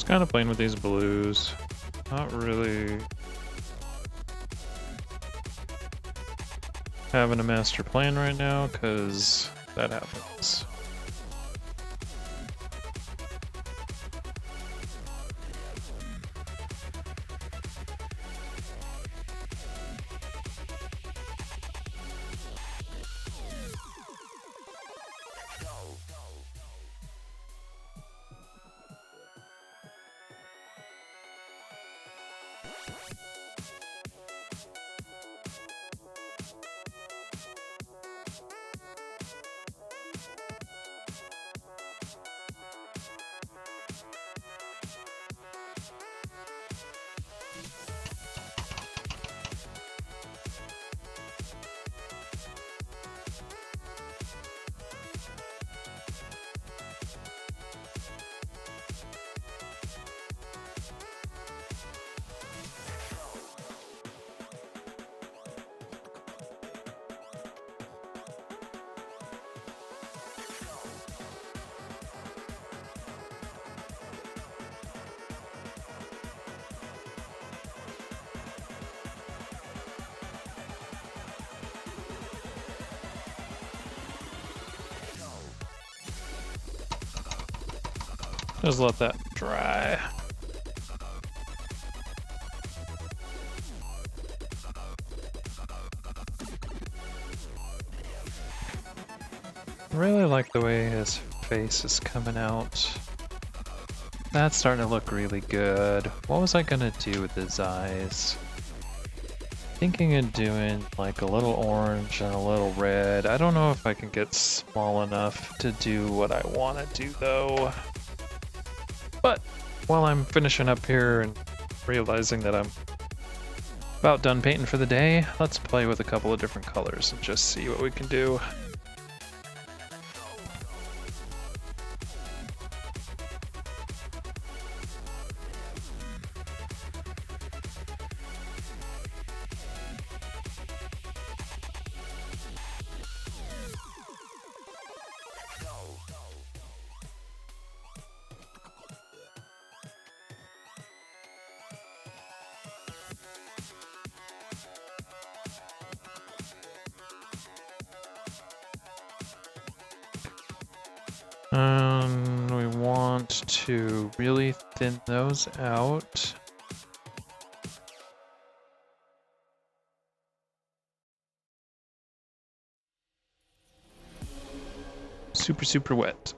Just kind of playing with these blues. Not really having a master plan right now, because that happens. Just let that dry. I really like the way his face is coming out. That's starting to look really good. What was I gonna do with his eyes? Thinking of doing like a little orange and a little red. I don't know if I can get small enough to do what I want to do though. But while I'm finishing up here and realizing that I'm about done painting for the day, let's play with a couple of different colors and just see what we can do. We want to really thin those out. Super, super wet.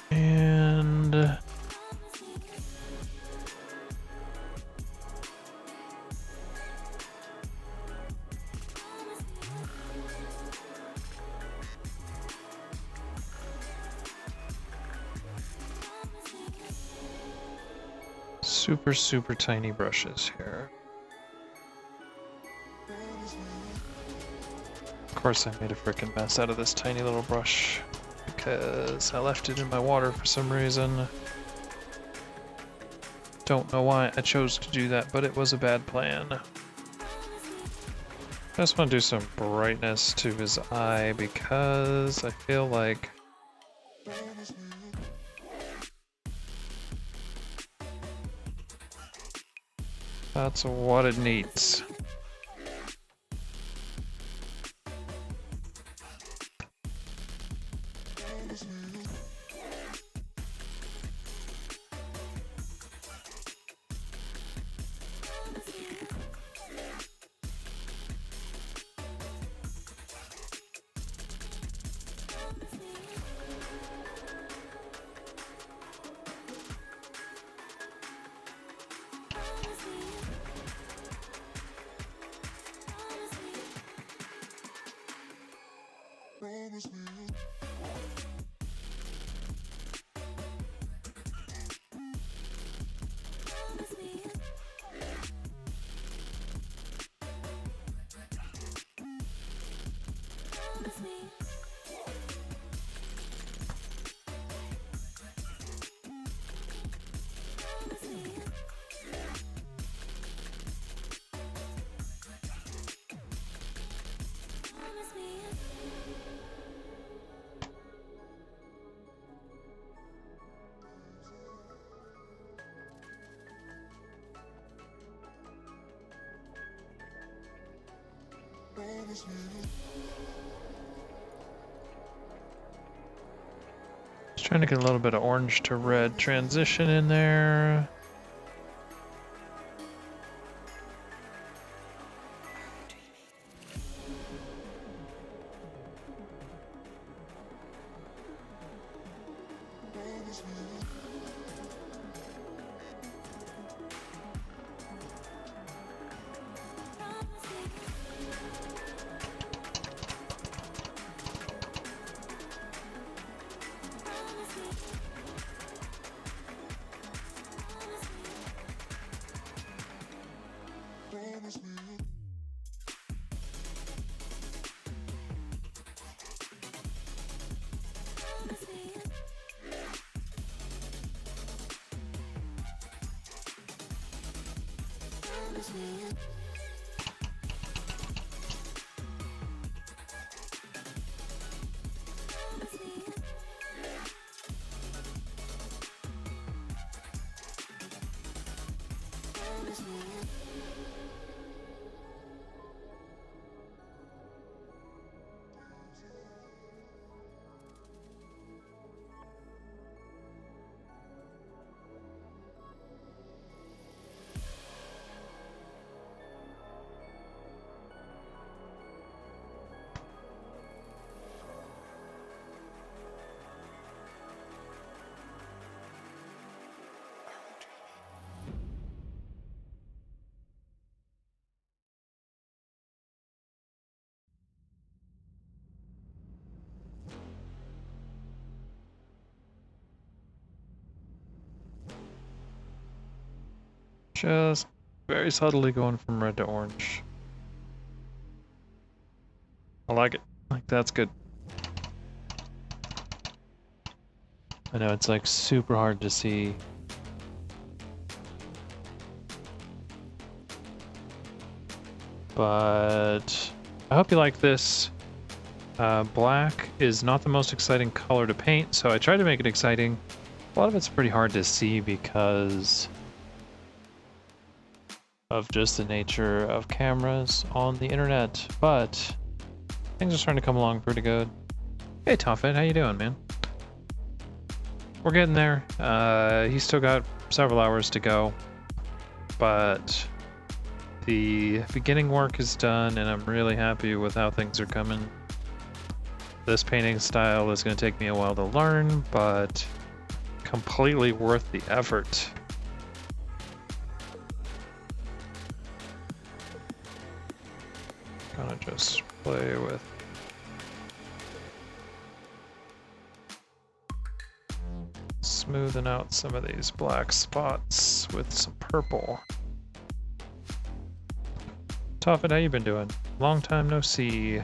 And super, super tiny brushes here. Of course I made a frickin' mess out of this tiny little brush because I left it in my water for some reason. Don't know why I chose to do that, but it was a bad plan. I just want to do some brightness to his eye because I feel like that's what it needs. Just trying to get a little bit of orange to red transition in there. Just very subtly going from red to orange. I like it. Like, that's good. I know it's like super hard to see. But I hope you like this. Black is not the most exciting color to paint, so I tried to make it exciting. A lot of it's pretty hard to see because of just the nature of cameras on the internet, but things are starting to come along pretty good. Hey Toffet, how you doing, man? We're getting there. He's still got several hours to go, but the beginning work is done and I'm really happy with how things are coming. This painting style is going to take me a while to learn, but completely worth the effort. Gonna just play with smoothing out some of these black spots with some purple. Toffet, how you been doing? Long time no see.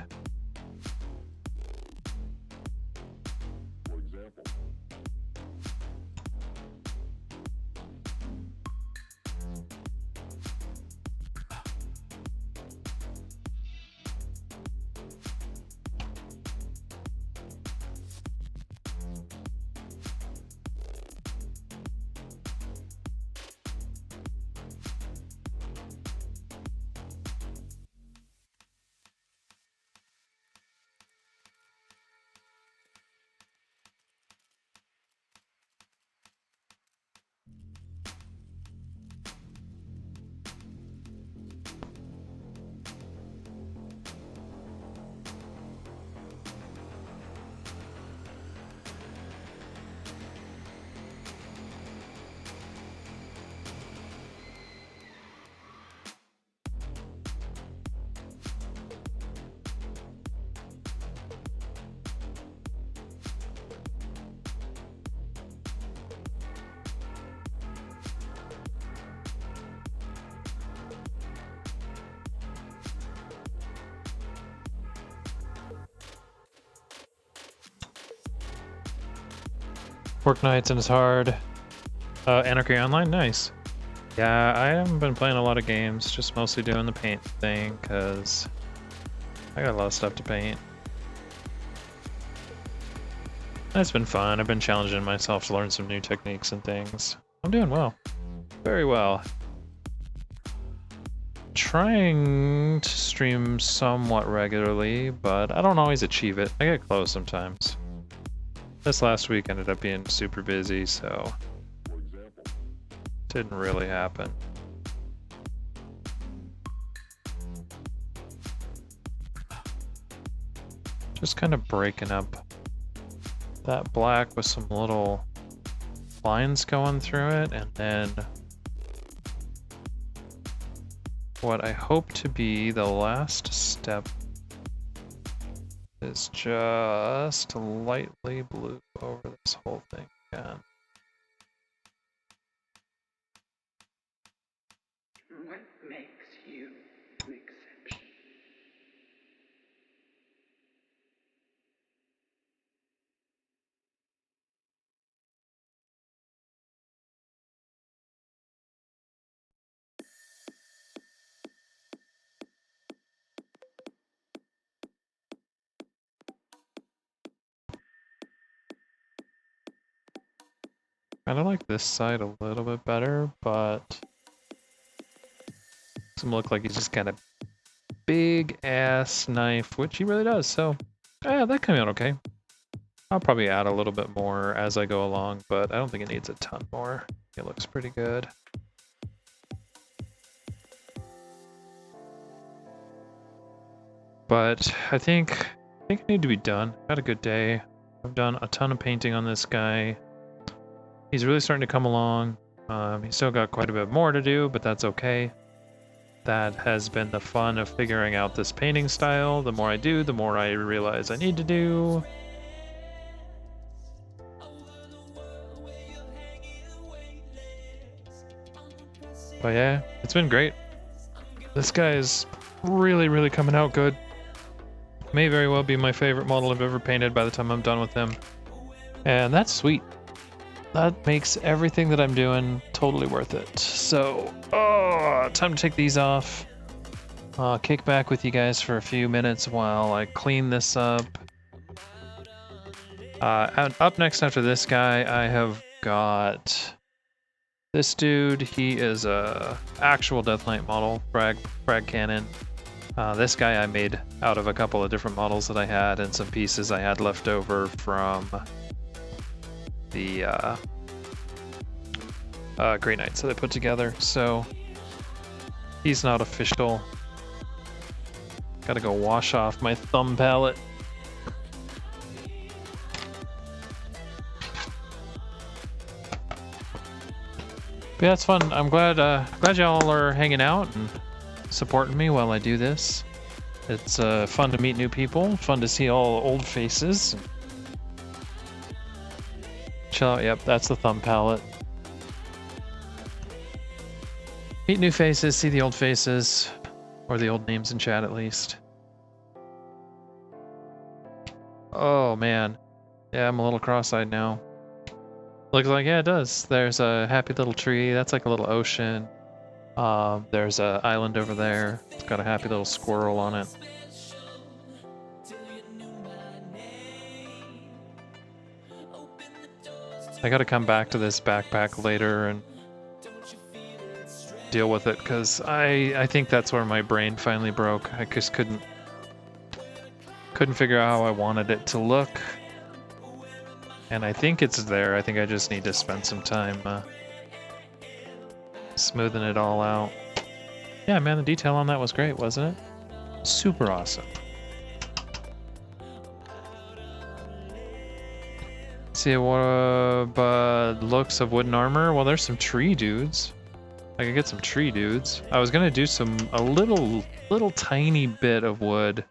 Work nights and it's hard. Anarchy Online, nice. Yeah, I haven't been playing a lot of games, just mostly doing the paint thing, because I got a lot of stuff to paint. It's been fun. I've been challenging myself to learn some new techniques and things. I'm doing well. Very well. Trying to stream somewhat regularly, but I don't always achieve it. I get close sometimes. This last week ended up being super busy, so didn't really happen. Just kind of breaking up that black with some little lines going through it, and then what I hope to be the last step is just lightly blue over this whole thing again. What makes you an exception? Kind of like this side a little bit better, but makes him look like he's just got a big ass knife, which he really does. So, yeah, that came out okay. I'll probably add a little bit more as I go along, but I don't think it needs a ton more. It looks pretty good. But I think I need to be done. Had a good day. I've done a ton of painting on this guy. He's really starting to come along. He's still got quite a bit more to do, but that's okay. That has been the fun of figuring out this painting style. The more I do, the more I realize I need to do. But yeah, it's been great. This guy is really, really coming out good. May very well be my favorite model I've ever painted by the time I'm done with him. And that's sweet. That makes everything that I'm doing totally worth it. So, time to take these off. Kick back with you guys for a few minutes while I clean this up. Up next after this guy, I have got this dude. He is a actual Death Knight model, frag cannon. This guy I made out of a couple of different models that I had and some pieces I had left over from the Grey Knights that I put together. So he's not official. Gotta go wash off my thumb palette. But yeah, it's fun. I'm glad y'all are hanging out and supporting me while I do this. It's fun to meet new people, fun to see all old faces. Chill out, yep, that's the thumb palette. Meet new faces, see the old faces, or the old names in chat at least. Oh man, yeah, I'm a little cross-eyed now. Looks like, yeah, it does. There's a happy little tree, that's like a little ocean. There's an island over there. It's got a happy little squirrel on it. I gotta come back to this backpack later and deal with it, because I think that's where my brain finally broke. I just couldn't figure out how I wanted it to look. And I think it's there. I think I just need to spend some time smoothing it all out. Yeah, man, the detail on that was great, wasn't it? Super awesome. See what looks of wooden armor? Well, there's some tree dudes. I could get some tree dudes. I was gonna do a little tiny bit of wood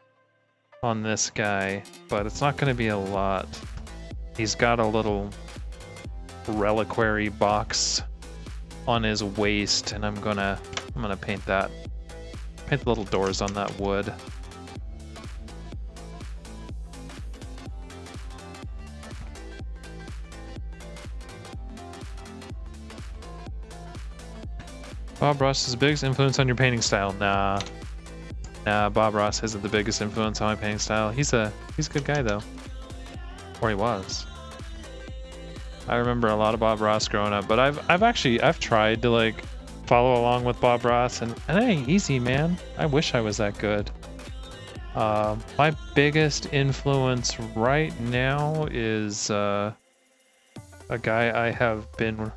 on this guy, but it's not gonna be a lot. He's got a little reliquary box on his waist, and I'm gonna paint that. Paint the little doors on that wood. Bob Ross is the biggest influence on your painting style. Nah. Nah, Bob Ross isn't the biggest influence on my painting style. He's a good guy though. Or he was. I remember a lot of Bob Ross growing up, but I've tried to like follow along with Bob Ross, and it ain't easy, man. I wish I was that good. My biggest influence right now is a guy I have been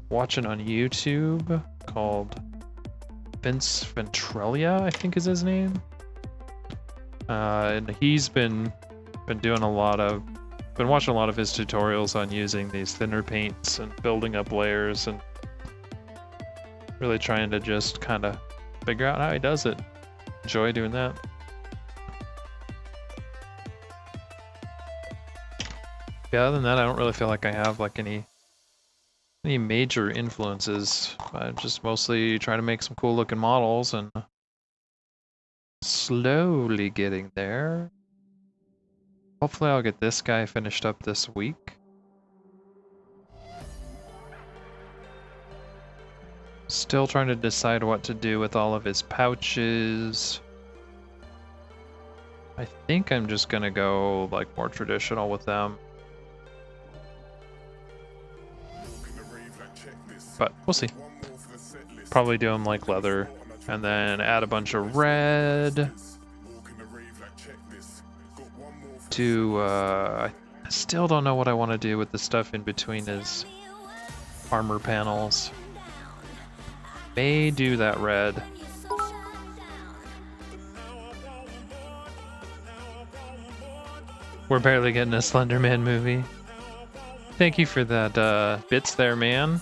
watching on YouTube called Vince Ventrella, I think is his name. And he's been watching a lot of his tutorials on using these thinner paints and building up layers and really trying to just kind of figure out how he does it. Enjoy doing that. Yeah, other than that, I don't really feel like I have like any major influences. I just mostly try to make some cool looking models and slowly getting there. Hopefully I'll get this guy finished up this week. Still trying to decide what to do with all of his pouches. I think I'm just gonna go like more traditional with them. But we'll see. Probably do them like leather and then add a bunch of red. I still don't know what I want to do with the stuff in between his armor panels. May do that red. We're barely getting a Slender Man movie. Thank you for that bits there, man.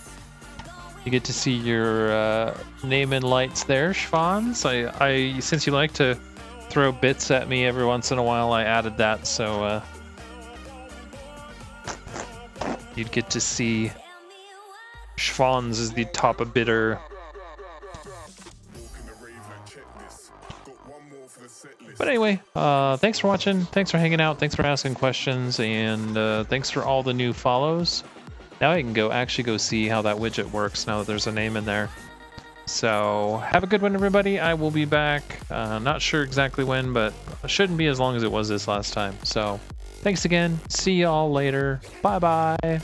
You get to see your name in lights there, Schwans. I since you like to throw bits at me every once in a while, I added that so you'd get to see Schwans is the top of bidder. But anyway, thanks for watching, thanks for hanging out, thanks for asking questions, and thanks for all the new follows. Now I can actually go see how that widget works now that there's a name in there. So have a good one, everybody. I will be back. Not sure exactly when, but it shouldn't be as long as it was this last time. So thanks again. See y'all later. Bye-bye.